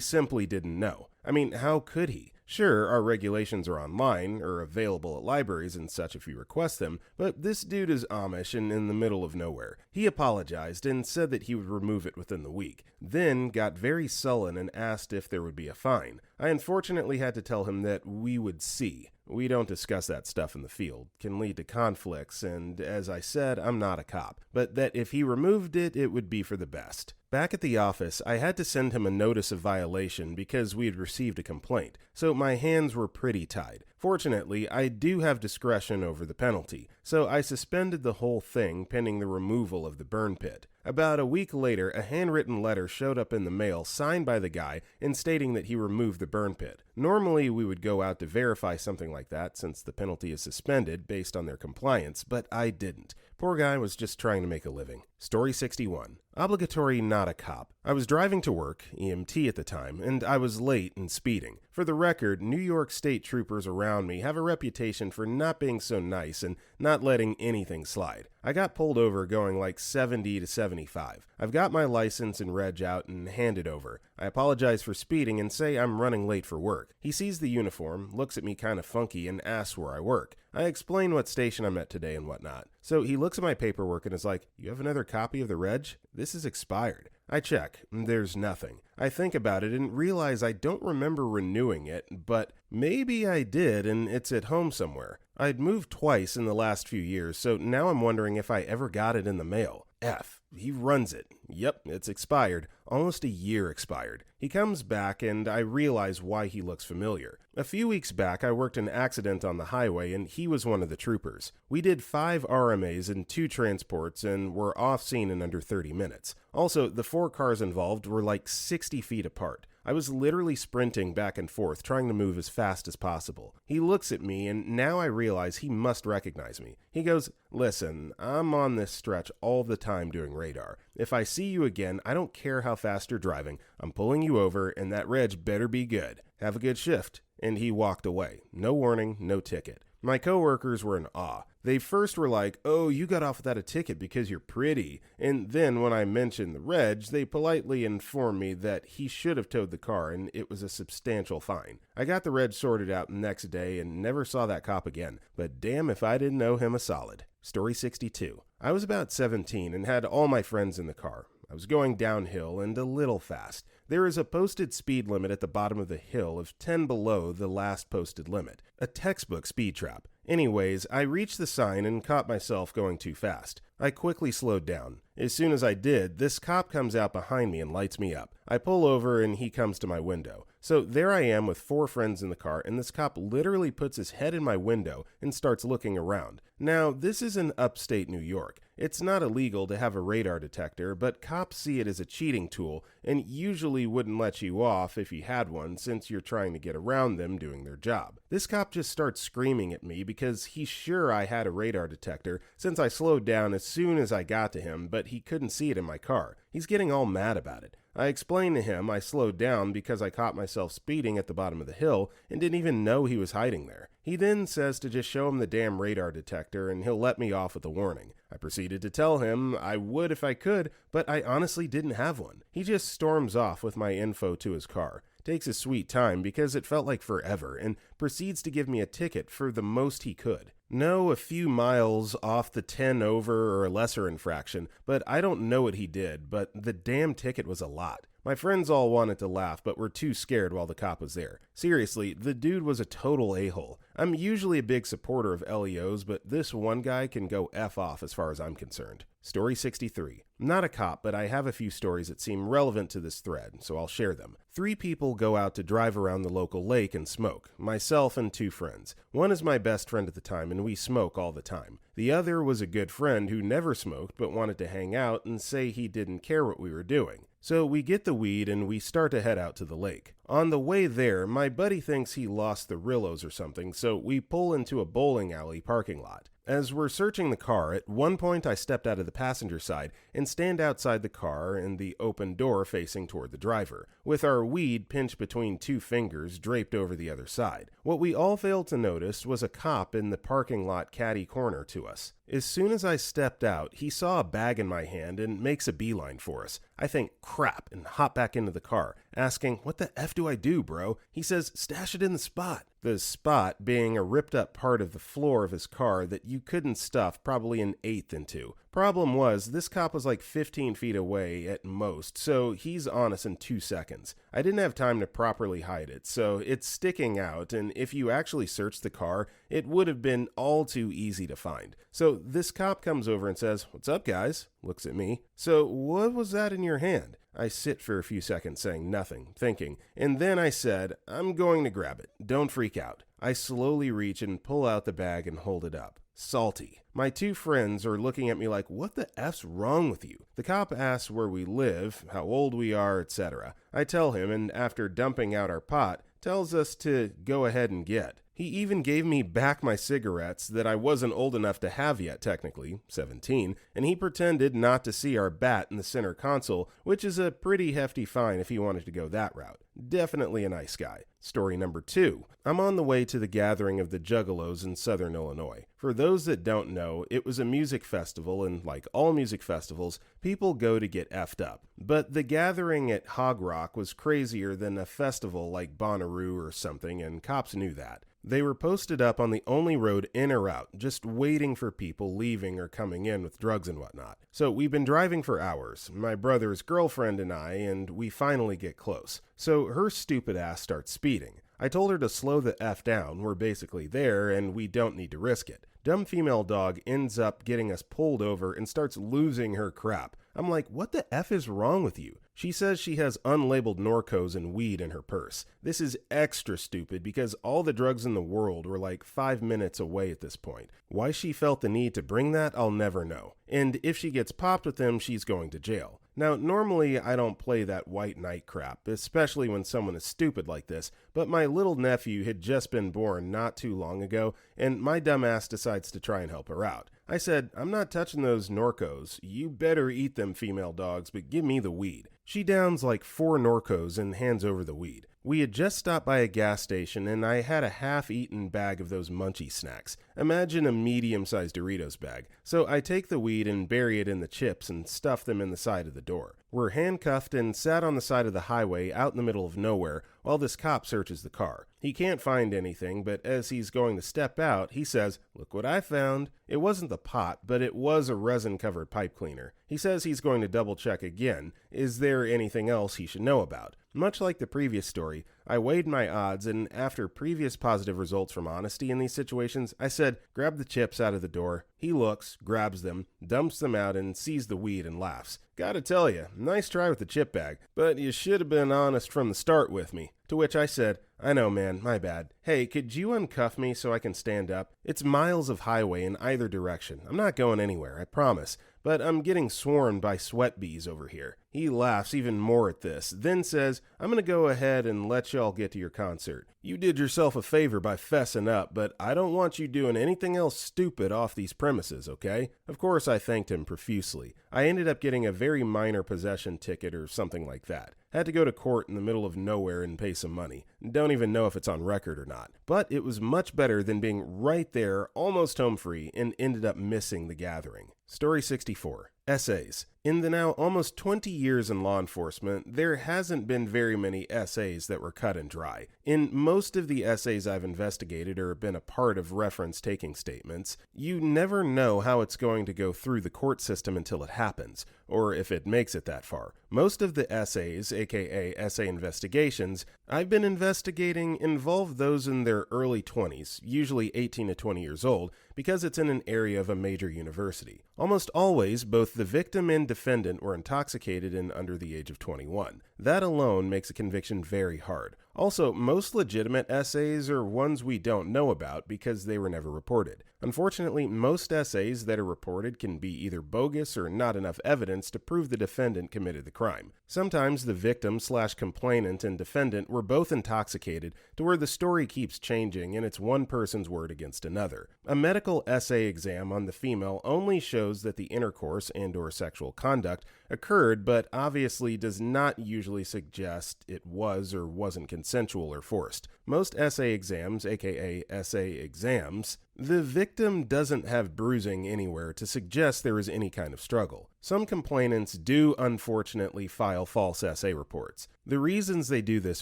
simply didn't know. I mean, how could he? Sure, our regulations are online, or available at libraries and such if you request them, but this dude is Amish and in the middle of nowhere. He apologized and said that he would remove it within the week, then got very sullen and asked if there would be a fine. I unfortunately had to tell him that we would see. We don't discuss that stuff in the field, can lead to conflicts, and as I said, I'm not a cop, but that if he removed it, it would be for the best. Back at the office, I had to send him a notice of violation because we had received a complaint, so my hands were pretty tied. Fortunately, I do have discretion over the penalty, so I suspended the whole thing pending the removal of the burn pit. About a week later, a handwritten letter showed up in the mail signed by the guy and stating that he removed the burn pit. Normally, we would go out to verify something like that since the penalty is suspended based on their compliance, but I didn't. Poor guy was just trying to make a living. Story 61. Obligatory not a cop. I was driving to work, EMT at the time, and I was late and speeding. For the record, New York State troopers around me have a reputation for not being so nice and not letting anything slide. I got pulled over going like 70 to 75. I've got my license and reg out and hand it over. I apologize for speeding and say I'm running late for work. He sees the uniform, looks at me kind of funky, and asks where I work. I explain what station I'm at today and whatnot. So he looks at my paperwork and is like, "You have another copy of the reg? This is expired." I check. There's nothing. I think about it and realize I don't remember renewing it, but maybe I did and it's at home somewhere. I'd moved twice in the last few years, so now I'm wondering if I ever got it in the mail. F. He runs it. Yep, it's expired. Almost a year expired. He comes back and I realize why he looks familiar. A few weeks back, I worked an accident on the highway and he was one of the troopers. We did 5 RMAs and 2 transports and were off scene in under 30 minutes. Also, the 4 cars involved were like 60 feet apart. I was literally sprinting back and forth, trying to move as fast as possible. He looks at me, and now I realize he must recognize me. He goes, "Listen, I'm on this stretch all the time doing radar. If I see you again, I don't care how fast you're driving. I'm pulling you over, and that reg better be good. Have a good shift." And he walked away. No warning, no ticket. My coworkers were in awe. They first were like, "Oh, you got off without a ticket because you're pretty." And then when I mentioned the reg, they politely informed me that he should have towed the car and it was a substantial fine. I got the reg sorted out the next day and never saw that cop again, but damn if I didn't know him a solid. Story 62. I was about 17 and had all my friends in the car. I was going downhill and a little fast. There is a posted speed limit at the bottom of the hill of 10 below the last posted limit. A textbook speed trap. Anyways, I reached the sign and caught myself going too fast. I quickly slowed down. As soon as I did, this cop comes out behind me and lights me up. I pull over and he comes to my window. So there I am with 4 friends in the car, and this cop literally puts his head in my window and starts looking around. Now, this is in upstate New York. It's not illegal to have a radar detector, but cops see it as a cheating tool and usually wouldn't let you off if you had one since you're trying to get around them doing their job. This cop just starts screaming at me because he's sure I had a radar detector since I slowed down as soon as I got to him, but he couldn't see it in my car. He's getting all mad about it. I explained to him I slowed down because I caught myself speeding at the bottom of the hill and didn't even know he was hiding there. He then says to just show him the damn radar detector and he'll let me off with a warning. I proceeded to tell him I would if I could, but I honestly didn't have one. He just storms off with my info to his car, takes his sweet time because it felt like forever, and proceeds to give me a ticket for the most he could. No, a few miles off the 10 over or a lesser infraction, but I don't know what he did, but the damn ticket was a lot. My friends all wanted to laugh, but were too scared while the cop was there. Seriously, the dude was a total a-hole. I'm usually a big supporter of LEOs, but this one guy can go F off as far as I'm concerned. Story 63. I'm not a cop, but I have a few stories that seem relevant to this thread, so I'll share them. 3 people go out to drive around the local lake and smoke. Myself and 2 friends. One is my best friend at the time, and we smoke all the time. The other was a good friend who never smoked but wanted to hang out and say he didn't care what we were doing. So we get the weed and we start to head out to the lake. On the way there, my buddy thinks he lost the Rillos or something, so we pull into a bowling alley parking lot. As we're searching the car, at one point I stepped out of the passenger side and stand outside the car and the open door facing toward the driver, with our weed pinched between 2 fingers draped over the other side. What we all failed to notice was a cop in the parking lot caddy corner to us. As soon as I stepped out, he saw a bag in my hand and makes a beeline for us. I think, crap, and hop back into the car, asking, what the F do I do, bro? He says, stash it in the spot. The spot being a ripped up part of the floor of his car that you couldn't stuff probably an eighth into. Problem was, this cop was like 15 feet away at most, so he's on us in 2 seconds. I didn't have time to properly hide it, so it's sticking out, and if you actually searched the car, it would have been all too easy to find. So this cop comes over and says, "What's up, guys?" Looks at me. "So what was that in your hand?" I sit for a few seconds saying nothing, thinking, and then I said, "I'm going to grab it. Don't freak out." I slowly reach and pull out the bag and hold it up. Salty. My 2 friends are looking at me like, what the F's wrong with you? The cop asks where we live, how old we are, etc. I tell him, and after dumping out our pot, tells us to go ahead and get. He even gave me back my cigarettes that I wasn't old enough to have yet, technically, 17, and he pretended not to see our bat in the center console, which is a pretty hefty fine if he wanted to go that route. Definitely a nice guy. Story number 2. I'm on the way to the gathering of the Juggalos in southern Illinois. For those that don't know, it was a music festival, and like all music festivals, people go to get effed up. But the gathering at Hog Rock was crazier than a festival like Bonnaroo or something, and cops knew that. They were posted up on the only road in or out, just waiting for people leaving or coming in with drugs and whatnot. So we've been driving for hours, my brother's girlfriend and I, and we finally get close. So her stupid ass starts speeding. I told her to slow the F down, we're basically there and we don't need to risk it. Dumb female dog ends up getting us pulled over and starts losing her crap. I'm like, what the F is wrong with you? She says she has unlabeled Norcos and weed in her purse. This is extra stupid because all the drugs in the world were like 5 minutes away at this point. Why she felt the need to bring that, I'll never know. And if she gets popped with them, she's going to jail. Now, normally I don't play that white knight crap, especially when someone is stupid like this, but my little nephew had just been born not too long ago, and my dumbass decides to try and help her out. I said, "I'm not touching those Norcos. You better eat them, female dogs, but give me the weed." She downs like 4 Norcos and hands over the weed. We had just stopped by a gas station and I had a half-eaten bag of those munchie snacks. Imagine a medium-sized Doritos bag. So I take the weed and bury it in the chips and stuff them in the side of the door. We're handcuffed and sat on the side of the highway out in the middle of nowhere while this cop searches the car. He can't find anything, but as he's going to step out, he says, "Look what I found." It wasn't the pot, but it was a resin-covered pipe cleaner. He says he's going to double-check again. Is there anything else he should know about? Much like the previous story, I weighed my odds, and after previous positive results from honesty in these situations, I said, "Grab the chips out of the door." He looks, grabs them, dumps them out, and sees the weed and laughs. "Gotta tell you, nice try with the chip bag, but you should have been honest from the start with me." To which I said, I know, man, my bad. Hey, could you uncuff me so I can stand up? It's miles of highway in either direction. I'm not going anywhere, I promise. But I'm getting swarmed by sweat bees over here. He laughs even more at this, then says, I'm going to go ahead and let y'all get to your concert. You did yourself a favor by fessing up, but I don't want you doing anything else stupid off these premises, okay? Of course, I thanked him profusely. I ended up getting a very minor possession ticket or something like that. Had to go to court in the middle of nowhere and pay some money. Don't even know if it's on record or not. But it was much better than being right there, almost home free, and ended up missing the gathering. Story 64. Essays. In the now almost 20 years in law enforcement, there hasn't been very many essays that were cut and dry. In most of the essays I've investigated or been a part of reference-taking statements, you never know how it's going to go through the court system until it happens, or if it makes it that far. Most of the essays, aka essay investigations, I've been investigating involve those in their early 20s, usually 18 to 20 years old, because it's in an area of a major university. Almost always, both the victim and defendant were intoxicated and under the age of 21. That alone makes a conviction very hard. Also, most legitimate essays are ones we don't know about because they were never reported. Unfortunately, most essays that are reported can be either bogus or not enough evidence to prove the defendant committed the crime. Sometimes the victim/complainant and defendant were both intoxicated to where the story keeps changing and it's one person's word against another. A medical essay exam on the female only shows that the intercourse and/or sexual conduct occurred, but obviously does not usually suggest it was or wasn't consensual or forced. Most essay exams, aka essay exams, the victim doesn't have bruising anywhere to suggest there is any kind of struggle. Some complainants do unfortunately file false essay reports. The reasons they do this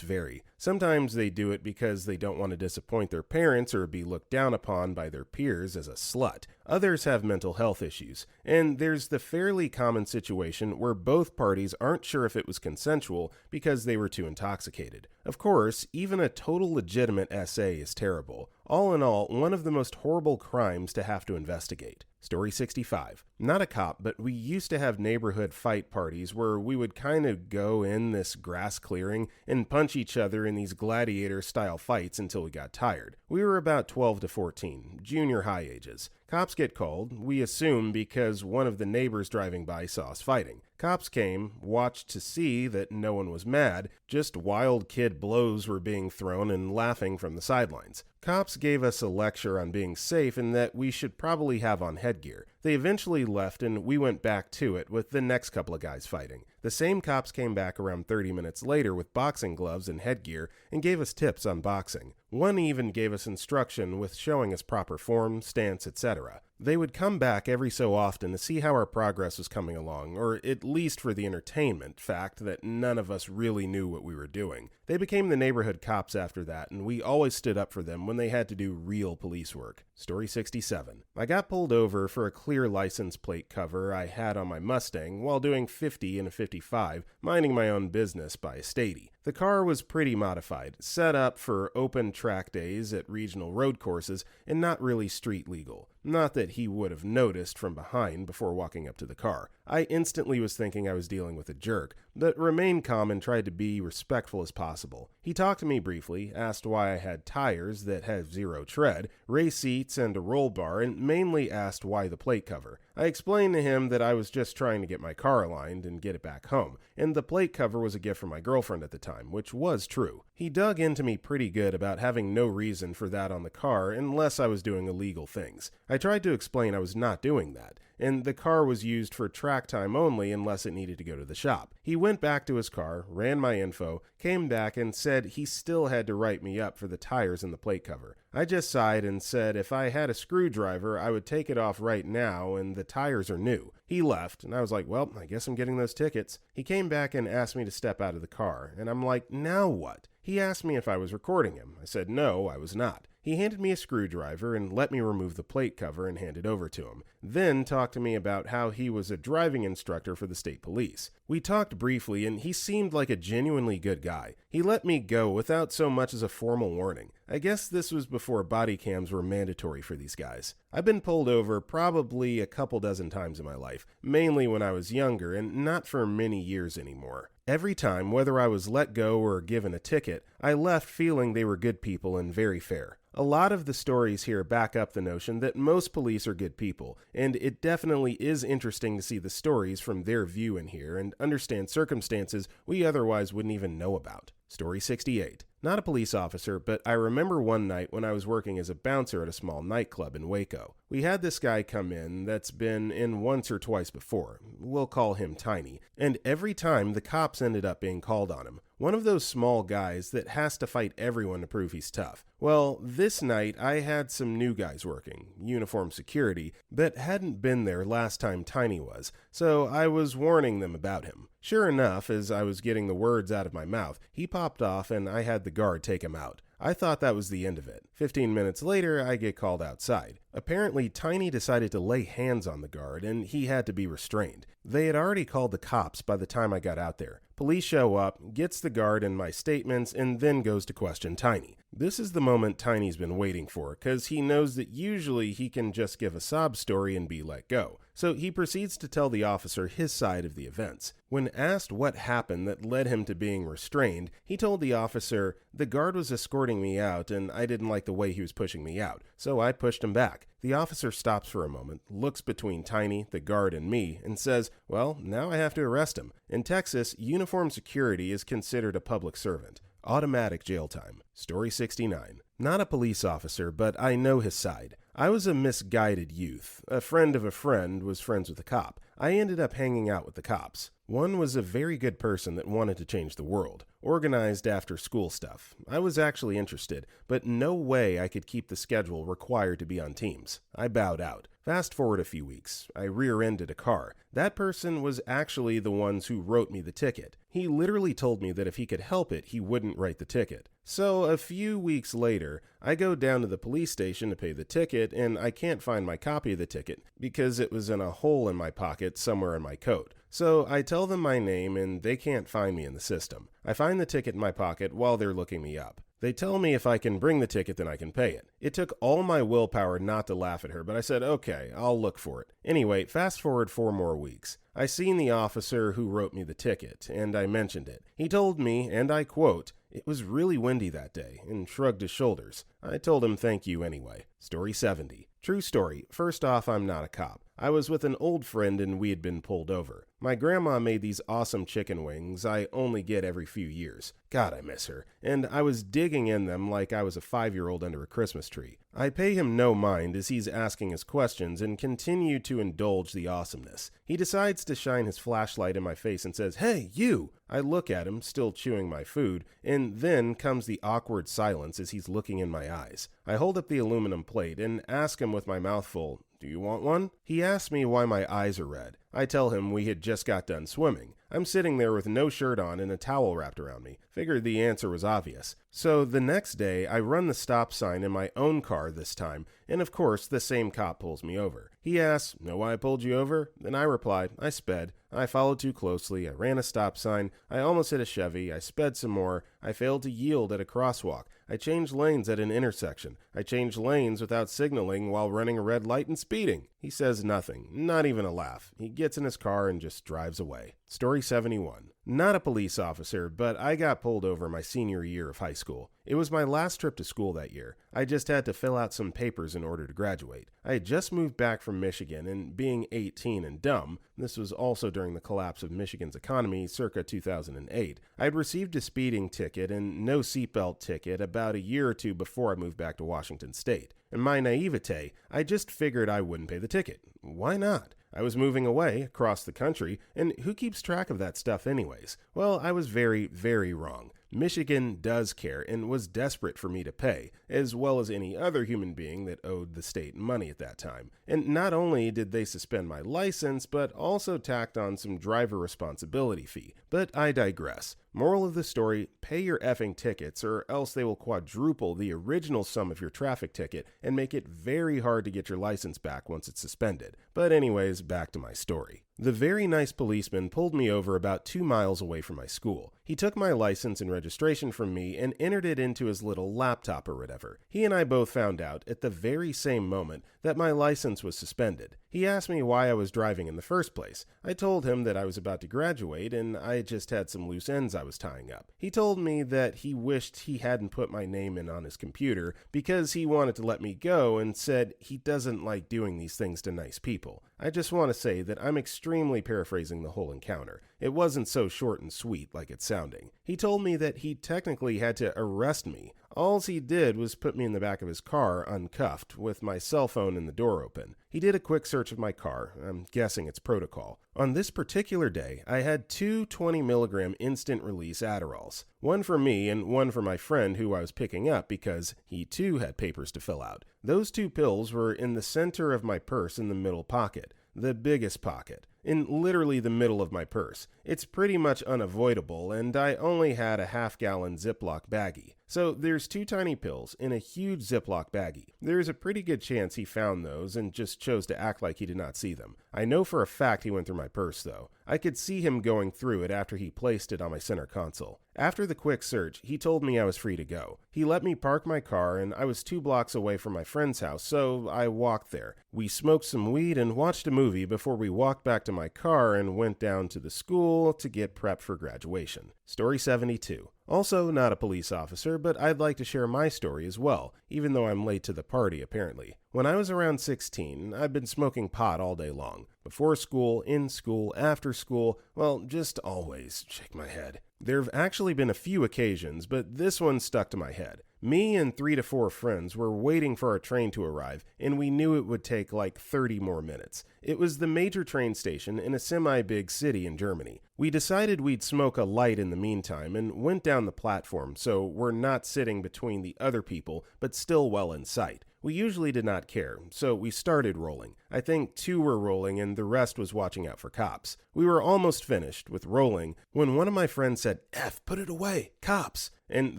vary. Sometimes they do it because they don't want to disappoint their parents or be looked down upon by their peers as a slut. Others have mental health issues. And there's the fairly common situation where both parties aren't sure if it was consensual because they were too intoxicated. Of course, even a total legitimate essay is terrible. All in all, one of the most horrible crimes to have to investigate. Story 65. Not a cop, but we used to have neighborhood fight parties where we would kind of go in this grass clearing and punch each other in these gladiator-style fights until we got tired. We were about 12 to 14, junior high ages. Cops get called, we assume because one of the neighbors driving by saw us fighting. Cops came, watched to see that no one was mad, just wild kid blows were being thrown and laughing from the sidelines. Cops gave us a lecture on being safe and that we should probably have on headgear. They eventually left and we went back to it with the next couple of guys fighting. The same cops came back around 30 minutes later with boxing gloves and headgear and gave us tips on boxing. One even gave us instruction with showing us proper form, stance, etc. They would come back every so often to see how our progress was coming along, or at least for the entertainment fact that none of us really knew what we were doing. They became the neighborhood cops after that, and we always stood up for them when they had to do real police work. Story 67. I got pulled over for a clear license plate cover I had on my Mustang while doing 50 and a 55, minding my own business by a statey. The car was pretty modified, set up for open track days at regional road courses, and not really street legal. Not that he would have noticed from behind before walking up to the car. I instantly was thinking I was dealing with a jerk, but remained calm and tried to be respectful as possible. He talked to me briefly, asked why I had tires that have zero tread, race seats, and a roll bar, and mainly asked why the plate cover. I explained to him that I was just trying to get my car aligned and get it back home, and the plate cover was a gift from my girlfriend at the time, which was true. He dug into me pretty good about having no reason for that on the car unless I was doing illegal things. I tried to explain I was not doing that, and the car was used for track time only unless it needed to go to the shop. He went back to his car, ran my info, came back and said he still had to write me up for the tires and the plate cover. I just sighed and said if I had a screwdriver, I would take it off right now and the tires are new. He left, and I was like, well, I guess I'm getting those tickets. He came back and asked me to step out of the car, and I'm like, now what? He asked me if I was recording him. I said no, I was not. He handed me a screwdriver and let me remove the plate cover and hand it over to him. Then talked to me about how he was a driving instructor for the state police. We talked briefly and he seemed like a genuinely good guy. He let me go without so much as a formal warning. I guess this was before body cams were mandatory for these guys. I've been pulled over probably a couple dozen times in my life, mainly when I was younger and not for many years anymore. Every time, whether I was let go or given a ticket, I left feeling they were good people and very fair. A lot of the stories here back up the notion that most police are good people, and it definitely is interesting to see the stories from their view in here and understand circumstances we otherwise wouldn't even know about. Story 68. Not a police officer, but I remember one night when I was working as a bouncer at a small nightclub in Waco. We had this guy come in that's been in once or twice before. We'll call him Tiny. And every time the cops ended up being called on him. One of those small guys that has to fight everyone to prove he's tough. Well, this night I had some new guys working, uniform security, that hadn't been there last time Tiny was, so I was warning them about him. Sure enough, as I was getting the words out of my mouth, he popped off and I had the guard take him out. I thought that was the end of it. 15 minutes later, I get called outside. Apparently, Tiny decided to lay hands on the guard, and he had to be restrained. They had already called the cops by the time I got out there. Police show up, gets the guard and my statements, and then goes to question Tiny. This is the moment Tiny's been waiting for, because he knows that usually he can just give a sob story and be let go. So he proceeds to tell the officer his side of the events. When asked what happened that led him to being restrained, he told the officer, "The guard was escorting me out and I didn't like the way he was pushing me out, so I pushed him back." The officer stops for a moment, looks between Tiny, the guard, and me, and says, "Well, now I have to arrest him." In Texas, uniformed security is considered a public servant. Automatic jail time. Story 69. Not a police officer, but I know his side. I was a misguided youth. A friend of a friend was friends with a cop. I ended up hanging out with the cops. One was a very good person that wanted to change the world. Organized after school stuff. I was actually interested, but no way I could keep the schedule required to be on teams. I bowed out. Fast forward a few weeks. I rear-ended a car. That person was actually the ones who wrote me the ticket. He literally told me that if he could help it, he wouldn't write the ticket. So a few weeks later, I go down to the police station to pay the ticket, and I can't find my copy of the ticket because it was in a hole in my pocket somewhere in my coat. So I tell them my name, and they can't find me in the system. I find the ticket in my pocket while they're looking me up. They tell me if I can bring the ticket, then I can pay it. It took all my willpower not to laugh at her, but I said, okay, I'll look for it. Anyway, fast forward 4 more weeks. I seen the officer who wrote me the ticket, and I mentioned it. He told me, and I quote, "It was really windy that day," and shrugged his shoulders. I told him thank you anyway. Story 70. True story. First off, I'm not a cop. I was with an old friend and we had been pulled over. My grandma made these awesome chicken wings I only get every few years. God, I miss her. And I was digging in them like I was a 5-year-old under a Christmas tree. I pay him no mind as he's asking his questions and continue to indulge the awesomeness. He decides to shine his flashlight in my face and says, "Hey, you!" I look at him, still chewing my food, and then comes the awkward silence as he's looking in my eyes. I hold up the aluminum plate and ask him with my mouth full, "Do you want one?" He asks me why my eyes are red. I tell him we had just got done swimming. I'm sitting there with no shirt on and a towel wrapped around me. Figured the answer was obvious. So the next day, I run the stop sign in my own car this time, and of course, the same cop pulls me over. He asks, "Know why I pulled you over?" Then I replied, "I sped. I followed too closely. I ran a stop sign. I almost hit a Chevy. I sped some more. I failed to yield at a crosswalk. I changed lanes at an intersection. I changed lanes without signaling while running a red light and speeding." He says nothing, not even a laugh. He gets in his car and just drives away. Story 71. Not a police officer, but I got pulled over my senior year of high school. It was my last trip to school that year. I just had to fill out some papers in order to graduate. I had just moved back from Michigan, and being 18 and dumb, this was also during the collapse of Michigan's economy circa 2008, I had received a speeding ticket and no seatbelt ticket about a year or two before I moved back to Washington State. In my naivete, I just figured I wouldn't pay the ticket. Why not? I was moving away across the country, and who keeps track of that stuff anyways? Well, I was very, very wrong. Michigan does care and was desperate for me to pay, as well as any other human being that owed the state money at that time. And not only did they suspend my license, but also tacked on some driver responsibility fee. But I digress. Moral of the story, pay your effing tickets or else they will quadruple the original sum of your traffic ticket and make it very hard to get your license back once it's suspended. But anyways, back to my story. The very nice policeman pulled me over about 2 miles away from my school. He took my license and registration from me and entered it into his little laptop or whatever. He and I both found out at the very same moment that my license was suspended. He asked me why I was driving in the first place. I told him that I was about to graduate and I just had some loose ends I was tying up. He told me that he wished he hadn't put my name in on his computer because he wanted to let me go and said he doesn't like doing these things to nice people. I just want to say that I'm extremely paraphrasing the whole encounter. It wasn't so short and sweet like it's sounding. He told me that he technically had to arrest me. All he did was put me in the back of his car, uncuffed, with my cell phone and the door open. He did a quick search of my car. I'm guessing it's protocol. On this particular day, I had 2 20-milligram instant-release Adderalls. One for me and one for my friend who I was picking up because he too had papers to fill out. Those 2 pills were in the center of my purse in the middle pocket. The biggest pocket. In literally the middle of my purse. It's pretty much unavoidable, and I only had a half-gallon Ziploc baggie. So there's 2 tiny pills in a huge Ziploc baggie. There's a pretty good chance he found those and just chose to act like he did not see them. I know for a fact he went through my purse, though. I could see him going through it after he placed it on my center console. After the quick search, he told me I was free to go. He let me park my car, and I was 2 blocks away from my friend's house, so I walked there. We smoked some weed and watched a movie before we walked back to my car and went down to the school to get prepped for graduation. Story 72. Also not a police officer, but I'd like to share my story as well, even though I'm late to the party apparently. When I was around 16, I'd been smoking pot all day long. Before school, in school, after school, well, just always. Shake my head. There have actually been a few occasions, but this one stuck to my head. Me and 3 to 4 friends were waiting for our train to arrive, and we knew it would take like 30 more minutes. It was the major train station in a semi-big city in Germany. We decided we'd smoke a light in the meantime and went down the platform, so we're not sitting between the other people, but still well in sight. We usually did not care, so we started rolling. I think 2 were rolling and the rest was watching out for cops. We were almost finished with rolling when one of my friends said, "F, put it away, cops." And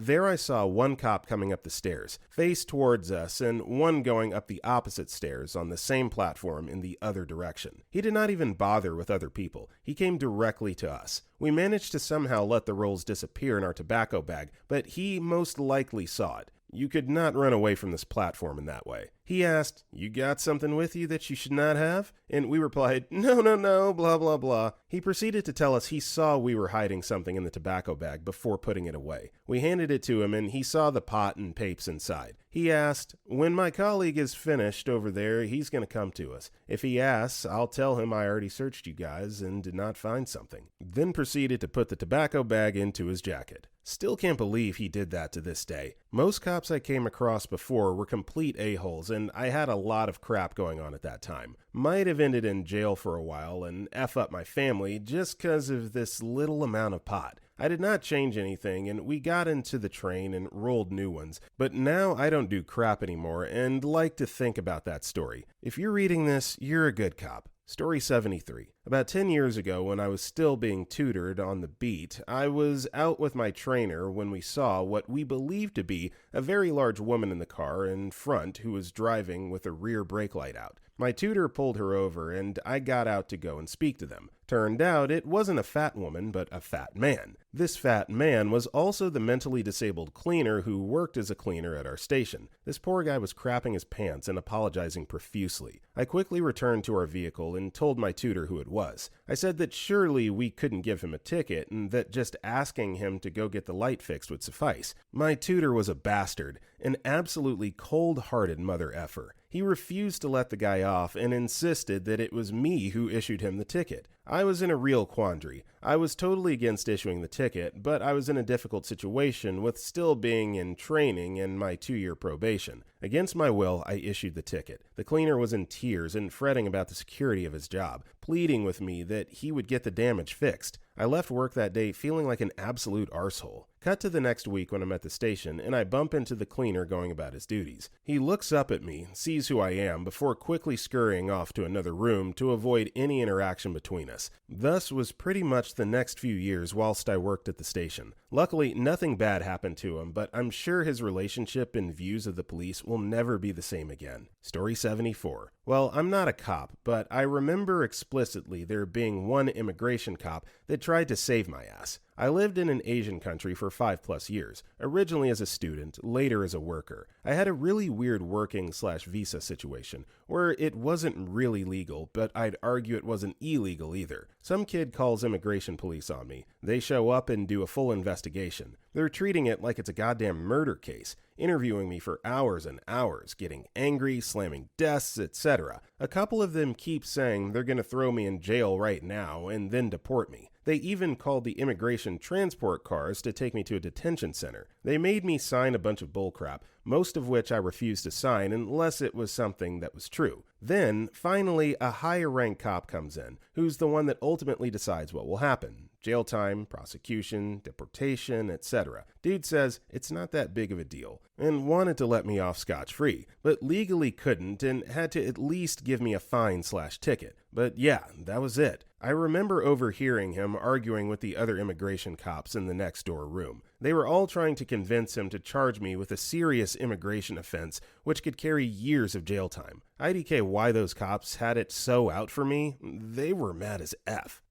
there I saw 1 cop coming up the stairs, face towards us, and 1 going up the opposite stairs on the same platform in the other direction. He did not even bother with other people. He came directly to us. We managed to somehow let the rolls disappear in our tobacco bag, but he most likely saw it. You could not run away from this platform in that way. He asked, "You got something with you that you should not have?" And we replied, No, blah, blah, blah. He proceeded to tell us he saw we were hiding something in the tobacco bag before putting it away. We handed it to him and he saw the pot and papes inside. He asked, "When my colleague is finished over there, he's going to come to us. If he asks, I'll tell him I already searched you guys and did not find something." Then proceeded to put the tobacco bag into his jacket. Still can't believe he did that to this day. Most cops I came across before were complete a-holes, and I had a lot of crap going on at that time. Might have ended in jail for a while and F up my family just because of this little amount of pot. I did not change anything, and we got into the train and rolled new ones. But now I don't do crap anymore and like to think about that story. If you're reading this, you're a good cop. Story 73. About 10 years ago, when I was still being tutored on the beat, I was out with my trainer when we saw what we believed to be a very large woman in the car in front who was driving with a rear brake light out. My tutor pulled her over, and I got out to go and speak to them. Turned out it wasn't a fat woman, but a fat man. This fat man was also the mentally disabled cleaner who worked as a cleaner at our station. This poor guy was crapping his pants and apologizing profusely. I quickly returned to our vehicle and told my tutor who it was. I said that surely we couldn't give him a ticket and that just asking him to go get the light fixed would suffice. My tutor was a bastard, an absolutely cold-hearted mother effer. He refused to let the guy off and insisted that it was me who issued him the ticket. I was in a real quandary. I was totally against issuing the ticket, but I was in a difficult situation with still being in training and my 2-year probation. Against my will, I issued the ticket. The cleaner was in tears and fretting about the security of his job, pleading with me that he would get the damage fixed. I left work that day feeling like an absolute arsehole. Cut to the next week when I'm at the station and I bump into the cleaner going about his duties. He looks up at me, sees who I am, before quickly scurrying off to another room to avoid any interaction between us. Thus was pretty much the next few years whilst I worked at the station. Luckily, nothing bad happened to him, but I'm sure his relationship and views of the police will never be the same again. Story 74. Well, I'm not a cop, but I remember explicitly there being one immigration cop that tried to save my ass. I lived in an Asian country for 5+ years, originally as a student, later as a worker. I had a really weird working/visa situation, where it wasn't really legal, but I'd argue it wasn't illegal either. Some kid calls immigration police on me. They show up and do a full investigation. They're treating it like it's a goddamn murder case, interviewing me for hours and hours, getting angry, slamming desks, etc. A couple of them keep saying they're gonna throw me in jail right now and then deport me. They even called the immigration transport cars to take me to a detention center. They made me sign a bunch of bullcrap, most of which I refused to sign unless it was something that was true. Then, finally, a higher ranked cop comes in, who's the one that ultimately decides what will happen. Jail time, prosecution, deportation, etc. Dude says it's not that big of a deal, and wanted to let me off scotch-free, but legally couldn't and had to at least give me a fine/ticket. But yeah, that was it. I remember overhearing him arguing with the other immigration cops in the next door room. They were all trying to convince him to charge me with a serious immigration offense, which could carry years of jail time. IDK why those cops had it so out for me, they were mad as F.